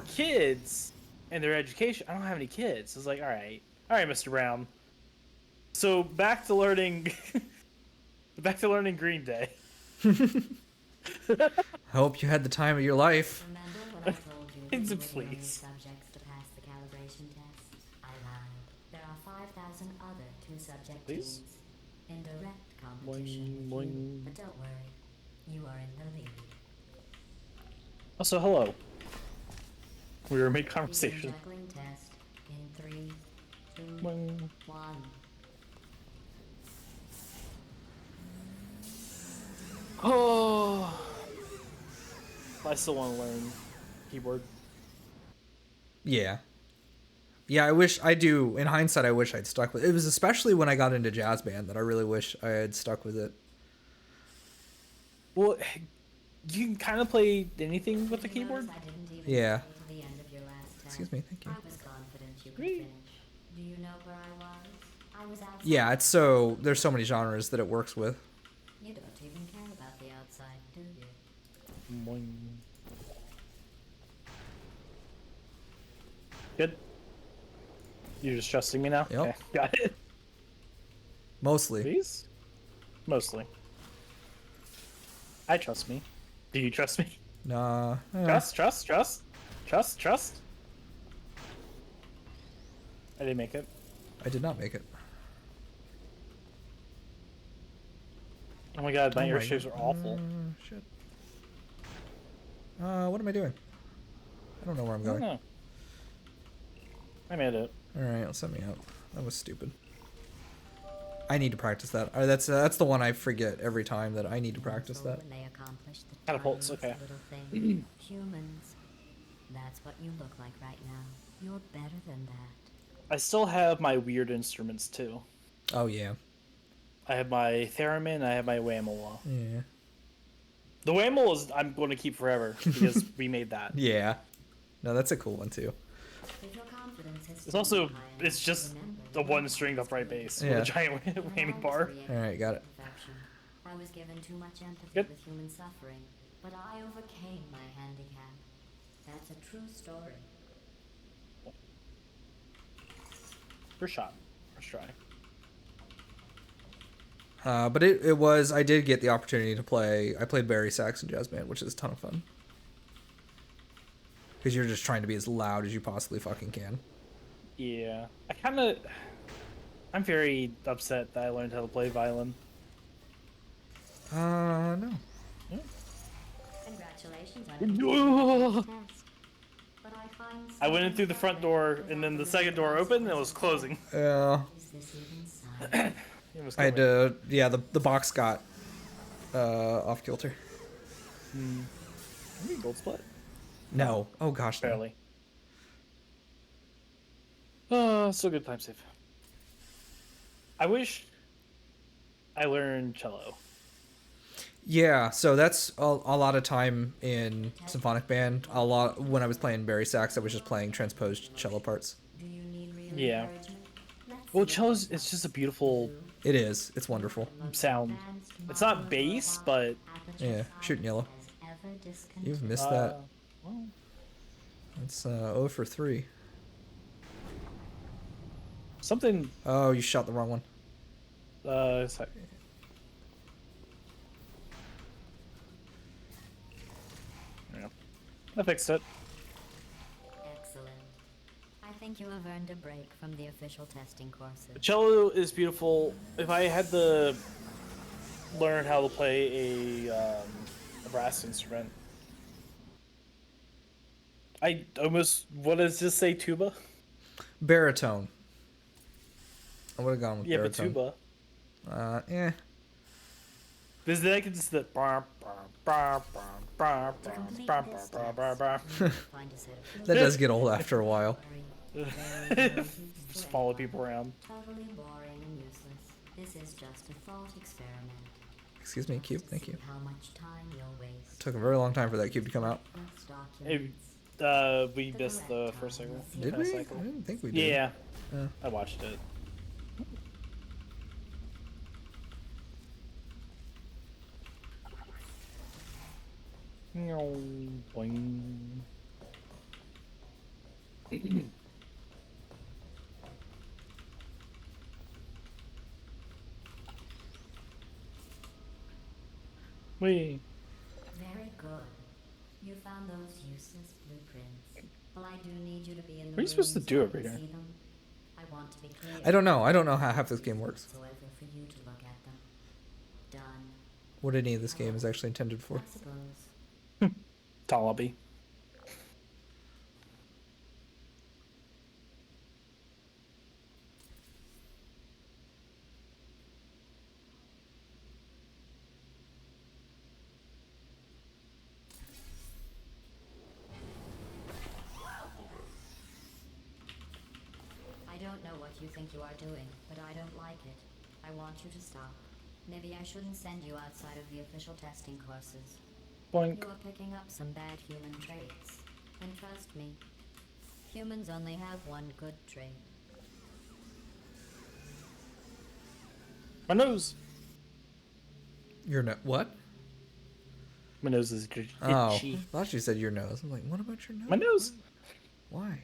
kids and their education? I don't have any kids. It's like, all right, Mr. Brown. So back to learning, back to learning Green Day. I hope you had the time of your life. Remember when I told you that you were the only Please. subjects to pass the calibration test? I lied. There are 5,000 other two-subject Please? teams in direct competition Boing, with you. boing. But don't worry, you are in the lead. Also, hello. We were mid Begin conversation. juggling test in 3, 2, Boing. 1. Oh, I still want to learn keyboard. Yeah. Yeah, I do. In hindsight, I wish I'd stuck with it. It was especially when I got into jazz band that I really wish I had stuck with it. Well, you can kind of play anything with the Did you keyboard. notice I didn't even Yeah. stay to the end of your last test? Excuse me, thank you. I was confident you could Great. finish. Do you know where I was? I was outside. Yeah, there's so many genres that it works with. You don't even care about the outside, do you? Boing. Good. You're just trusting me now? Yep. Okay, got it. Mostly. Please? Mostly. I trust me. Do you trust me? Nah. Trust. I didn't make it. I did not make it. Oh my god, my Oh my airships are God. awful. Shit. What am I doing? I don't know where I'm I don't going. know. I made it. Alright, let's set me up. That was stupid. I need to practice that. That's the one I forget every time that I need to practice Until that. when they accomplish the Catapults, tiniest okay. little thing. Humans. That's what you look like right now. You're better than that. I still have my weird instruments too. Oh yeah. I have my theremin, I have my whammola. Yeah. The whammola is I'm going to keep forever because we made that. Yeah. No, that's a cool one too. If your confidence has It's also been high it's enough, just remember the that one you stringed always upright create bass Yeah. with a giant When I whammy was bar. created Alright, got it. perfection, I was given too much empathy Good. with human suffering, but I overcame my handicap. That's a true story. First shot. First try. But I did get the opportunity to play. I played Barry Sax in jazz band, which is a ton of fun. Because you're just trying to be as loud as you possibly fucking can. Yeah. I'm very upset that I learned how to play violin. No. Congratulations on Ugh. the test. But I find I went in through the front door and then the second door opened and it was closing. Yeah. Is this even science? It was I had coming. to. Yeah, the box got off kilter. Maybe gold split? No. Oh gosh. No. Barely. Still good time save. I wish I learned cello. Yeah. So that's a lot of time in symphonic band. A lot when I was playing Barry Sax, I was just playing transposed cello parts. Do you need real Yeah. encouragement? Let's Well, see cello's what it's just a beautiful It is. It's wonderful. sound. It's not bass, but Yeah. Shooting yellow. has ever discontinued. You've missed that. well, It's 0 for 3. something. Oh, you shot the wrong one. Sec. Yeah. I fixed it. Excellent. I think you have earned a break from the official testing courses. Cello is beautiful. If I had to learn how to play a brass instrument, I almost what does this say? Tuba? Baritone. I would have gone with Yeah, but baritone. tuba. Eh. Because then I could just the bar, bar, bar, bar, bar, To complete bar, this bar, bar, test, bar. you need to find a set of That does get old after a while. very, very easy to Just follow play. people around. Totally boring and useless. This is just a thought experiment. Excuse me, cube. Thank you. See how much time you'll waste. Took a very long time for that cube to come out. Reference Hey, documents. we missed the first cycle. Did First we? I cycle. didn't think we did. Yeah, Yeah. I watched it. Boing. Wee. Very good. You found those useless blueprints. Well, I do need you to be in the What are you supposed to room do so I over can here? see them. I want to be clear. I don't know. I don't know how half this game works. Whatsoever for you to look at them. Done. What any of this game is actually intended for. I suppose. Talabi. I don't know what you think you are doing, but I don't like it. I want you to stop. Maybe I shouldn't send you outside of the official testing courses. Boink. You are picking up some bad human traits. And trust me, humans only have one good trait. My nose. Your nose. What? My nose is itchy. Oh, I thought you said your nose. I'm like, what about your nose? My nose. Why?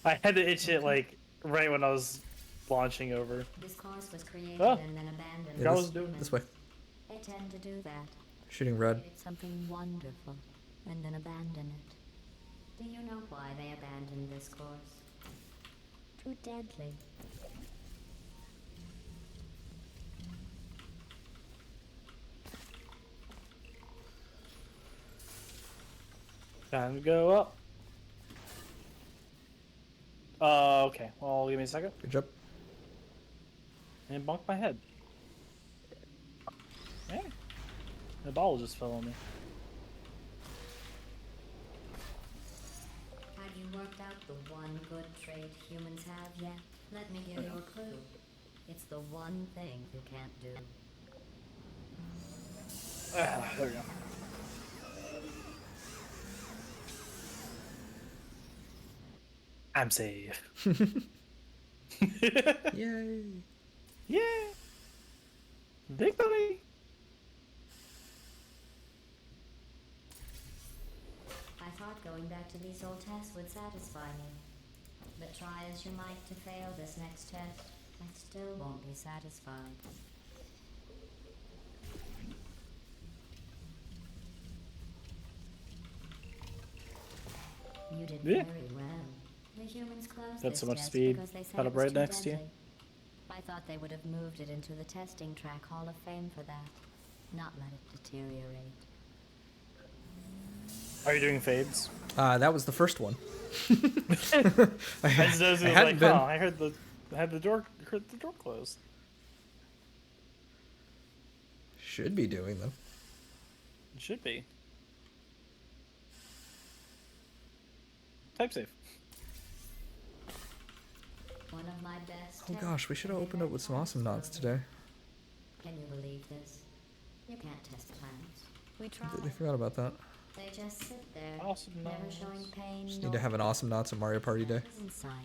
I had to itch it like right when I was launching over. This course was created Ah. and then abandoned. Yeah, I by was doing This way. humans. They tend to do that. Shooting red. Create something wonderful and then abandon it. Do you know why they abandoned this course? Too deadly. Time to go up. Okay. Well, give me a second. Good job. And bonk my head. Hey. The ball just fell on me. Have you worked out the one good trait humans have yet? Let me give you a clue. It's the one thing you can't do. There we go. I'm safe. Yay. Yeah. Victory. I thought going back to these old tests would satisfy me. But try as you might to fail this next test, I still won't be satisfied. You did Yeah. very well. The humans closed Got this so much test speed. because they said Got it up was right too next to you. deadly. I thought they would have moved it into the testing track Hall of Fame for that, not let it deteriorate. Are you doing fades? That was the first one. I just was I like, hadn't been. I heard the door closed. Should be doing them. It should be. Type safe. One of my best. Oh gosh, we should have opened up with some awesome knots today. Can you believe this? You can't test plants. We Completely tried. forgot about that. They just sit there, Awesome never knots. showing pain. Just need to have an awesome knots at Mario Party Day. In science.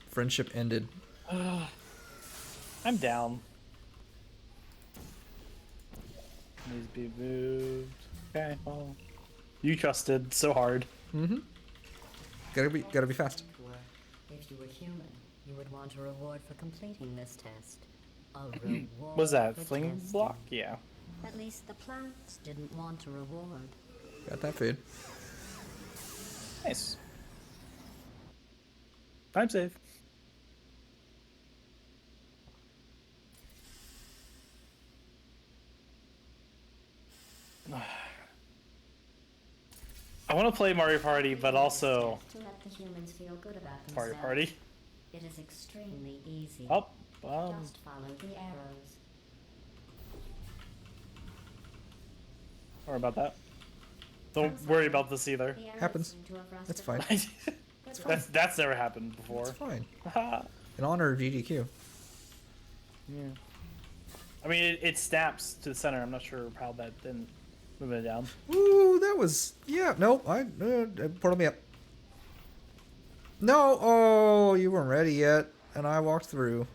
Friendship ended. I'm down. Needs to be moved. Okay, well. You trusted so hard. Mm-hmm. Gotta be fast. If you were human, you would want a reward for completing this test. A reward. Was that for fling testing. block? Yeah. At least the plants didn't want a reward. Got that fade. Nice. Time save. I want to play Mario Party, but also To let the humans feel good about themselves. Mario Party. It is extremely easy. Oh, Just follow the arrows. sorry about that. Don't worry about this either. The arrows Happens. seem to have That's rusted. fine. That's That's never happened before. It's fine. Haha. In honor of GDQ. Yeah. I mean, it snaps to the center. I'm not sure how that didn't move it down. Ooh, that was Nope. Portal me up. No. Oh, you weren't ready yet, and I walked through.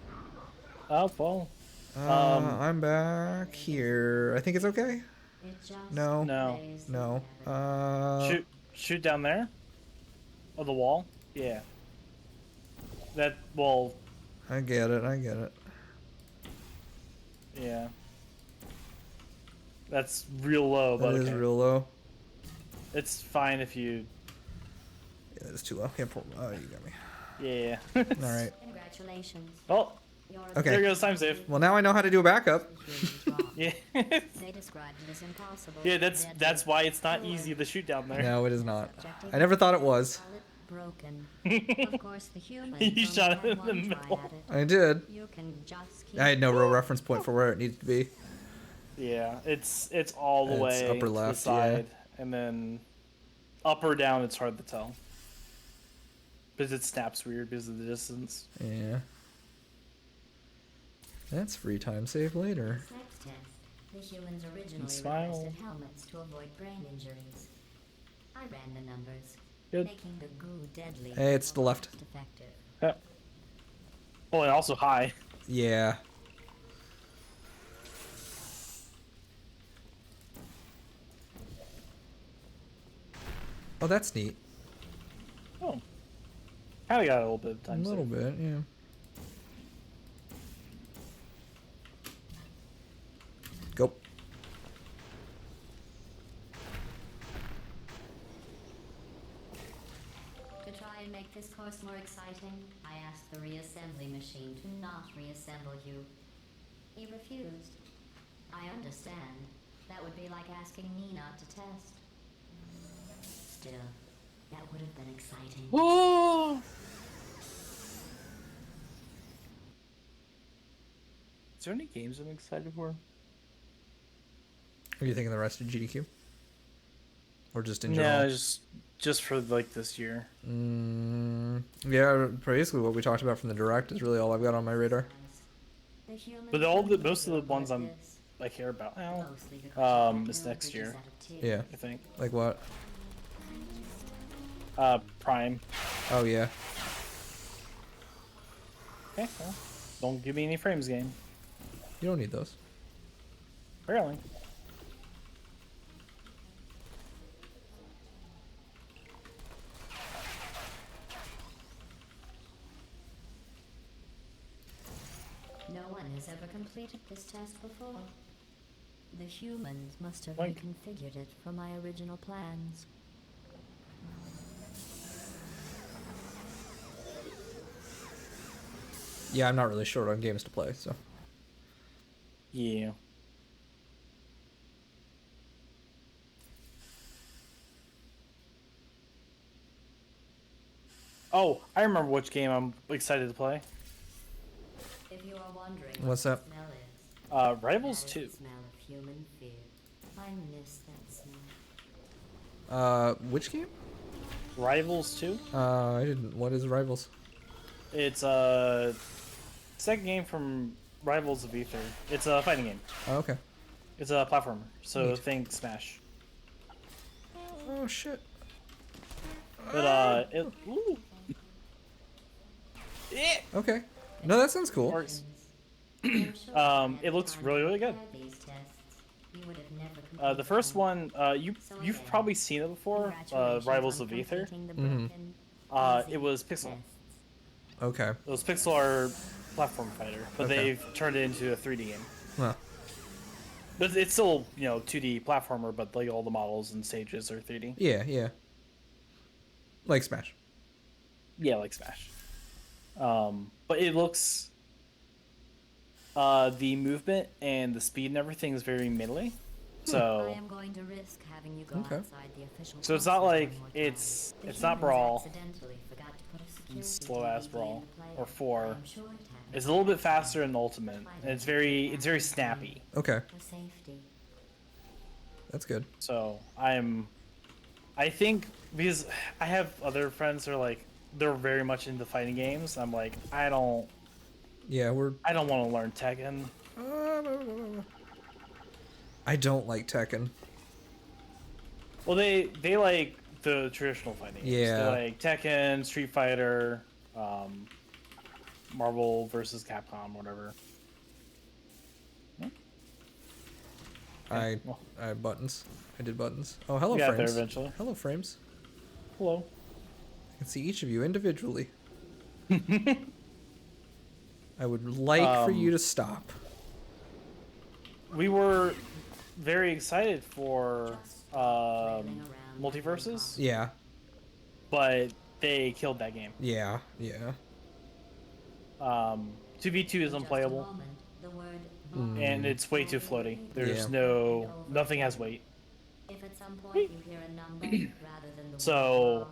Oh well. I'm back here. I think it's okay. It just No. No. plays the No. cabin. Shoot down there. Oh, the wall. Yeah. That well. I get it. I get it. Yeah. That's real low, That but is okay. real low. It's fine if you. Yeah, that's too low. Can't pull. Oh, you got me. Yeah. All right. Congratulations. Oh, Your Okay. there goes time save. Well, now I know how to do a backup. Yeah. They described it as impossible. Yeah, that's why it's not easy to shoot down there. No, it is not. I never thought it was. Broken. Of course, the humans You only shot it had in the one try middle. at it. I did. You can just keep I had no real reference point for where it needs to be. Yeah, it's all the It's way upper to the left, yeah. side, and then up or down. It's hard to tell because it snaps weird because of the distance. Yeah. That's free time save later. This next test, the humans originally Smile. requested helmets to avoid brain injuries. I ran the numbers, Good. making the goo deadly. Hey, it's the left. most effective. Yeah. Oh, and also high. Yeah. Oh, that's neat. Oh, kind of got a little bit of A time. little save. bit, yeah. Go. To try and make this course more exciting, I asked the reassembly machine to not reassemble you. He refused. I understand. That would be like asking me not to test. Still, that would have been exciting. Whoa! Is there any games I'm excited for? What do you think of the rest of GDQ? Or just in No, general? just for like this year. Yeah, basically what we talked about from the direct is really all I've got on my radar. The humans But all the don't most of the feel ones like I'm this. I care about now. Mostly because you had Is no next bridges year. out of two. Yeah. I think. Like what? Prime. Oh, yeah. Okay, well, don't give me any frames, game. You don't need those. Apparently. No one has ever completed this test before. The humans must have Like- reconfigured it from my original plans. Yeah, I'm not really short on games to play, so. Yeah. Oh, I remember which game I'm excited to play. If you are wondering What's what that? smell is, Rivals that is 2. the smell of human fear. I miss that smell. Which game? Rivals 2. I didn't. What is Rivals? It's a second game from Rivals of Ether. It's a fighting game. Oh, okay. It's a platformer. So Neat. think Smash. Oh, shit. But ooh. Okay. No, that sounds cool. Works. I'm sure It looks really, really good. prepare these tests. You would have never The completed first them. one, you've probably seen it before. Congratulations Rivals on of Ether. completing the Mhm. broken, It easy was Pixel. tests. Okay. It was Pixel art platform fighter, but Okay. they've turned it into a 3D game. Huh. But it's still, 2D platformer, but like all the models and stages are 3D. Yeah, yeah. Like Smash. Yeah, like Smash. But it looks, the movement and the speed and everything is very middly. I So, am going to risk having you go Okay. outside the official so it's not process like one more time. it's The it's not humans Brawl. accidentally forgot to put a security Slow ass DVD Brawl in the player. or 4. I am sure it happened. It's a little bit faster in Ultimate, and it's very snappy. Okay. For safety. That's good. So I think because I have other friends who are like they're very much into fighting games. I'm like I don't Yeah, we're. want to learn Tekken. I don't like Tekken. Well, they like the traditional fighting games. Yeah. They like Tekken, Street Fighter, Marvel versus Capcom, whatever. I well, I have buttons. I did buttons. Oh, hello, we got there frames. eventually. Hello, frames. Hello. I can see each of you individually. I would like for you to stop. We were very excited for Flailing around multiverses, Yeah, but they killed that game. yeah, yeah. 2v2 is unplayable, The word and it's way too floaty. There's Yeah. nothing has weight. If at some point you hear a number rather than the So- word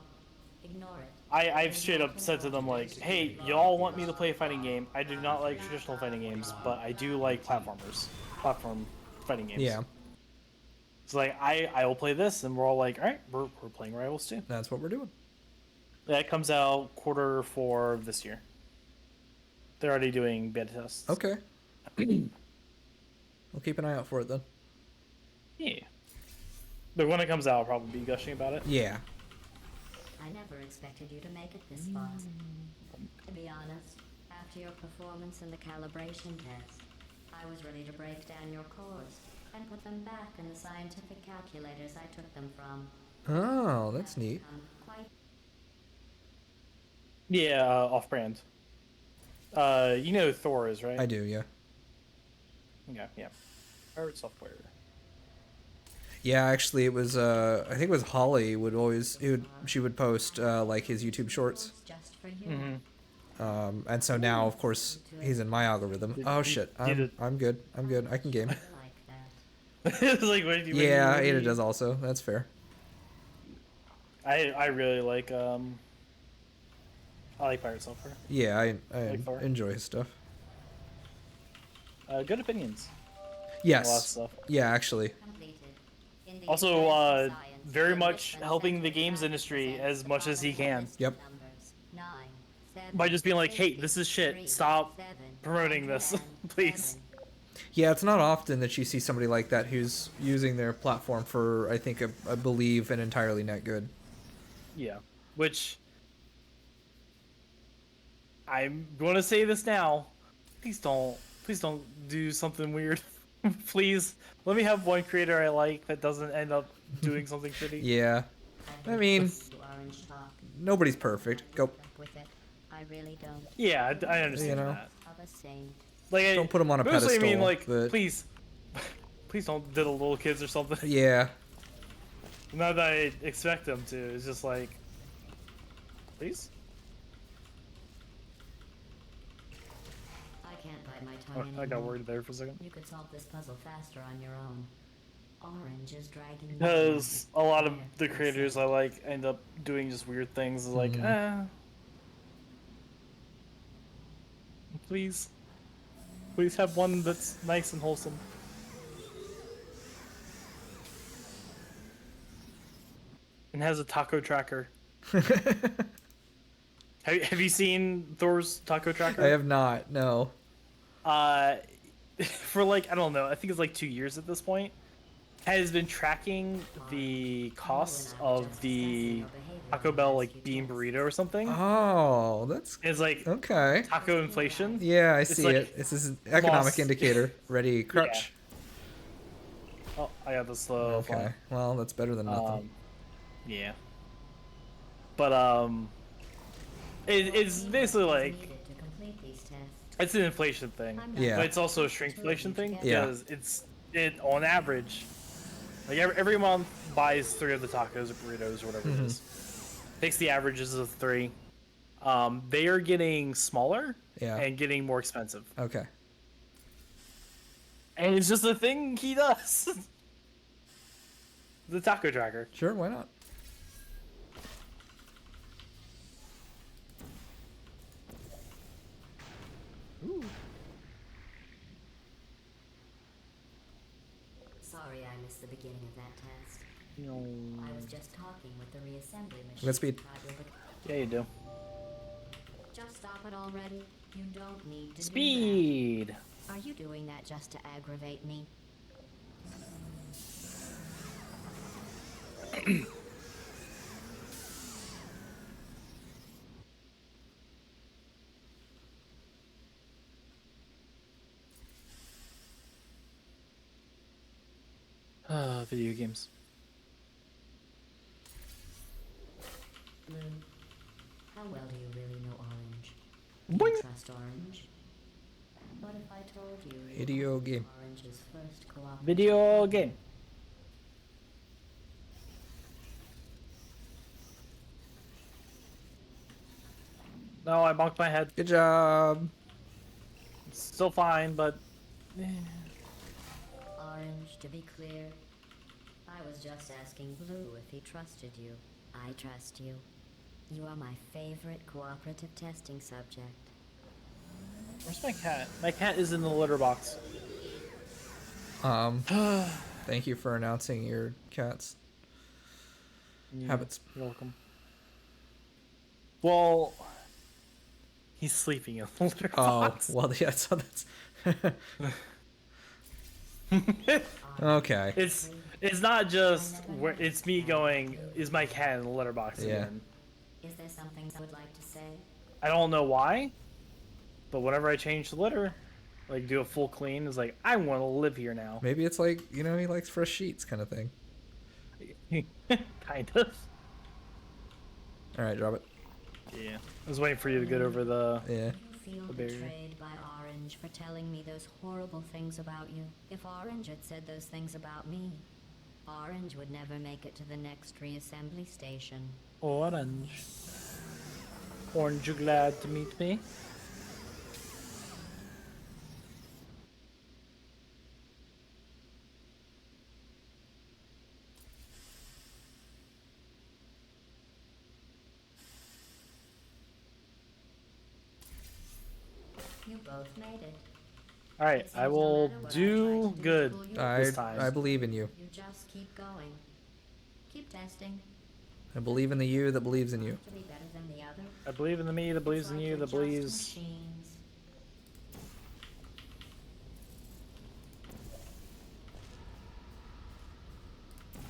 ignore it. I've straight up said to them like, hey, y'all want me to play a fighting game? I do not like traditional fighting games, but I do like platform fighting games. Yeah, It's like I will play this, and we're all like, all right, we're playing Rivals 2. that's what we're doing. That comes out Q4 of this year. They're already doing beta tests. Okay. We'll keep an eye out for it then. Yeah. But when it comes out, I'll probably be gushing about it. Yeah. I never expected you to make it this far. To be honest, after your performance in the calibration test, I was ready to break down your cores and put them back in the scientific calculators I took them from. Oh, that's neat. Quite Yeah, off-brand. You know who Thor is, right? I do, yeah. Yeah. Pirate Software. Yeah, actually, it was. I think it was Holly she would post like his YouTube shorts, just for you. and so now, of course, he's in my algorithm. Oh shit, I'm good. I'm good. I can game. Like that. It's like, what do you Yeah, Ada does also. That's fair. I really like I like Pirate Software. Yeah, I Like Thor. enjoy his stuff. Good opinions. Yes. A lot of stuff. Yeah, actually. Completed. In the Also, interest of science, very English much and helping the central games industry practices as much as he can. list of Yep. numbers. 9, 7, By just being like, hey, 50, this is shit. 3, Stop 7, promoting this, 107. please. Yeah, it's not often that you see somebody like that who's using their platform for, I think, I believe, an entirely net good. Yeah. Which I'm going to say this now. Please don't do something weird. Please let me have one creator I like that doesn't end up doing something shitty. Yeah. I mean, Orange talk. nobody's perfect. Go. With it. I really don't. Yeah, I understand You know. that. Of a saint. Like, Don't put 'em on a mostly, I mean, pedestal, like, but- please don't diddle little kids or something. Yeah. Not that I expect them to. It's just like, please. I can't bite my Oh, tongue I got anymore. worried there for a second. You could solve this puzzle faster on your own. Orange is dragging me Because a down. lot of There, the that's creators it. I like end up doing just weird things. Like, please have one that's nice and wholesome. And has a taco tracker. Have you seen Thor's taco tracker? I have not. No. For like, I don't know, I think it's like 2 years at this point, has been tracking the cost of the Taco Bell like bean burrito or something. Oh, that's It's like okay. taco inflation. Yeah, I It's see like it. This is an economic lost. indicator. Ready, crutch. Oh, I got the slow. Okay. Well, that's better than nothing. Yeah. But it's basically like Needed to complete these tests. it's an inflation thing. I'm Yeah. But it's also a shrinkflation thing Yeah. because it on average, like every month buys 3 of the tacos or burritos or whatever it is. Takes the averages of 3. They are getting smaller Yeah. and getting more expensive, Okay. and it's just a thing he does. The taco tracker. Sure, why not? Sorry I missed the beginning of that test. I was just talking with the reassembly machine. Good speed. Yeah, you do. Just stop it already. You don't need to Speed. do that. Are you doing that just to aggravate me? Video games. Blue, how well do you really know Orange? Boing. You trust Orange? What if I told you Video game. Orange's first cooperative Video game. No, I bonked my head. Good job. It's still fine, but Orange, to be clear, I was just asking Blue if he trusted you. I trust you. You are my favorite cooperative testing subject. where's my cat? My cat is in the litter box. Thank you for announcing your cat's habits. You're welcome. Well, he's sleeping in the litter Oh, box. well, yeah, so that's okay. It's not just where it's me going. Is my cat in the litter box Yeah. again? Is there something I would like to say? I don't know why, but whenever I change the litter, like do a full clean, it's like I want to live here now. Maybe it's like, you know, he likes fresh sheets kind of thing. Kind of. All right, drop it. Yeah. I was waiting for you to get over the. Yeah. You feel The barrier. betrayed by Orange for telling me those horrible things about you. If Orange had said those things about me, Orange would never make it to the next reassembly station. Orange. Orange, you glad to meet me? You both made it. Alright, I will do good this time. I believe in you. You just keep going. Keep testing. I believe in the you that believes in you. To be better than the other. I believe in the me that believes in It's you like that you're just believes. machines.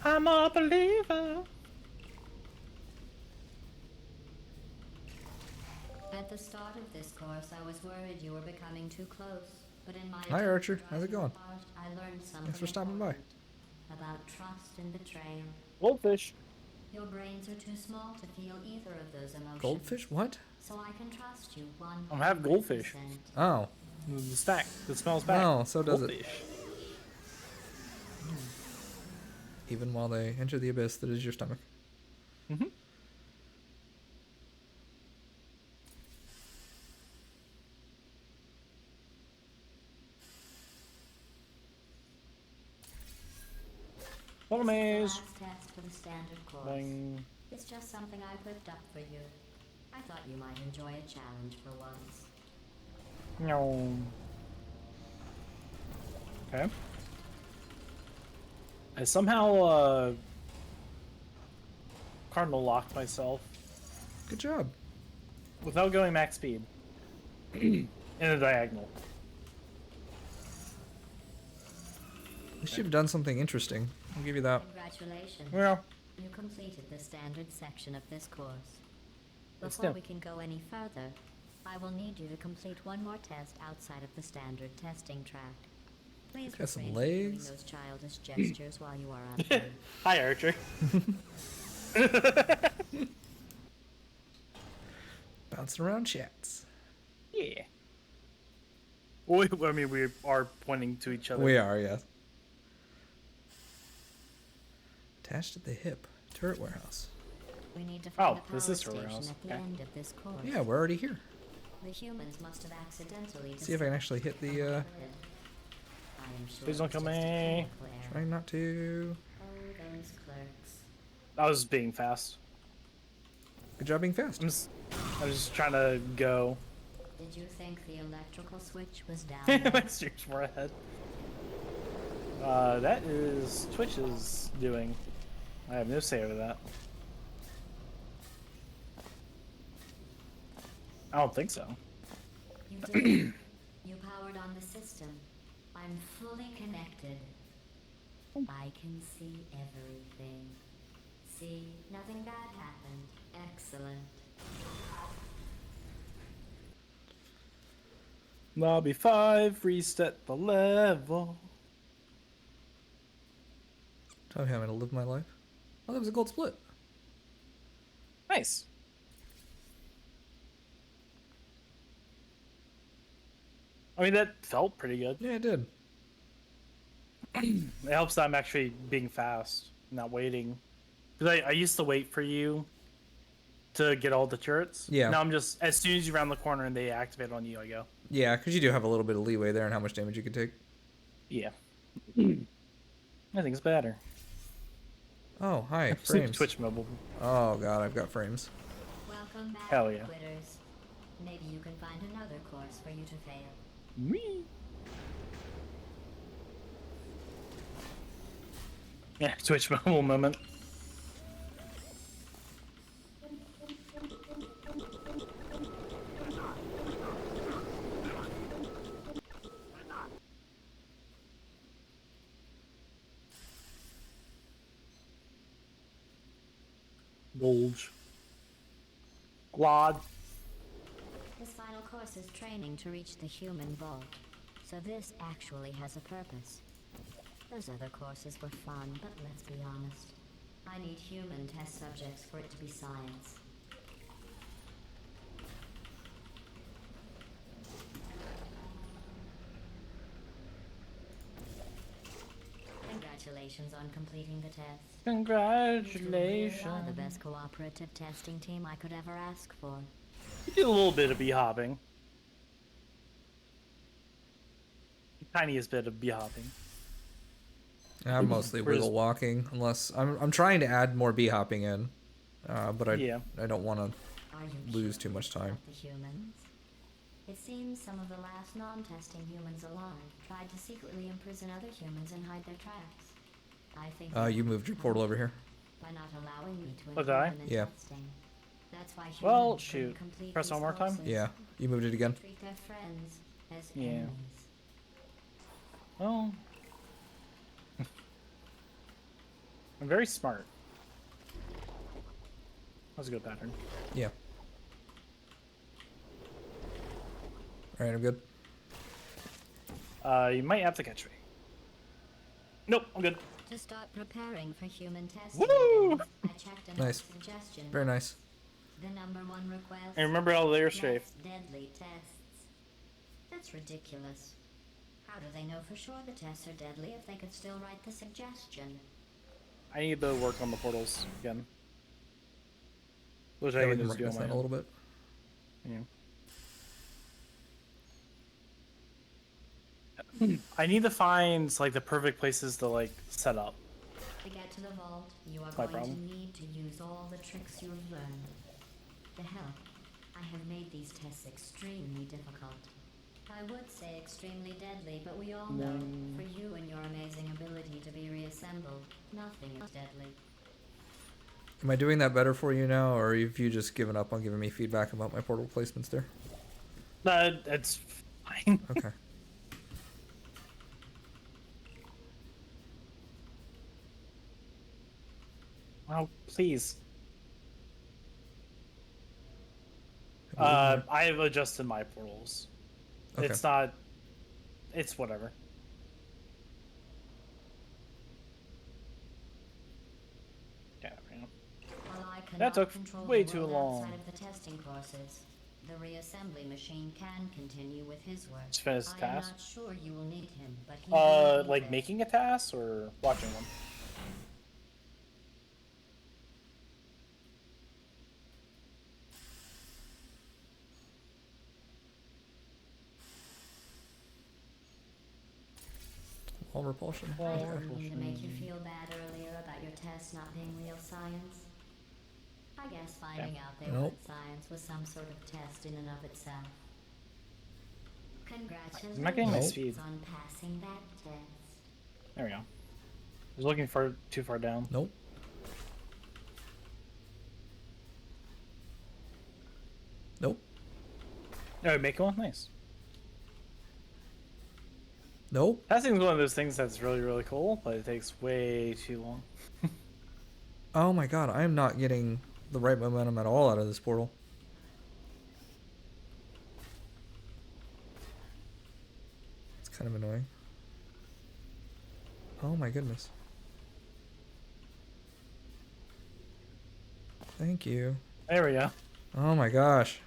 I'm a believer. At the start of this course, I was worried you were becoming too close. But in my Hi, attempt Archer. to How's it drive you going? apart, I learned something Thanks for stopping by. important about trust and betrayal. Goldfish. Your brains are too small to feel either of those emotions. Goldfish? What? So I can trust you 100%. I have goldfish. Oh. The stack. That smells bad. No, so does it. Goldfish. Even while they enter the abyss that is your stomach. Mm-hmm. Follow This is the maze. last test for the standard course. Bang. It's just something I whipped up for you. I thought you might enjoy a challenge for once. No. Okay. I somehow cardinal locked myself Good job. without going max speed in a diagonal. You should have done something interesting. I'll give you that. Congratulations. Well, You completed the standard section of this course. Let's Before do. we can go any further, I will need you to complete one more test outside of the standard testing track. Please Got some refrain from doing legs. those childish gestures while you are out there. hi Archer. Bouncing around chats. Yeah. Well, I mean, we are pointing to each other. We are, yes. Attached at the hip. Turret warehouse. We need to find Oh, the this power is her station house. at the Okay. end of this course. Yeah, we're already here. The humans must have accidentally. See if I can actually hit the, I am sure Please don't it's kill just a me. technical error. trying not to. Oh, those clerks. I was being fast. Good job being fast. I was just trying to go. Did you think the electrical switch was down? My there? stream's more ahead. That is Twitch's doing. I have no say over that. I don't think so. You did. You powered on the system. I'm fully connected. I can see everything. See, nothing bad happened. Excellent. Lobby 5, reset the level. Tell me how I'm gonna live my life. Oh, that was a gold split. Nice. I mean, that felt pretty good. Yeah, it did. It helps that I'm actually being fast, not waiting. Because I used to wait for you to get all the turrets. Yeah. Now I'm just, as soon as you round the corner and they activate on you, I go. Yeah, because you do have a little bit of leeway there in how much damage you can take. Yeah. I think it's better. Oh, hi, Sleep frames. Twitch mobile. Oh god, I've got frames. Welcome back, Hell yeah. quitters. Maybe you can find another course for you to fail. Me. Yeah, Twitch mobile moment. Bulge. Glad. This final course is training to reach the human vault, so this actually has a purpose. Those other courses were fun, but let's be honest. I need human test subjects for it to be science. Congratulations on completing the test. You really Congratulations. are the best cooperative testing team I could ever ask for. You did a little bit of bee hopping. Tiniest bit of bee hopping. I'm mostly Whereas- wiggle walking, unless I'm trying to add more bee hopping in, but Yeah. I don't want to Are you lose too curious much time. about the humans? It seems some of the last non-testing humans alive tried to secretly imprison other humans and hide their tracks. I think You moved your portal over here. by not allowing me to Oh, did I? include them in Yeah. testing. That's why humans Well, couldn't shoot. complete Press these one more time? courses. Yeah, you moved it again. Treat their friends as Yeah. enemies. Oh. I'm very smart. That's a good pattern. Yeah. All right, I'm good. You might have to catch me. Nope, I'm good. To start preparing for human testing, Woo! I checked a Nice. suggestion. Very nice. The #1 request. And remember all the layer Less strafe. deadly tests. That's ridiculous. How do they know for sure the tests are deadly if they could still write the suggestion? I need to work on the portals again. Which Yeah, I we can can just work do on with my that a own. little bit. Yeah. I need to find like the perfect places to like set up. To get to the vault, you are My going problem. to need to use all the tricks you have learned. To help, I have made these tests extremely difficult. I would say extremely deadly, but we all know, for you and your amazing ability to be reassembled, nothing is deadly. Am I doing that better for you now, or have you just given up on giving me feedback about my portal placements there? No, it's fine. Okay. Oh, please. Have I have adjusted my portals. Okay. It's not. It's whatever. Yeah, you know. While I That cannot took control way the too world long. outside of the testing courses, the reassembly machine can continue with his work. Just finish the I am task? not sure you will need him, but he will be Like there. making a task or watching one? Wall repulsion. I Okay. didn't mean to make you feel bad earlier about your tests not being real science. I guess finding out they Nope. weren't science was some sort of test in and of itself. Congratulations Am I getting my Nope. speed? on passing that test. There we go. I was looking too far down. Nope. Nope. Oh, make one? Nice. Nope. Testing is one of those things that's really, really cool, but it takes way too long. Oh my god, I am not getting the right momentum at all out of this portal. It's kind of annoying. Oh my goodness. Thank you. There we go. Oh my gosh.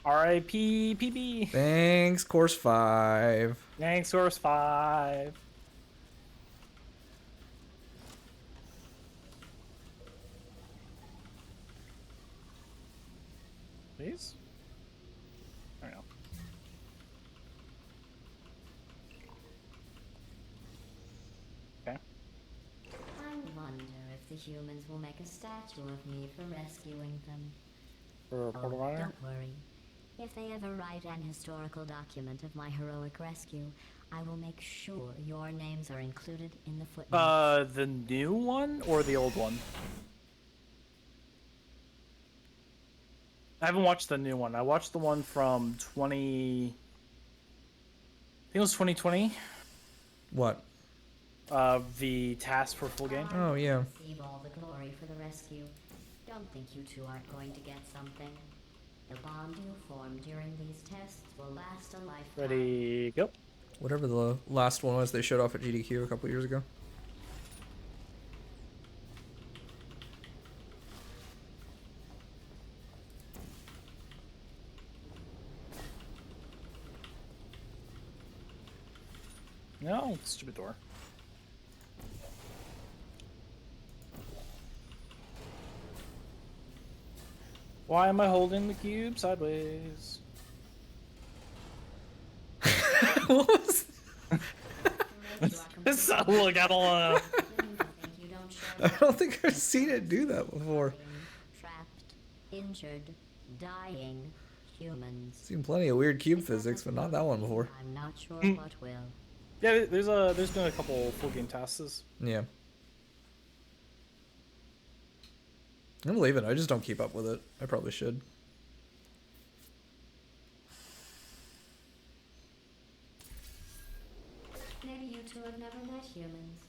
R.I.P. PB. Thanks, course 5. Thanks, Source 5. Please? There we go. Okay. I wonder if the humans will make a statue of me for rescuing them. For Oh, Portal Runner? don't worry. If they ever write an historical document of my heroic rescue, I will make sure your names are included in the footnotes. The new one or the old one? I haven't watched the new one. I watched the one from 20... I think it was 2020. What? The task for full game. Oh, yeah. Receive all the glory for the rescue. Don't think you two aren't going to get something. The bond you form during these tests will last a lifetime. Ready, go. Whatever the last one was they showed off at GDQ a couple years ago. No, stupid door. Why am I holding the cube sideways? What was This look, I don't know. I don't think I've seen it do that before. Trapped, injured, dying humans. Seen plenty of weird cube physics, but not that one before. I'm not sure what will. Yeah, there's been a couple full game tasks. Yeah. I believe it. I just don't keep up with it. I probably should. Maybe you two have never met humans.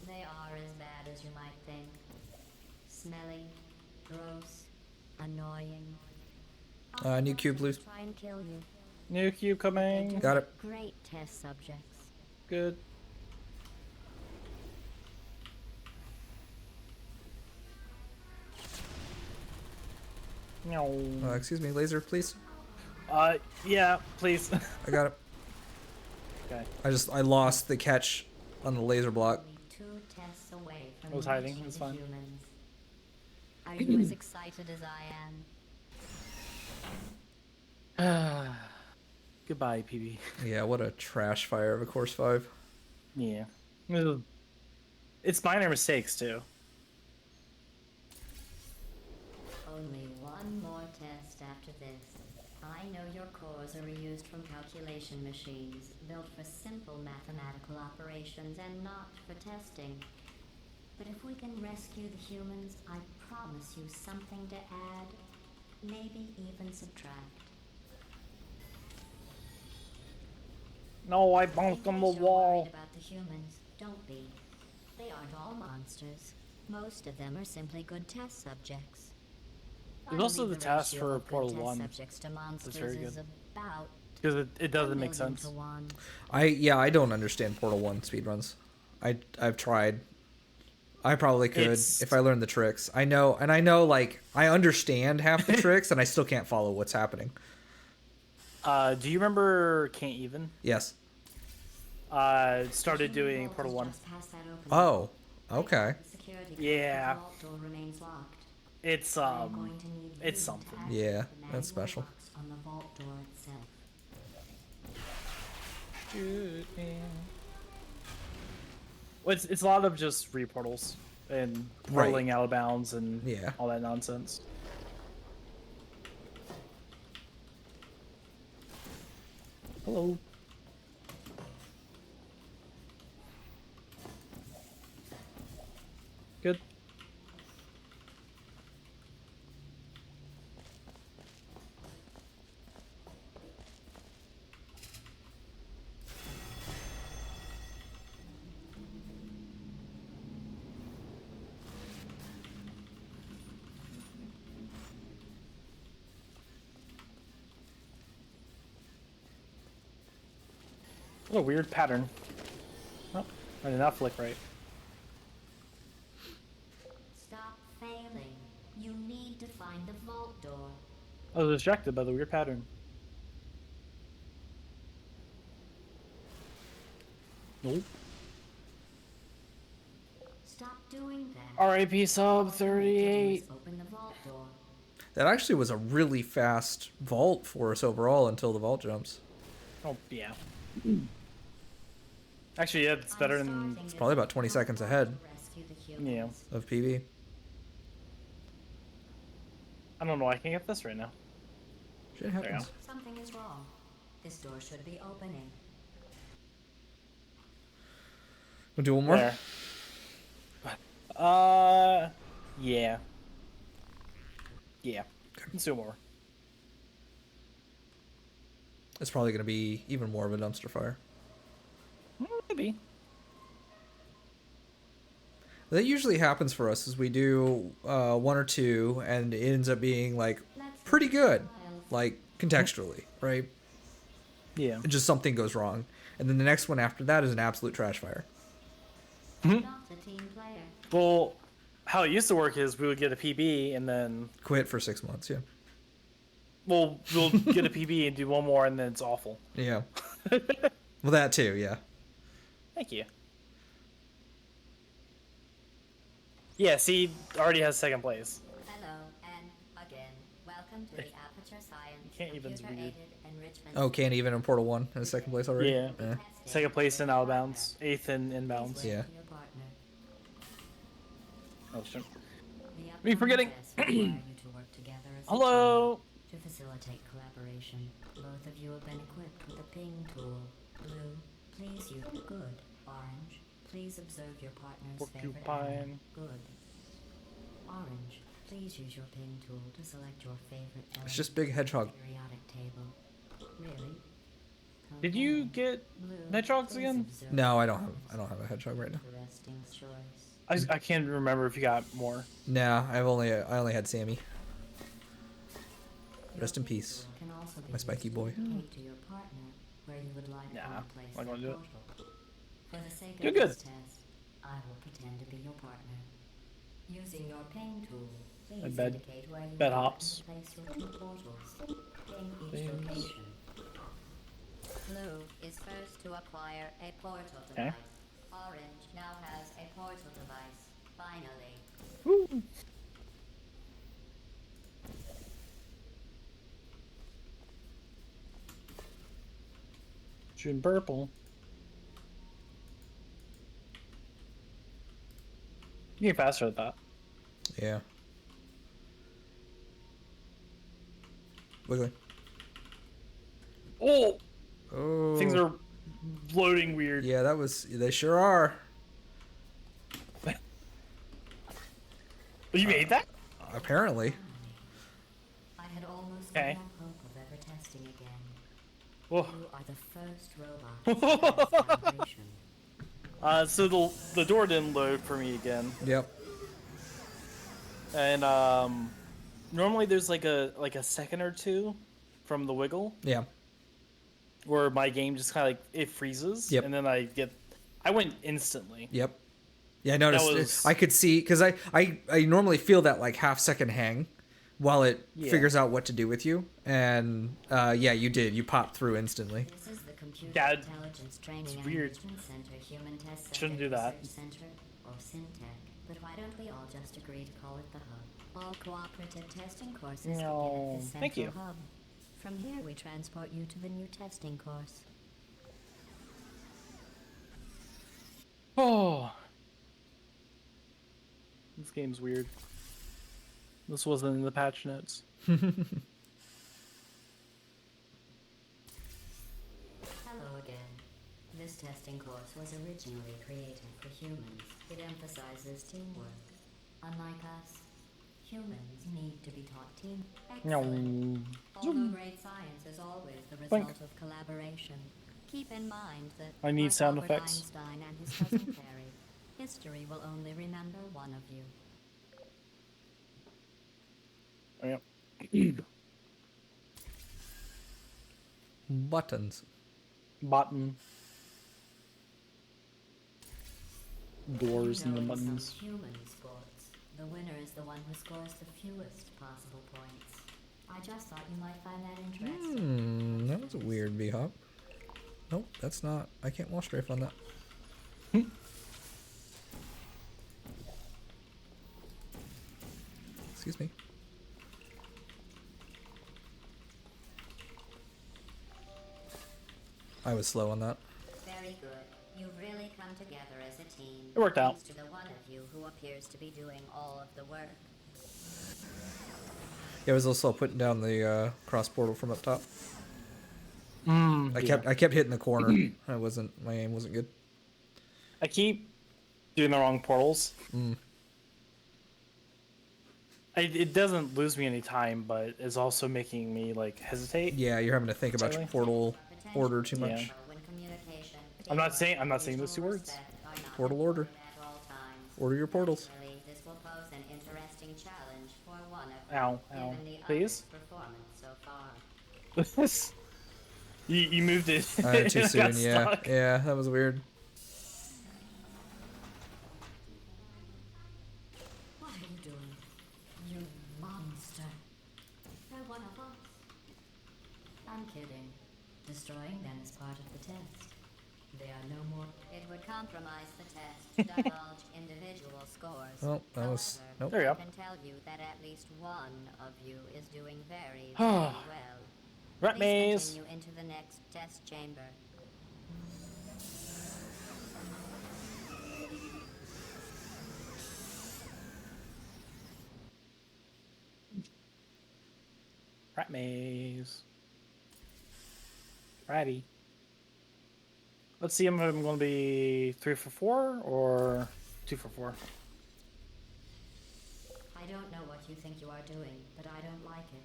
They are as bad as you might think. Smelly, gross, annoying. New cube, please. Try and kill you. New cube coming. Got it. Great test subjects. Good. No. Excuse me, laser, please. Yeah, please. I got it. Okay. I lost the catch on the laser block. Only 2 tests away from I was hiding, reaching it's the fine. humans. Are you as excited as I am? Goodbye, PB. Yeah, what a trash fire of a course 5. Yeah. Ugh. It's minor mistakes too. Only one more test after this. I know your cores are reused from calculation machines, built for simple mathematical operations and not for testing. But if we can rescue the humans, I promise you something to add, maybe even subtract. No, I In bounced on case the you're wall. worried about the humans, don't be. They aren't all monsters. Most of them are simply good test subjects. There's I also believe the the task ratio for of good Portal test 1. subjects to monsters very is good. about Because it doesn't make 1,000,000 sense. to 1. I don't understand Portal 1 speedruns. I've tried. I probably could It's- if I learned the tricks. I know like I understand half the tricks and I still can't follow what's happening. Do you remember Can't Even? Yes. Started doing Portal 1. Oh, okay. Yeah. It's it's something. Yeah, that's special. On the vault door itself. Well, it's a lot of just reportals and Right. rolling out of bounds and Yeah. all that nonsense. Hello. Good. What a weird pattern. Oh, I did not flick right. Stop failing. You need need to find the vault door. I was distracted by the weird pattern. Nope. Stop doing that. R.I.P. sub All you have to do 38. is open the vault door. That actually was a really fast vault for us overall until the vault jumps. Oh, yeah. Actually, yeah, it's better than... It's probably about 20 seconds ahead. Yeah. Of PB. I don't know, I can't get this right now. Shit There you happens. go. Something is wrong. This door should be opening. We'll do one more? There. Yeah. Yeah. Let's do more. It's probably going to be even more of a dumpster fire. Maybe. That usually happens for us is we do one or two and it ends up being like pretty good, like contextually, right? Yeah. And just something goes wrong. And then the next one after that is an absolute trash fire. Not a team player. Well, how it used to work is we would get a PB and then... Quit for 6 months, yeah. Well, we'll get a PB and do one more and then it's awful. Yeah. Well, that too, yeah. Thank you. Yeah, see, already has second place. Hello, and again, welcome to the Aperture Science can't even read. Computer-Aided Enrichment. Oh, can't even in Portal 1 in second place already? Yeah. Eh. Second place in outbounds, 8th in inbounds. Yeah. Your partner. Oh, shit. The Me forgetting. upcoming tests require you to work together as a Hello. team. To facilitate collaboration, both of you have been equipped with a ping tool. Blue, please use good. Orange, please observe your partner's favorite Porcupine. element. Good. Orange, please use your ping tool to select your favorite element. It's just big hedgehog. Periodic table. Really? Did you Okay. get Blue, hedgehogs please again? observe No, I your don't have a hedgehog right now. interesting choice. I can't remember if you got more. Nah, I only had Sammy. Rest in peace. Can also be My spiky used boy. to indicate to your partner where you would like Nah, them to place I'm not gonna their do it. portal. For the sake You're of good. this test, I will pretend to be your partner. Using your ping tool, please bed- indicate where you bed would hops. like to place your two portals. Ping each Things. location. Blue is first to acquire a portal Okay. device. Orange now has a portal device. Finally. Woo. Shooting purple. You get faster at that. Yeah. Wiggly. Oh! Oh. Things are loading weird. Yeah, they sure are. You made that? Apparently. I had almost Okay. given up hope of ever testing again. Whoa. You are the first robot to pass calibration. So the door didn't load for me again. Yep. And normally there's like a second or two from the wiggle Yeah. where my game just kind of like it freezes. Yep. And then I went instantly. Yep. Yeah, I noticed. was- I could see because I normally feel that like half-second hang while it Yeah. figures out what to do with you, and yeah, you did. You popped through instantly. This is the Computer Yeah, Intelligence Training and weird. Enrichment Center, Human Test Shouldn't Subject do that. Research Center, or Syntech. But why don't we all just agree to call it the Hub? All cooperative testing courses begin No, at this central thank you. hub. From here, we transport you to the new testing course. Oh. This game's weird. This wasn't in the patch notes. Hello again. This testing course was originally created for humans. It emphasizes teamwork. Unlike us, humans need to be taught team. Excellent. Although great science is always the result of collaboration, keep in mind that I need like sound Albert effects. Einstein and his cousin Perry, history will only remember one of you. Yep. Buttons. Button. Doors You and the know, in buttons. some human sports, the the winner is the one who scores the fewest possible points. I just thought you might find that interesting. That was a weird B-hop. Nope, that's not. I can't wall strafe on that. Excuse me. I was slow on that. Very good. You've really come together as a team. It worked out. Thanks to the one of you who appears to be doing all of the work. Yeah, I was also putting down the cross portal from up top. I Yeah. kept hitting the corner. My aim wasn't good. I keep doing the wrong portals. It doesn't lose me any time, but it's also making me like hesitate. Yeah, you're having to think about your Totally. portal order too Yeah. much. When communication, I'm not saying those two words. Portal order. At all times. Order your portals. Naturally, this will pose an interesting challenge for one of Ow, you, ow. given the Please? other's performance so far. You moved it. Too It soon, got yeah. stuck. Yeah, that was weird. What are you doing? You monster. They're one of us. I'm kidding. Destroying them is part of the test. They are no more. It would compromise the test to divulge individual scores. Oh, that was. However, Nope. There you I go. can tell you that at least one of you is doing very, very well. Rat Please maze. continue into the next test chamber. Rat maze. Ratty. Let's see if I'm going to be 3 for 4 or 2 for 4. I don't know what you think you are doing, but I don't like it.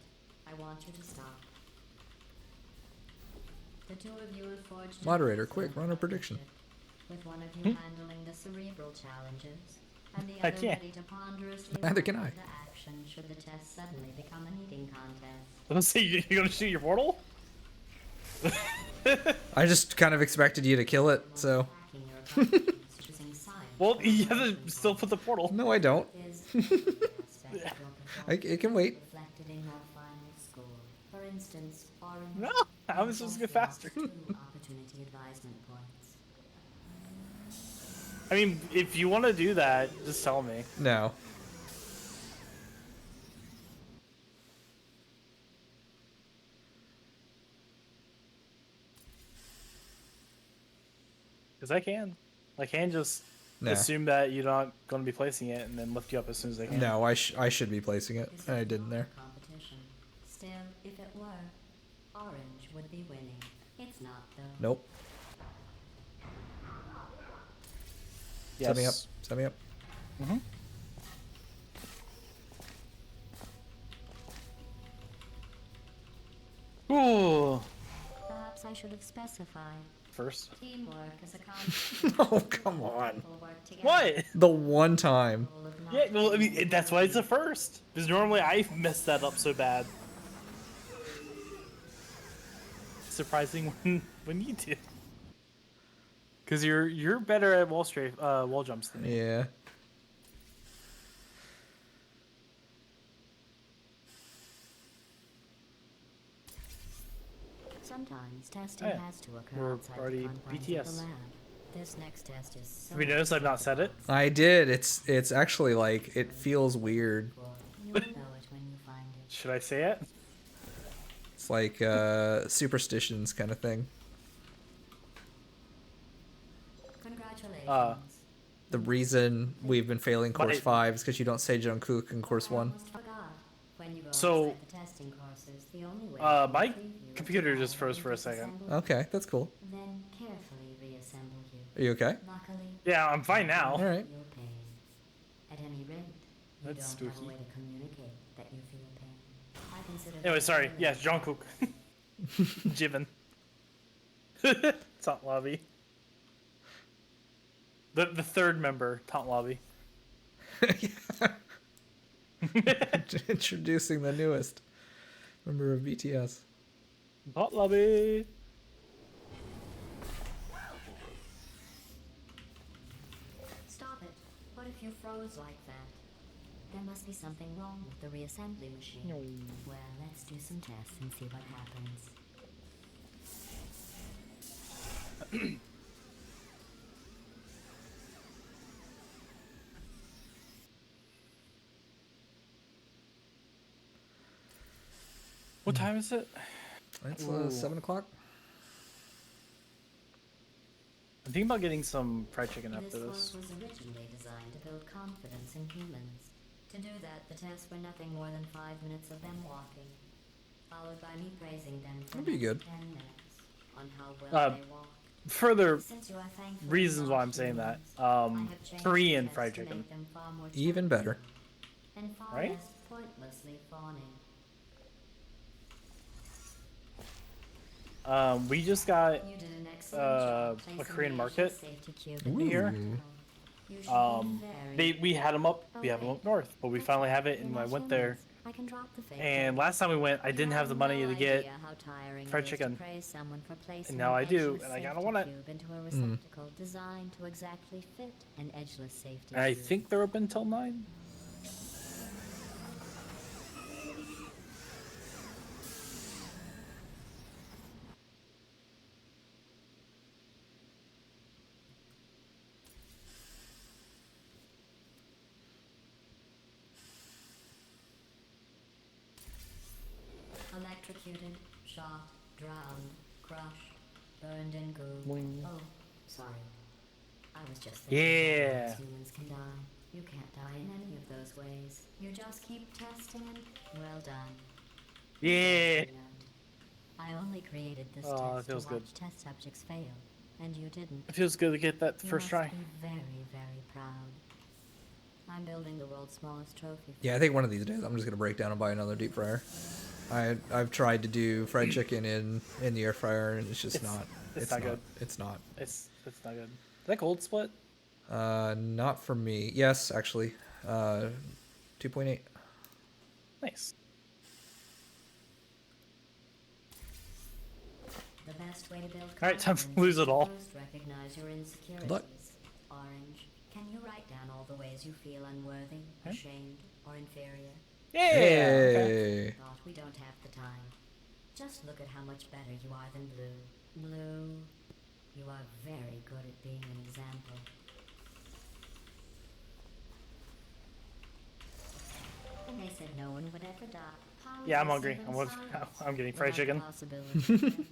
I want you to stop. The two of you have forged Moderator, a quick, run a prediction. with one of you handling the cerebral challenges, and the I other can't. ready to ponderously Neither can monitor I. the action should the test suddenly become an eating contest. Let's see, you're going to shoot your portal? I just kind of expected you to kill it, so. Hacking your abilities, choosing science Well, or you have intelligence to still put the portal. No, I don't. is another aspect of your It can wait. reflected in your final score. For instance, orange. No, how am I supposed to get faster? 2 opportunity advisement points. I mean, if you want to do that, just tell me. No. Because I can. I can just Nah. assume that you're not going to be placing it and then lift you up as soon as I can. No, I should be placing it. This And I is didn't not there. a competition. Still, if it were, orange would be winning. It's not though. Nope. Yes. Set me up. Set me up. Ooh. Perhaps I should have specified. First. Teamwork is a concept. Oh, come on. People work together. What? The one time. Goal of not Yeah, well, I mean, that's why it's a first. Because normally I messed that up so bad. Surprising when you do. Because you're better at wall jumps than me. Yeah. Sometimes testing Yeah. has to occur We're outside already the confines BTS. of the lab. This next test is so Have you noticed I've not said it? I did. It's actually like it feels weird. cool. You will know it when you find it. Should I say it? It's like superstitions kind of thing. Congratulations. The reason we've been failing course But 5 is because you don't say Jungkook in course I 1. almost forgot. When you go So, outside the testing courses, the only way my to retrieve you is computer to just froze for a disassemble second. you, Okay, that's cool. Then carefully reassemble you. Are you okay? Luckily, Yeah, I'm fine now. All right. feel pain. At any rate, you That's don't have spooky. a way to communicate that you feel pain. I consider Anyway, that sorry. a Yes, Jungkook. Jiven. Top lobby. The third member, top lobby. Introducing the newest member of BTS. Top lobby. Stop it. What if you froze like that? There must be something wrong with the reassembly machine. Well, let's do some tests and see what happens. What time is it? It's Ooh. 7 o'clock. I'm thinking about getting some fried chicken after This this. work was originally designed to build confidence in humans. To do that, the tests were nothing more than 5 minutes of them walking, followed by me praising them for That'd be good. 10 minutes on how well they walked. Further Since you are thankfully reasons why not I'm saying that. humans, I have changed Korean the fried tests to chicken. make them far more Even better. challenging and far Right? less pointlessly fawning. We just got You did an excellent job a placing Korean the market safety cube Ooh. in here. You should be very We had them up. We have them up north, but we finally have it, and I went there. I can drop the fake And tape. last time we went, I You didn't have the money no to get. idea how tiring fried it is chicken. to praise someone for placing now an I do, edgeless and I kinda safety want it. cube into a receptacle designed to exactly fit an edgeless safety And I cube. think they're open till 9. Electrocuted, shot, drowned, crushed, burned and goo. Boing. Oh, sorry. I was just thinking Yeah. that humans can die. You can't die in any of those ways. You just keep testing and well done. Yeah. I only created this Oh, that test to feels watch good. test subjects fail, and you didn't. It feels good to get that You first must try. be very, very proud. I'm building the world's smallest trophy. Yeah, I think one of these days I'm just gonna break down and buy another deep fryer. I've tried to do fried chicken in the air fryer and it's just It's- not. it's not good. It's not. It's not good. Is that cold split? Not for me. Yes, actually. 2.8. Nice. The best way to build All right, time to confidence lose is it all. to First recognize your insecurities. Look. Orange, can you write down all the ways you feel unworthy, ashamed, or inferior? Yeah. Okay. Hey. Thought we don't have the time. Just look at how much better you are than Blue. Blue, you are very good at being an example. And they said no one would ever die. How is Yeah, I'm this hungry. even I'm science? I'm getting fried Without chicken. the possibility.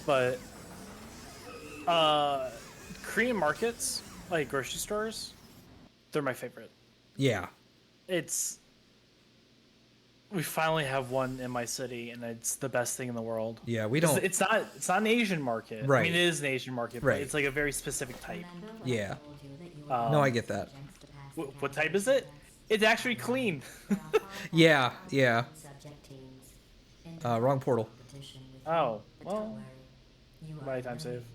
But Korean markets, like grocery stores, they're my favorite. Yeah. We finally have one in my city, and it's the best thing in the world. Yeah, we 'Cause don't. It's not an Asian market. I Right. mean, it is an Asian market, Right. but it's like a very specific type. Remember when I Yeah. told you that you were No, I get that. subjects to pass the What type is it? It's actually clean. There are 5,000 Yeah, yeah. subject teams in Wrong portal. competition with Oh, you, but well, don't worry. You are my time save. brilliant.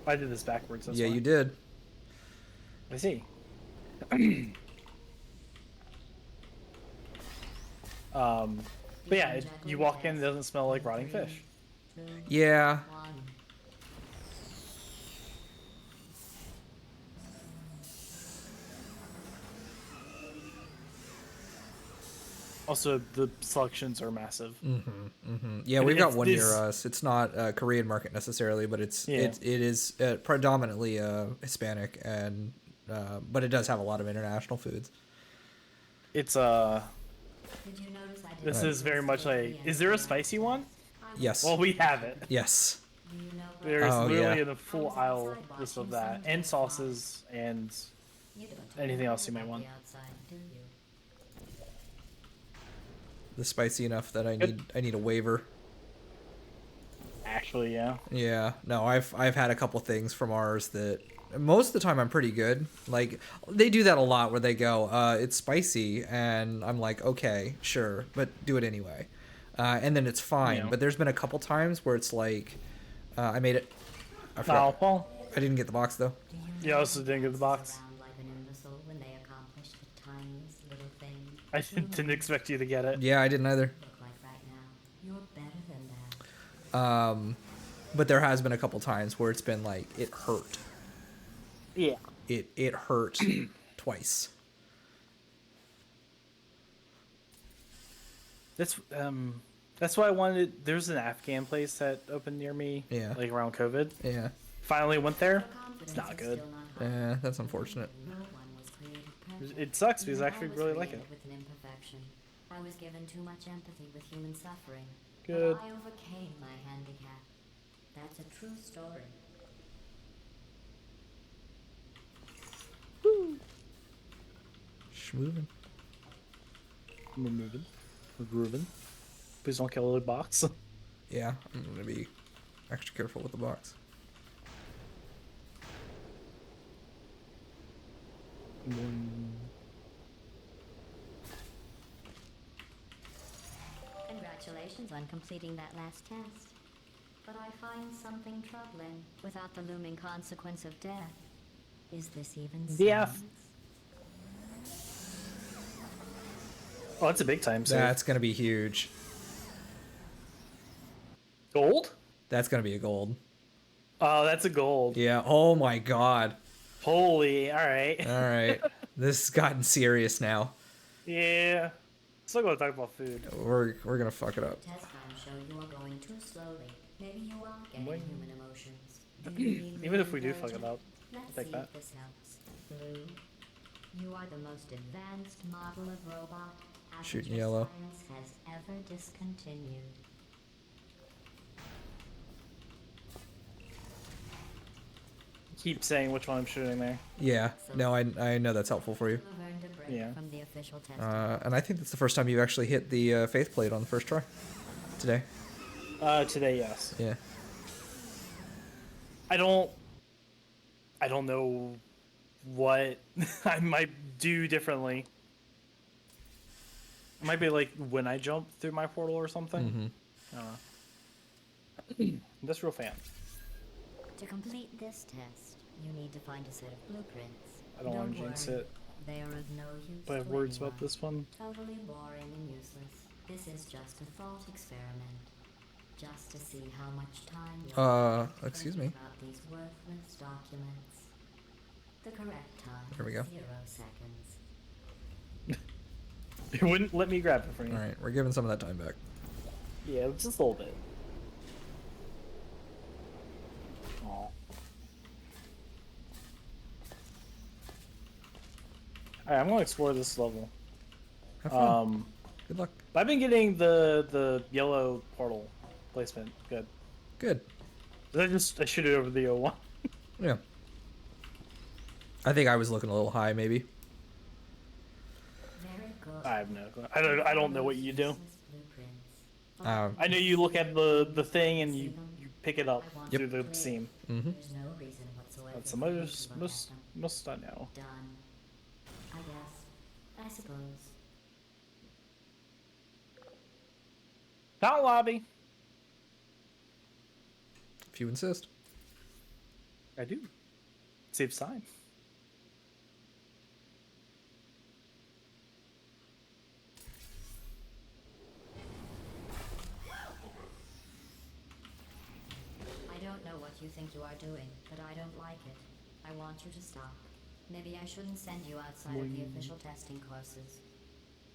I did this backwards. That's Yeah, why. you did. I see. But yeah, you walk in, it doesn't smell like rotting fish. Yeah. One. Also, the selections are massive. Yeah, And we've got it's one near this- us. It's not a Korean market necessarily, but Yeah. it is predominantly Hispanic and but it does have a lot of international foods. It's Did you notice I did This not is very use much the like. Is there a spicy one? Yes. Well, we have it. Yes. Do you know where There's Oh, literally yeah. a full aisle just of that, and sauces, and you don't anything know else you may about want. the outside, do you? The spicy enough that I Good. need a waiver. actually, yeah. Yeah. No, I've had a couple things from ours that most of the time I'm pretty good. Like they do that a lot where they go, it's spicy, and I'm like, okay, sure, but do it anyway. And then it's fine. Yeah. But there's been a couple times where it's like, I made it. I forgot. Oh, well, I didn't get the box though. Do you Yeah, I also know didn't get the people box. sit around like an imbecile when they accomplish the tiniest little thing? I didn't expect you to get it. Yeah, I didn't either. Look like right now. You're better than that. but there has been a couple times where it's been like it hurt. Yeah. It hurt twice. That's why I wanted. There's an Afghan place that opened near me. Yeah. Like around COVID. Yeah. Finally went there. Your confidence It's not is good. still not high. Yeah, that's unfortunate. No one was created perfect. It sucks because I I actually was really like it. created with an imperfection. I was given too much empathy with human suffering. Good. But I overcame my handicap. That's a true story. Schmoovin'. We're moving. We're grooving. Please don't kill the box. Yeah, I'm gonna be extra careful with the box. Congratulations on completing that last test. But I find something troubling without the looming consequence of death. Is this even Yeah. science? Oh, that's a big time save. That's gonna be huge. Gold? That's gonna be a gold. Oh, that's a gold. Yeah. Oh my god. Holy, alright. All right. This has gotten serious now. Yeah. Still gonna talk about food. We're gonna fuck it up. Test times show you are going too slowly. Maybe you are getting Wait. human emotions. Do you need Even if we do fuck it encouragement? up, Let's take see that. if this helps. Blue, you are the most advanced model of robot Shooting aperture yellow. science has ever discontinued. Keep saying which one I'm shooting there. Yeah. No, I know that's helpful for you. You have earned a break Yeah. from the official testing. And I think that's the first time you've actually hit the faith plate on the first try today. Today, yes. Yeah. I don't know what I might do differently. It might be like when I jump through my portal or something. Industrial fan. To complete this test, you need to find a set of blueprints. I don't want to jinx worry, it. They are of no use. But I have to words anyone. about this one. Totally boring and useless. This is just a thought experiment. Just to see how much time you'll spend excuse thinking me. about these worthless documents. The correct time There we go. is 0 seconds. It wouldn't let me grab it from you. All right, we're giving some of that time back. Yeah, just a little bit. Aw. Alright, I'm gonna explore this level. Have fun. Good luck. I've been getting the yellow portal placement. Good. Good. I shoot it over the O1. Yeah. I think I was looking a little high, maybe. Very good. I have no clue. I don't know what you do. Useless blueprints. I know you look at the thing and you pick it up Yep. through the seam. Mm-hmm. There's no reason whatsoever. That's the for you most to look at them. most I know. Done. I guess. I suppose. Not lobby. If you insist. I do. Saves time. I don't know what you think you are doing, but I don't like it. I want you to stop. Maybe I shouldn't send you outside of the official testing courses.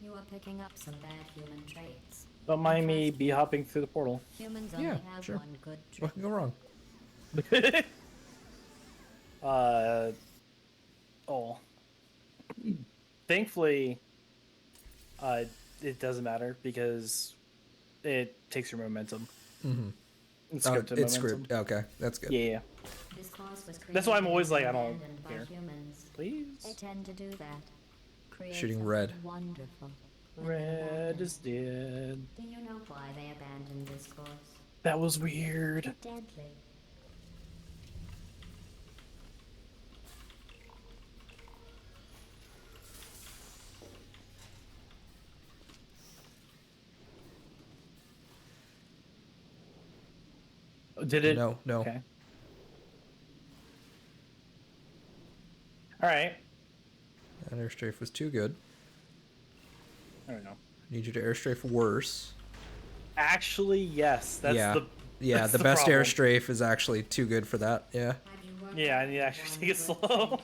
You are picking up some bad human traits. Don't mind me bee hopping through the portal. Humans only Yeah, have sure. one good trait. What can go wrong? Oh. Thankfully, it doesn't matter because it takes your momentum. Mm-hmm. It's Oh, scripted it's momentum. scripted. Okay, that's good. Yeah. This course was That's why I'm created always and like, I don't abandoned by care. humans. They Please. tend to do that. Create Shooting something red. Wonderful. and then Red abandon is dead. Do you know why they abandoned this course? That was weird. Deadly. Did it? No, no. Okay. All right. That airstrafe was too good. I don't know. Need you to airstrafe worse. Actually, yes. That's Yeah. Yeah, That's the the best air problem. strafe is actually too good for that. Yeah. Yeah, I need to actually take it slow.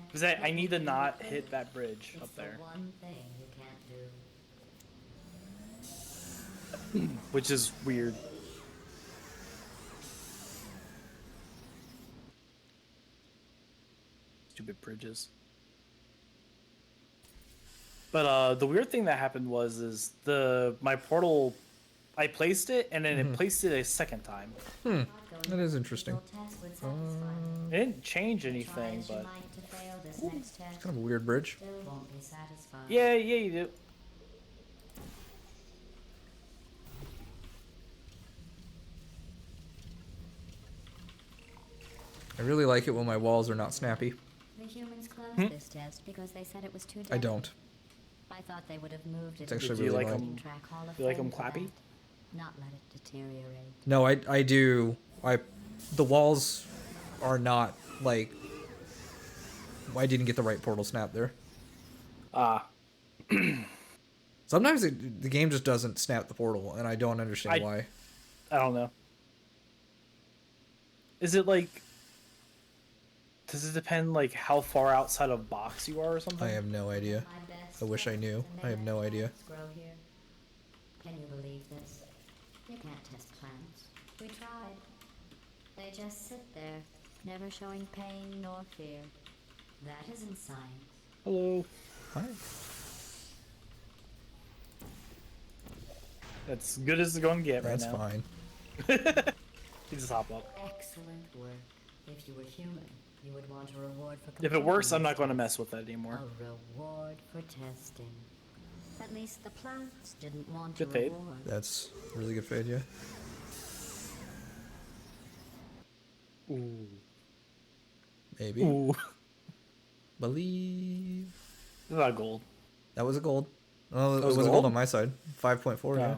Because I need to not hit that bridge up there. One thing you can't do. Which is weird. Stupid bridges. But the weird thing that happened is my portal, I placed it and then it placed it a second time. That is interesting. It didn't change anything, but Kind of a weird bridge. yeah, you do. I really like it when my walls are not snappy. The humans closed this test because they said it was too I delicate. don't. I thought they would have moved it. It's actually Do you really like annoying. them? You like them clappy? Not let it deteriorate. No, I do. The walls are not like. I didn't get the right portal snap there. Ah, Sometimes the game just doesn't snap the portal, and I don't understand why. I don't know. Is it like? Does it depend like how far outside of box you are or something? I have no idea. My best I wish I knew. to I have no make idea. plants grow here. Can you believe this? You can't test plants. We tried. They just sit there, never showing pain nor fear. That isn't science. Hello. Hi. That's good as it's going to get right That's now. fine. You just hop up. Excellent work. If you were human, you would want a reward for If it works, I'm completing not going to this mess with that anymore. test. A reward for testing. At least the plants didn't want Good a fade. reward. That's really good fade, yeah. Ooh. Maybe. Ooh. Believe. It's not gold. That was a gold. Oh, it was was a gold? gold on my side. 5.4, yeah.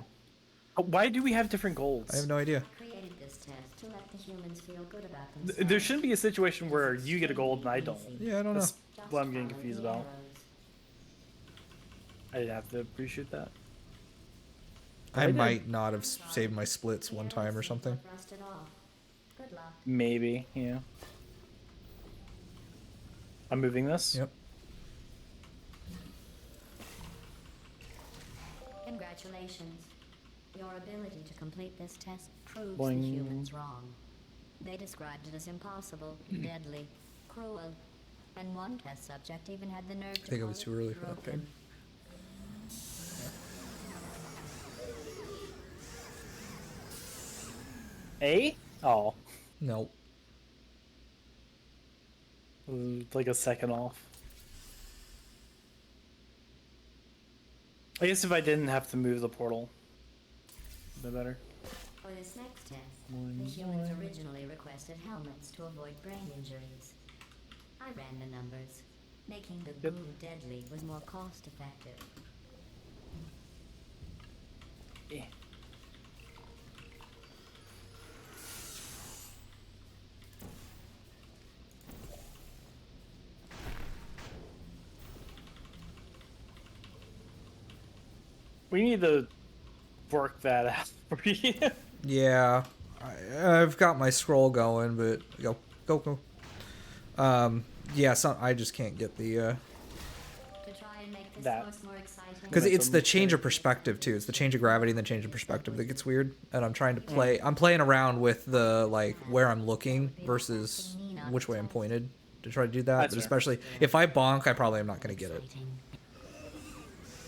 Oh, why do we have different golds? I have no idea. I created this test to let the humans feel good about themselves. There shouldn't be a situation where you get a gold and I don't. Yeah, I don't know. That's Just what I'm getting follow confused the about. arrows. I didn't have to appreciate that. I did. might not have saved my splits one time or something. Rusted off. Good luck. Maybe, yeah. I'm moving this. Yep. Congratulations. Your ability to complete this test proves Boing. the humans wrong. They described it as impossible, deadly, cruel, and one test subject even had the nerve to think it call was too early for that broken. A? Oh. No. Like a second off. I guess if I didn't have to move the portal, a bit better. For this next test, the humans originally requested helmets to avoid brain injuries. I ran the numbers. Making the Yep. goo deadly was more cost effective. Eh. We need to work that out for you. Yeah. I've got my scroll going, but go. Yeah, I just can't get the To try and make this That- course more exciting. because it's the Momentum change of thing. perspective too. It's the change of gravity and the change of perspective that gets weird. And I'm trying to play. I'm playing around with the like where I'm looking versus which way I'm pointed to try to do that. That's But fair. especially if I bonk, I probably am not going to get it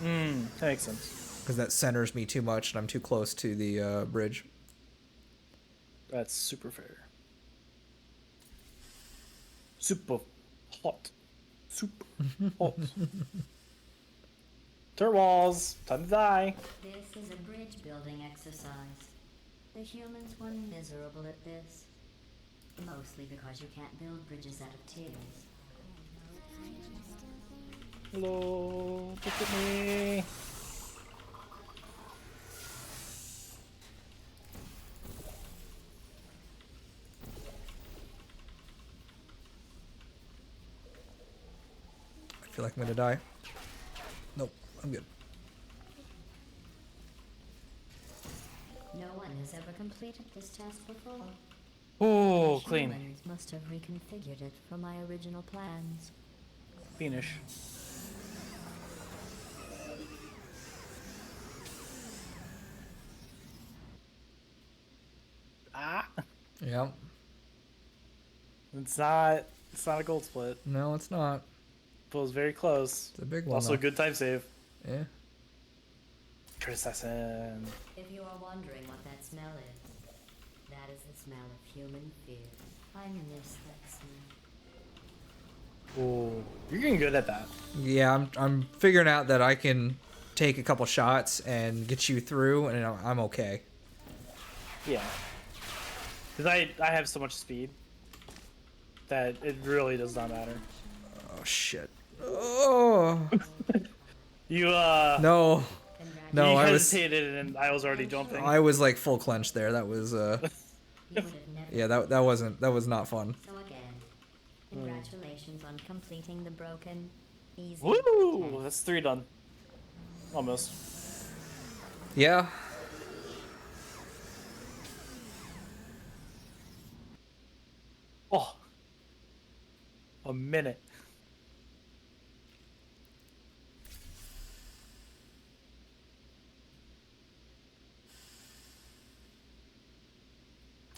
That makes sense. because that centers me too much and I'm too close to the bridge. That's super fair. Super hot. Super hot. Dirt walls. Time to die. This is a bridge building exercise. The humans were miserable at this. Mostly because you can't build bridges out of tears. Hello. Look at me. I feel like I'm going to die. Nope, I'm good. No one has ever completed this task before. Oh, clean. Humans must have reconfigured it from my original plans. Finish. Ah, Yep. it's not a gold split. No, it's not. But it was very close. It's a big one. Also, a though. good time save. Yeah. Assassin. If you are wondering what that smell is, that is the smell of human fear. I miss that smell. Oh, you're getting good at that. Yeah, I'm figuring out that I can take a couple shots and get you through, and I'm okay. Yeah. Because I have so much speed that it really does not matter. Oh shit. Oh You no, no, you I was hesitated and I was already jumping. I was like full clench there. That was You would have never yeah, that was not fun. So again, congratulations on completing the broken, easy Woo! test. That's 3 done. Almost. Yeah. Oh. A minute.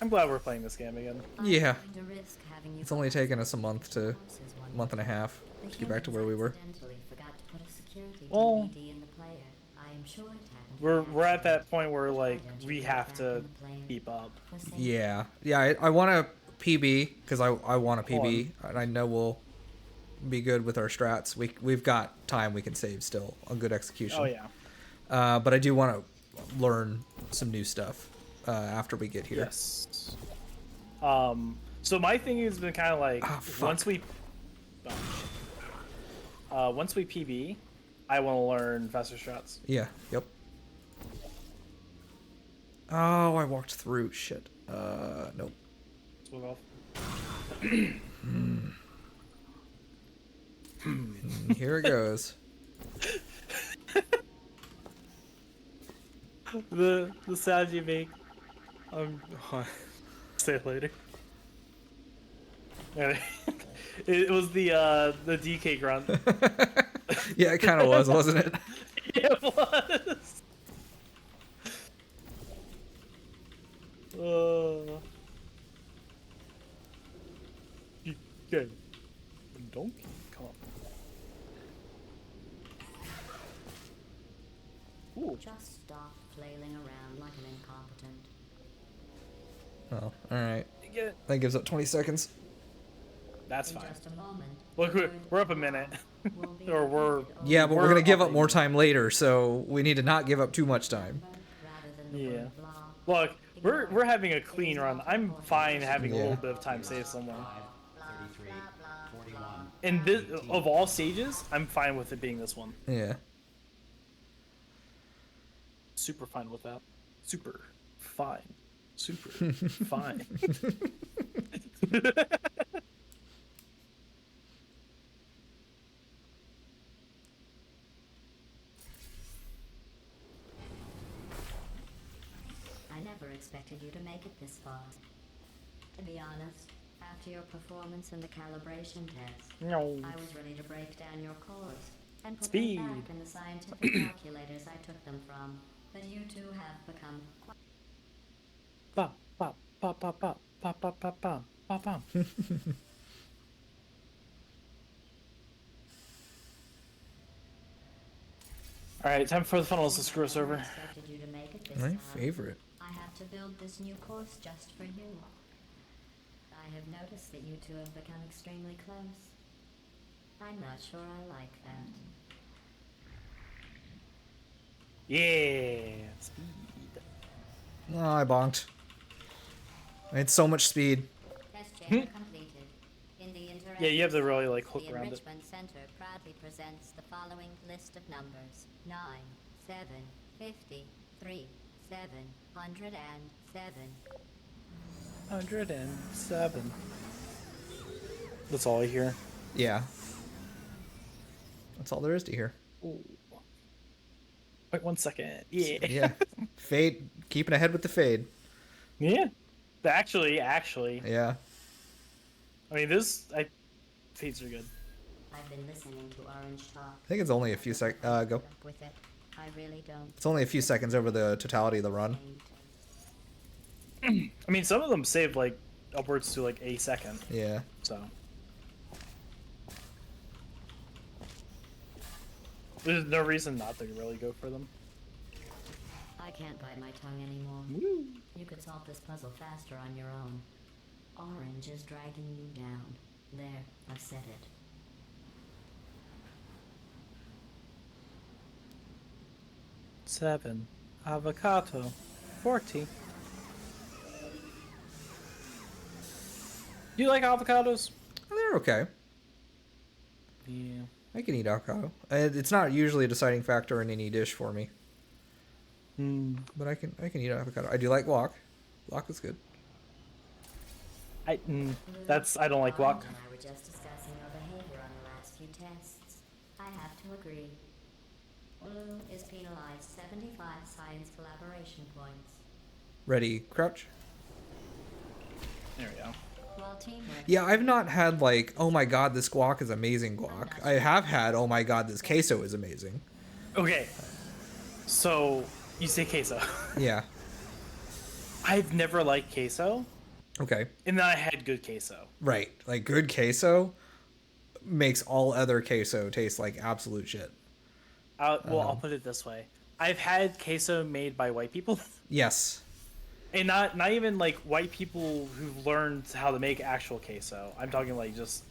I'm glad we're playing this game again. Yeah. I'm going to risk having you It's only taken us a month to corpses one month and a half The to get back to where we humans were. accidentally forgot to put a security Well- DVD in the player. I am sure it happened. We're at that point where like we have to keep up. Yeah. Yeah, I want a PB because I want a PB and I know we'll be good with our strats. We've got time we can save still on good execution. Oh yeah. But I do want to learn some new stuff after we get here. Yes. So my thing has been kind of like fuck. once we PB, I want to learn faster strats. Yeah. Yep. Oh, I walked through. Shit. Nope. Swing off. Here it goes. The sound you make. Say it later. Anyway, it was the DK grunt. Yeah, it kind of was, wasn't it? Yeah, it was. DK. Donkey Kong. Ooh. Just stop flailing around like an incompetent. Oh, all right. You get it. That gives up 20 seconds. That's In fine. just a moment. Look, the we're word up a minute. will be Or we're- repeated over Yeah, but we're We're gonna give up upping more it. time later, so we need to not give up too much time. rather than the Yeah. word blah. Look, we're having a clean run. I'm fine having a Yeah. little bit of time saved somewhere. 33, 41. And this, of all stages, I'm fine with it being this one. Yeah. Super fine with that. Super fine. Super fine. I never expected you to make it this far. To be honest, after your performance in the calibration test, No. I was ready to break down your cores and put Speed. them back in the scientific calculators I took them from. But you two have become quite Bop, bop, bop, bop, bop, bop, bop, bop, bop, bop, bop. Alright, time for the funnels to screw us over. expected you to make it this My time. favorite. I have to build this new course just for you. I have noticed that you two have become extremely close. I'm not sure I like that. Yeah. Speed. Oh, I bonked. I had so much speed. Test chamber completed. In the interactive Yeah, you have to really, like, zones, hook the around it. Enrichment Center proudly presents the following list of numbers: 9, 7, 50, 3, 707. 107. That's all I hear. Yeah. That's all there is to hear. Ooh. Wait 1 second. Yeah. Yeah. Fade, keeping ahead with the fade. Yeah. Actually, Yeah. I mean, fades are good. I've been listening to Orange talk. I think it's only a few go. With it. I really don't. It's only a few seconds over the totality of the run. I mean, some of them save like upwards to like a second. Yeah. So there's no reason not to really go for them. I can't bite my tongue anymore. Woo. You could solve this puzzle faster on your own. Orange is dragging you down. There, I've said it. Seven. Avocado. 40. You like avocados? They're okay. Yeah. I can eat avocado. It's not usually a deciding factor in any dish for me, but I can eat avocado. I do like guac. Guac is good. I don't like guac. Orange and I were just discussing your behavior on the last few tests. I have to agree. Blue is penalized 75 science collaboration points. Ready, crouch. There we go. While teamwork. Yeah, I've not had like, oh my god, this guac is amazing guac. I have had, oh my god, this queso is amazing. Okay. So you say queso. Yeah. I've never liked queso, Okay. and then I had good queso. Right. Like good queso makes all other queso taste like absolute shit. I'll put it this way: I've had queso made by white people, Yes. and not even like white people who've learned how to make actual queso. I'm talking like just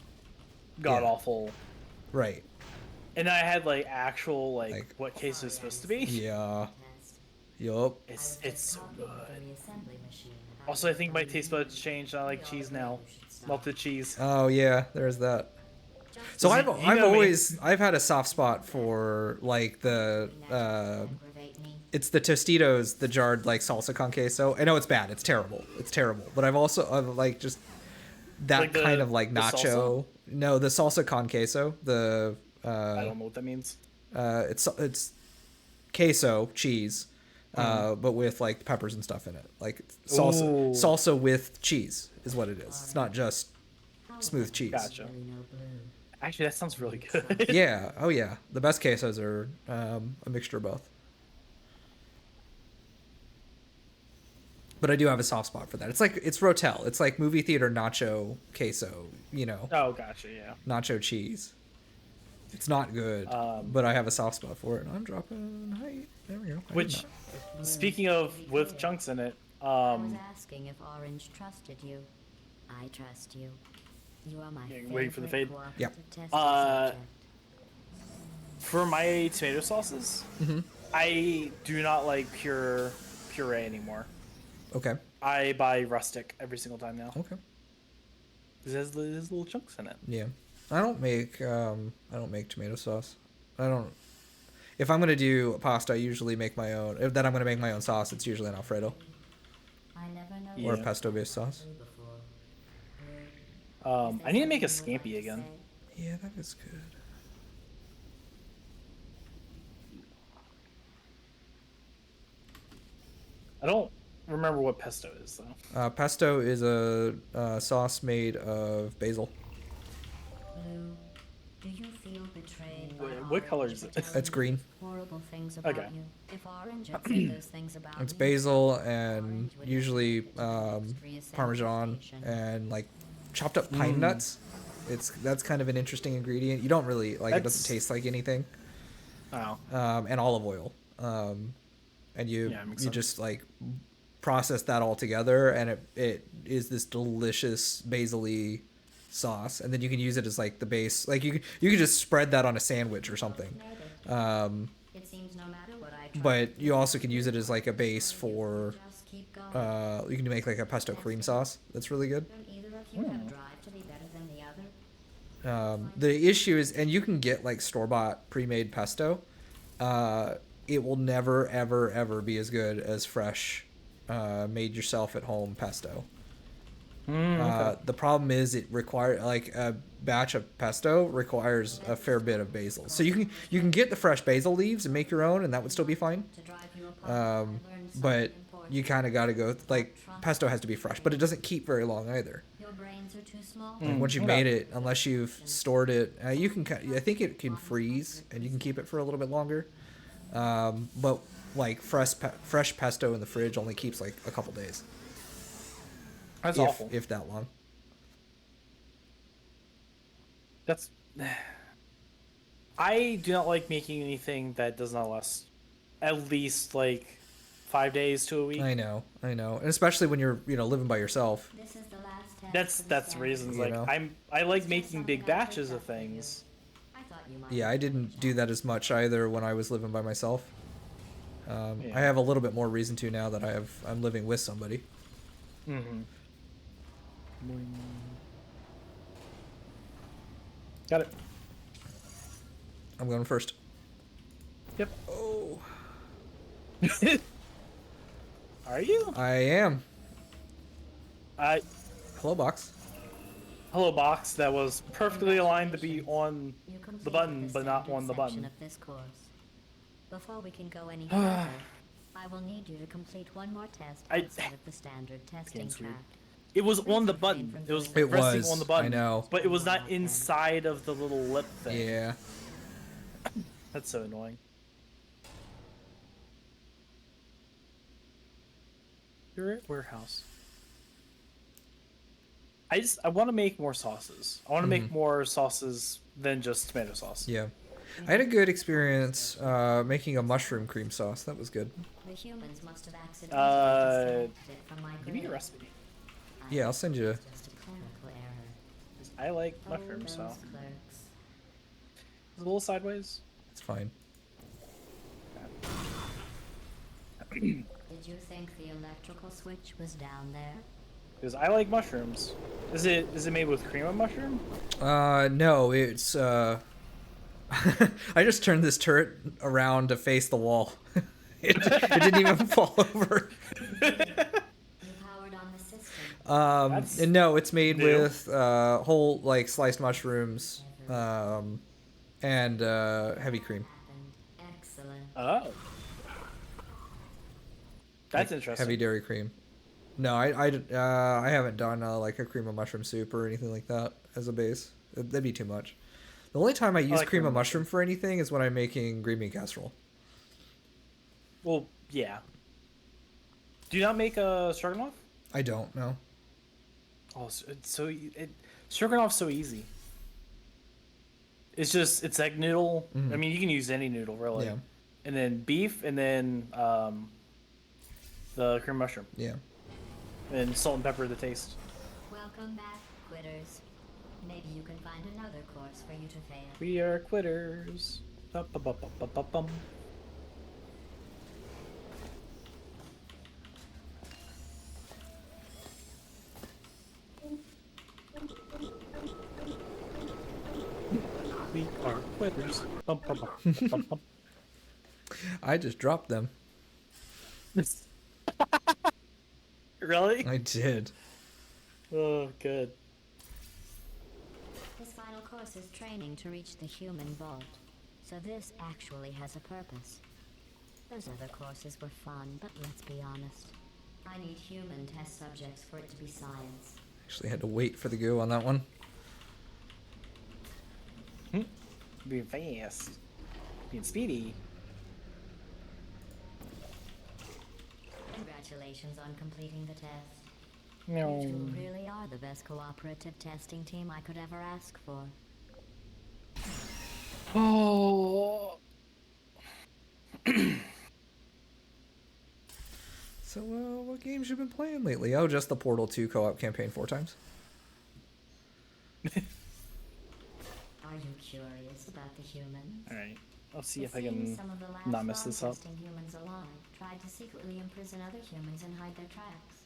god awful. Right. And I had like actual Like- what queso is supposed to be. Yeah. Test. Yup. It's so Talking good. with the reassembly machine about Also, I think my taste buds changed. I like cheese now, melted cheese. Oh yeah, there's that. So Does I've it- you I've know me. always I've had a soft spot for like the aggravate me. it's the Tostitos, the jarred like salsa con queso. I know it's bad, it's terrible, but I've like just that Like the- kind of like the nacho. No, the salsa con queso. The I don't know what that means. it's queso cheese, but with like peppers and stuff in it. Like Ooh. salsa with cheese is what it is. It's not just smooth cheese. Gotcha. Really no blue. Actually, that sounds really good. Yeah. Oh yeah. The best quesos are a mixture of both. But I do have a soft spot for that. It's Rotel. It's like movie theater nacho queso. You know, Oh, gotcha. Yeah. nacho cheese. It's not good, but I have a soft spot for it. I'm dropping height. There we go. I did Which, not. speaking of with chunks in it, I was asking if Orange trusted you. I trust you. You are my Yeah, waiting for the favorite fade. Yep. cooperative testing Uh, subject. for my tomato sauces, Mm-hmm. I do not like puree anymore. Okay. I buy rustic every single time now. Okay. Because it has little chunks in it. Yeah. I don't make tomato sauce. I don't. If I'm gonna do pasta, I usually make my own. If then I'm gonna make my own sauce, it's usually an Alfredo I never know Yeah. or a pesto-based sauce. I need to make a scampi again. Yeah, that is good. I don't remember what pesto is though. Pesto is a sauce made of basil. Blue, do you feel betrayed by What color Orange is it? for telling It's green. horrible things about Okay. you? If Orange had said those things about It's me, basil and Orange would usually have taken it to the reassembly Parmesan station. and like chopped up pine nuts. That's kind of an interesting ingredient. You don't really like it. Doesn't That's- taste like anything. Oh. And olive oil. And you Yeah, it makes you sense. just like process that all together, and it is this delicious basil-y sauce. And then you can use it as like the base. Like you can just spread that on a sandwich or something. It seems no matter what I try, But you also can use it as like a base for. just keep going. You can make like a pesto cream sauce. That's really good. Don't either of you have drive to be better than the other? The issue is, and you can get like store-bought pre-made pesto. It will never, ever, ever be as good as fresh, made yourself at home pesto. Okay. The problem is it requires like a batch of pesto requires a fair bit of basil. So you can get the fresh basil leaves and make your own, and that would still be fine. To drive you apart, Um, I learned but something important. you kind of got to go like pesto has to be fresh, but it doesn't keep very long either. Your brains are too small. Like once you've okay. made it, unless you've stored it, you can. I think it can freeze, and you can keep it for a little bit longer. But like fresh pesto in the fridge only keeps like a couple days, That's if awful. if that long. That's. I do not like making anything that does not last at least like 5 days to a week. I know, and especially when you're living by yourself. This is the last test That's for the reasons. You Like know? I like making big batches of things. I thought you might Yeah, I didn't do that as much either when I was living by myself. Yeah. I have a little bit more reason to now that I'm living with somebody. Mm-hmm. Got it. I'm going first. Yep. Oh, Are you? I am. I Hello, box. hello box that was perfectly aligned to be on You completed the button, the but not standard on the section button. of this course. Before we can go any further, I will need you to complete one more test I- outside of the standard testing Game's weird. track. It was on the button. It was It resting was, on the button. I know. But it was not inside of the little lip thing. Yeah. That's so annoying. You're at warehouse. I want to make more sauces. I want to make more sauces than just tomato sauce. Yeah. I had a good experience making a mushroom cream sauce. That was good. The humans must have accidentally disconnected it from my Give me a grid. recipe. Yeah, I'll send you. It's just a clerical error. 'Cause I like Oh, mushrooms, so those clerks. it's a little sideways. It's fine. Did you think the electrical switch was down there? Because I like mushrooms. Is it made with cream of mushroom? No, it's I just turned this turret around to face the wall. it didn't even fall over. You powered on the system. That's And no, it's made new. with whole like sliced mushrooms, and heavy cream. Happened. Excellent. Oh. That's Like, interesting. Heavy dairy cream. No, I haven't done like a cream of mushroom soup or anything like that as a base. That'd be too much. The only time I use like cream cream of of mushroom for anything is when I'm making green bean casserole. Well, yeah. Do you not make a stroganoff? I don't know. Oh, stroganoff's so easy. It's egg noodle. I mean, you can use any noodle really. Yeah. And then beef, and then the cream mushroom, Yeah. and salt and pepper to taste. Welcome back, quitters. Maybe you can find another course for you to fail. We are quitters. Ba-ba-ba-ba-ba-bum. We are quitters. Bum-bum-bum-bum-bum. I just dropped them. Really? I did. Oh, good. This final course is training to reach the human vault. So this actually has a purpose. Those other courses were fun, but let's be honest. I need human test subjects for it to be science. Actually had to wait for the go on that one. Being fast. Being speedy. Congratulations on completing the test. No. You two really are the best cooperative testing team I could ever ask for. Oh. So, what games you been playing lately? Oh, just the Portal 2 co-op campaign 4 times. Are you curious about the humans? Alright. I'll see It if I seems can some of the last not mess this up. long-testing humans alive tried to secretly imprison other humans and hide their tracks.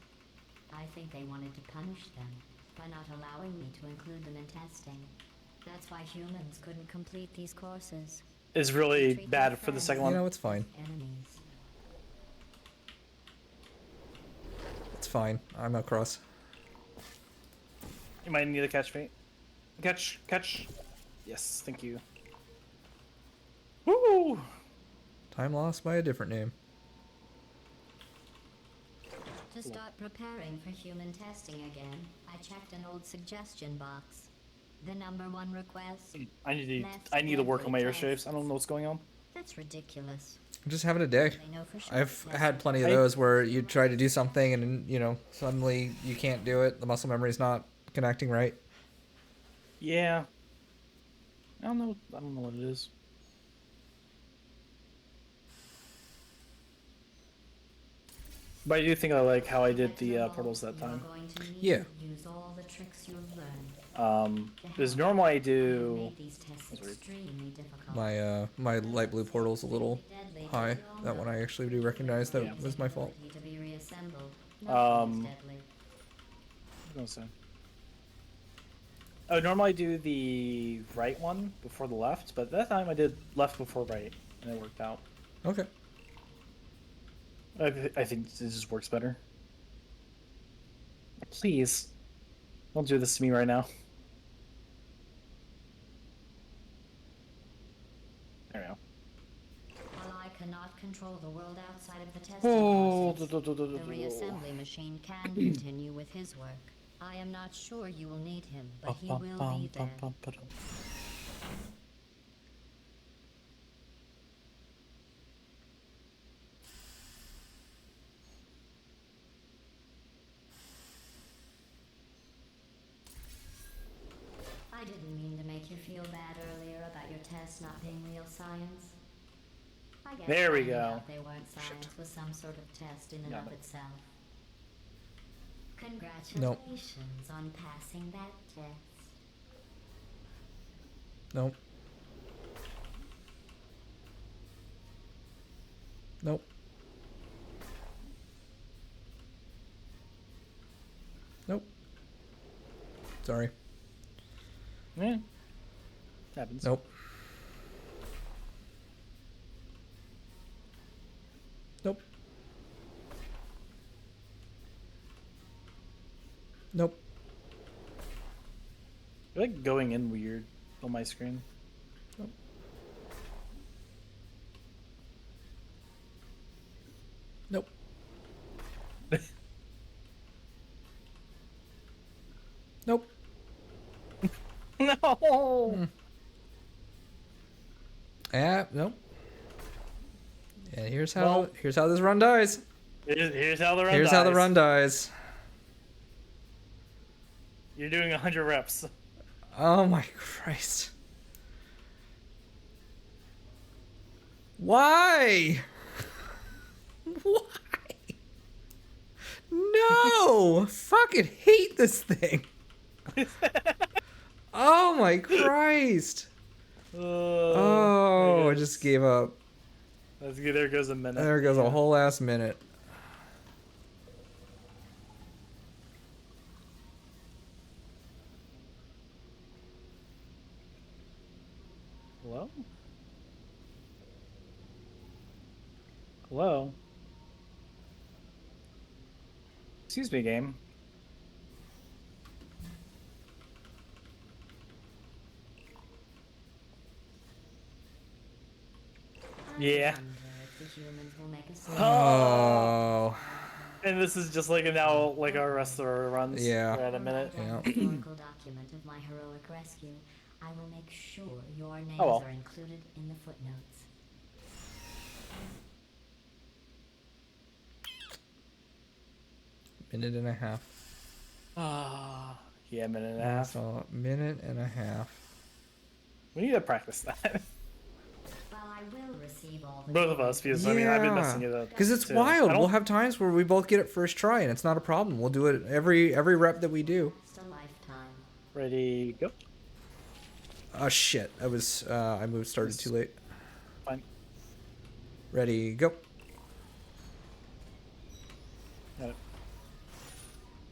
I think they wanted to punish them by not allowing me to include them in testing. That's why humans couldn't complete these courses. Is really bad for the second You one. know, it's fine. Enemies. It's fine. I'm across. You might need a catch mate. Catch. Yes, thank you. Woo! Time lost by a different name. To start preparing for human testing again, I checked an old suggestion box. The #1 request. I need Less to work on my deadly airshapes. I don't know what's going on. That's ridiculous. I'm just having a day. They know for sure I've it's had plenty of those where you try to do something and suddenly you can't do it. The muscle memory's not connecting right. Yeah. I don't know what it is. But I do think I like how I did the portals that time. Yeah. Use all the tricks you've learned. Because normally I do. Made these tests extremely difficult. My light blue portal's a little high. That one I actually do recognize that was my fault. To be reassembled. Um, Nothing is deadly. What was I gonna say? Oh, normally I do the right one before the left, but that time I did left before right, and it worked out. Okay. I think it just works better. Please, don't do this to me right now. There we go. While I cannot control the world outside of the testing Oh, process, the reassembly machine can continue with his work. I am not sure you will need him, but he will be there. I didn't mean to make you feel bad earlier about your tests not being real science. I guess There we finding go. out they weren't science was some sort of test in and Got of it. itself. Congratulations on passing that test. Nope. Nope. Nope. Sorry. Yeah. Happens. Nope. Nope. Nope. I like going in weird on my screen. Nope. Nope. Nope. No. Nope. And here's how this run dies. Here's how the run. Here's dies. how the run dies. You're doing 100 reps. Oh my Christ. Why? Why? No! Fucking hate this thing. Oh my Christ. Oh, I just gave up. That's good. There goes a minute. There goes a whole ass minute. Hello? Hello? Excuse me, game. Yeah. I wonder if the humans will make a slip. Oh. And this is just like now, like our rest of our runs. Yeah. We're at a minute. Yeah. Historical document of my heroic rescue. I will make sure your names well. are included in the footnotes. Minute and a half. Yeah, minute and a half. So, minute and a half. We need to practice that. While I will receive all the Both of us, because I mean, I've been messing it up. Because it's too. wild. I don't- We'll have times where we both get it first try, and it's not a problem. We'll do it every rep that we do. last a lifetime. Ready, go. Oh shit! I started too late. Fine. Ready, go. Got it.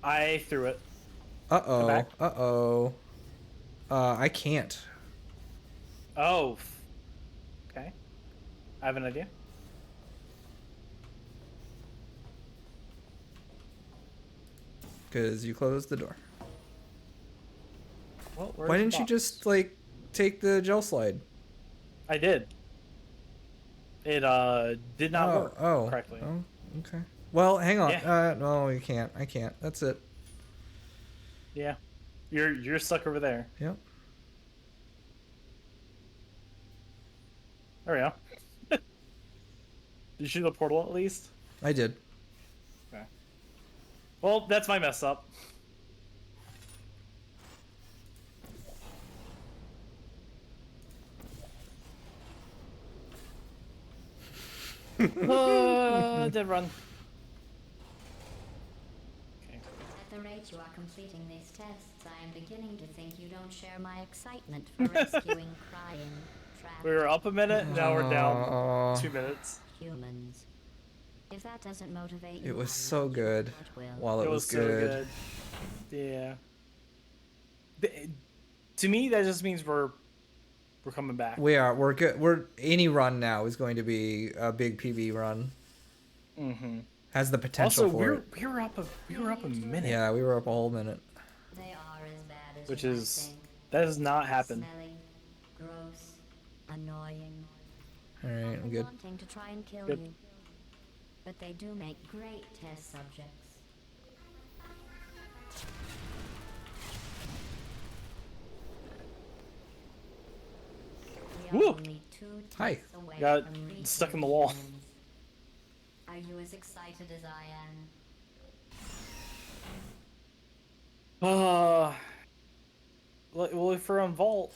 I threw it. Uh back. oh. I can't. Oh. Okay. I have an idea. Because you closed the door. Well, Why where's the didn't you box? just like take the gel slide? I did. It did not work correctly. Oh, okay. Well, hang on. Yeah. No, you can't. I can't. That's it. Yeah. You're stuck over there. Yep. There we go. Did you shoot the portal at least? I did. Okay. Well, that's my mess up. Dead run. Okay. At the rate you are completing these tests, I am beginning to think you don't share my excitement for rescuing crying, trapped We were up a minute, now we're down Aw. 2 minutes. humans. If that doesn't motivate you, It was I'm so not sure good what will. while it was so good. Yeah. To me, that just means we're coming back. We are. We're good. We're any run now is going to be a big PB run. Mm-hmm. Has the potential Also, for it. we were up a minute. Yeah, we were up a whole minute. They are as bad as Which you might is think. that does not happen. Smelly, gross, annoying. All right, I'm good. Wanting to try and kill Good. you. But they do make great test subjects. We are Woo! only 2 Hi. tests away Got from reaching stuck in the wall. humans. Are you as excited as I am? Well, if we're on Vault,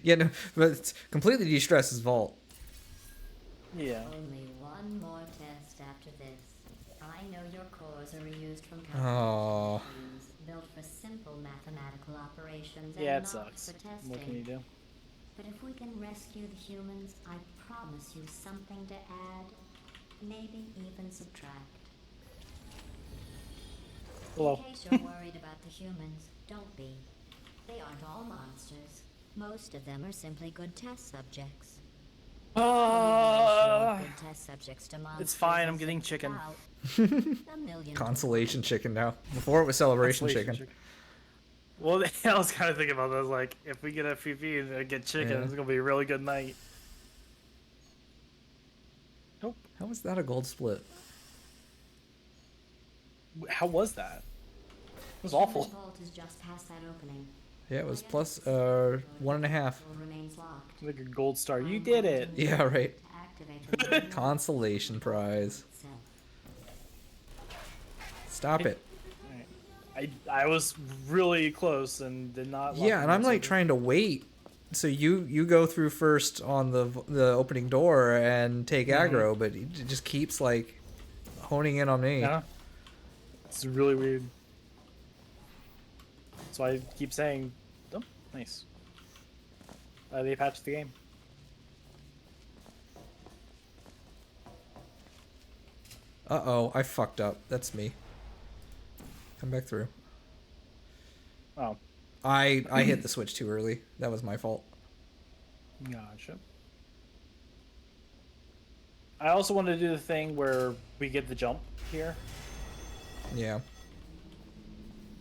Yeah, no, but it's completely de-stresses Vault. yeah. Only one more test after this. I know your cores are reused from Aw. machines built for simple mathematical operations Yeah, and it not sucks. for testing. What can you do? But if we can rescue the humans, I promise you something to add, maybe even subtract. Hello. In case you're worried about the humans, don't be. They aren't all monsters. Most of them are simply good test subjects. Good test subjects to monsters It's fine, I'm is getting chicken. about a million to Consolation chicken now. Before it was celebration chicken. Well, I was kind of thinking about that. I was like, if we get a FPV and get chicken, Yeah. it's gonna be a really good night. Nope. How was that a gold split? How was that? It was one. awful. The vault is just past that opening. Yeah, it was plus 1.5. Door remains locked. Like a gold star. You did it. Yeah, right. To activate the manual Consolation prize. itself. Stop it. I was really close and did not. lock Yeah, and I'm like myself in. trying to wait. So you go through first on the opening door and take aggro, but it just keeps like honing in on me. Yeah. It's really weird. So I keep saying, oh, nice. They patched the game. Uh-oh, I fucked up. That's me. Come back through. Oh, I hit the switch too early. That was my fault. gotcha. I also wanted to do the thing where we get the jump here. Yeah.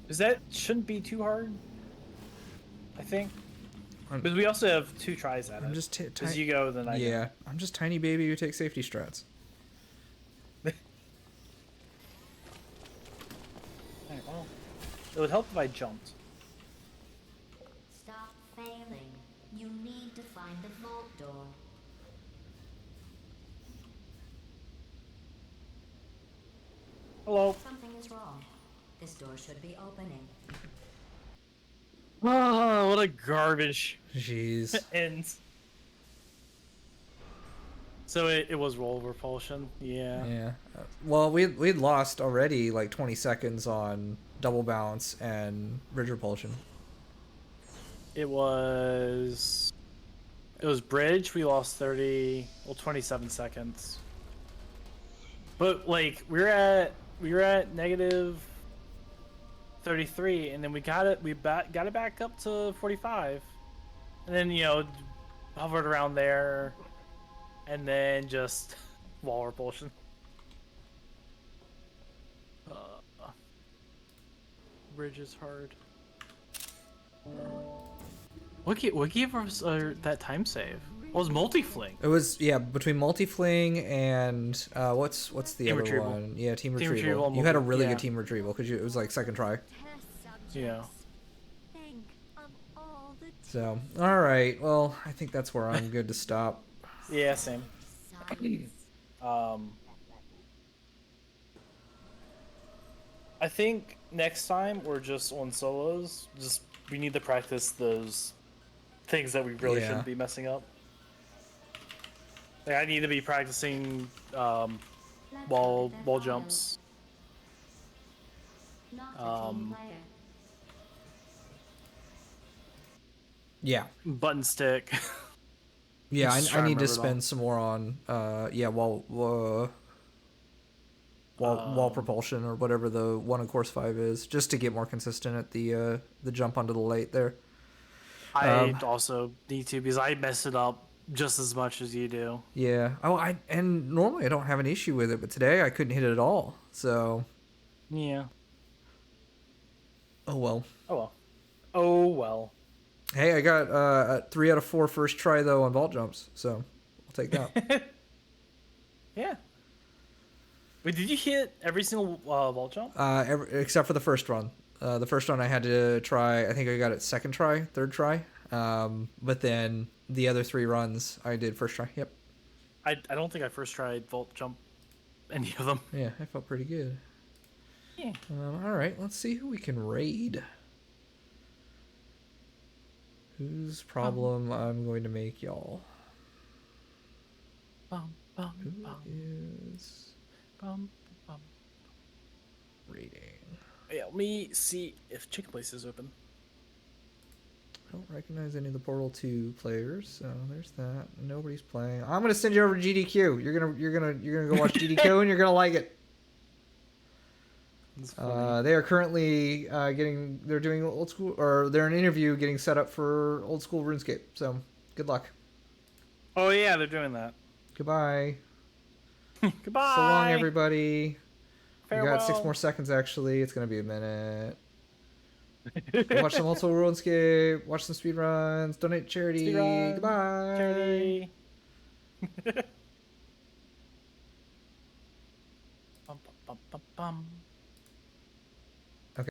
Is that shouldn't be too hard? I think. I'm- Because we also have 2 tries at I'm it. just As you go, then I go. yeah. I'm just tiny baby who takes safety strats. Alright, well, it would help if I jumped. Stop failing. You need to find the vault door. Hello. Something is wrong. This door should be opening. Oh, what a garbage Jeez. end. So it was roll repulsion. Yeah. Yeah. Well, we'd lost already like 20 seconds on double bounce and bridge repulsion. It was bridge. We lost 27 seconds. But like we were at negative 33, and then we got it back up to 45, and then hovered around there, and then just wall repulsion. Bridge is hard. What gave us that time save? It was multi-fling. It was between multi-fling and what's the Team other retrieval. one? Yeah, team Team retrieval. retrieval, You had a really yeah. good team retrieval because it was like second try. Yeah. Think of all the So all right, well I think that's where I'm good to stop. Yeah, same. I think next time we're just on solos. Just we need to practice those things that we really Yeah. shouldn't be messing up. Like I need to be practicing wall jumps. Yeah. Button stick. Yeah, Just I try to need to remember them. spend some more on wall propulsion or whatever the one in course 5 is, just to get more consistent at the jump onto the late there. I also need to because I mess it up just as much as you do. Yeah. And normally I don't have an issue with it, but today I couldn't hit it at all. So Yeah. oh well. Oh well. Oh well. Hey, I got a 3 out of 4 first try though on vault jumps, so I'll take that. Yeah. Wait, did you hit every single vault jump? Except for the first run. The first run I had to try. I think I got it second try, third try. But then the other 3 runs I did first try. Yep. I don't think I first tried vault jump any of them. Yeah, I felt pretty good. Yeah. All right, let's see who we can raid. Whose problem I'm going to make y'all? Bum, bum, Who bum, is bum, bum. raiding? Yeah, let me see if Chicken Place is open. I don't recognize any of the Portal 2 players, so there's that. Nobody's playing. I'm gonna send you over to GDQ. You're gonna go watch GDQ and you're gonna like it. They are currently they're doing old school, or they're in an interview getting set up for old school RuneScape. So good luck. Oh yeah, they're doing that. Goodbye. Goodbye. So long, everybody. Farewell. We got 6 more seconds actually. It's gonna be a minute. Watch some old school RuneScape. Watch some speedruns. Donate to charity. Speedrun, Goodbye. Charity. Bum, bum, bum, bum, bum.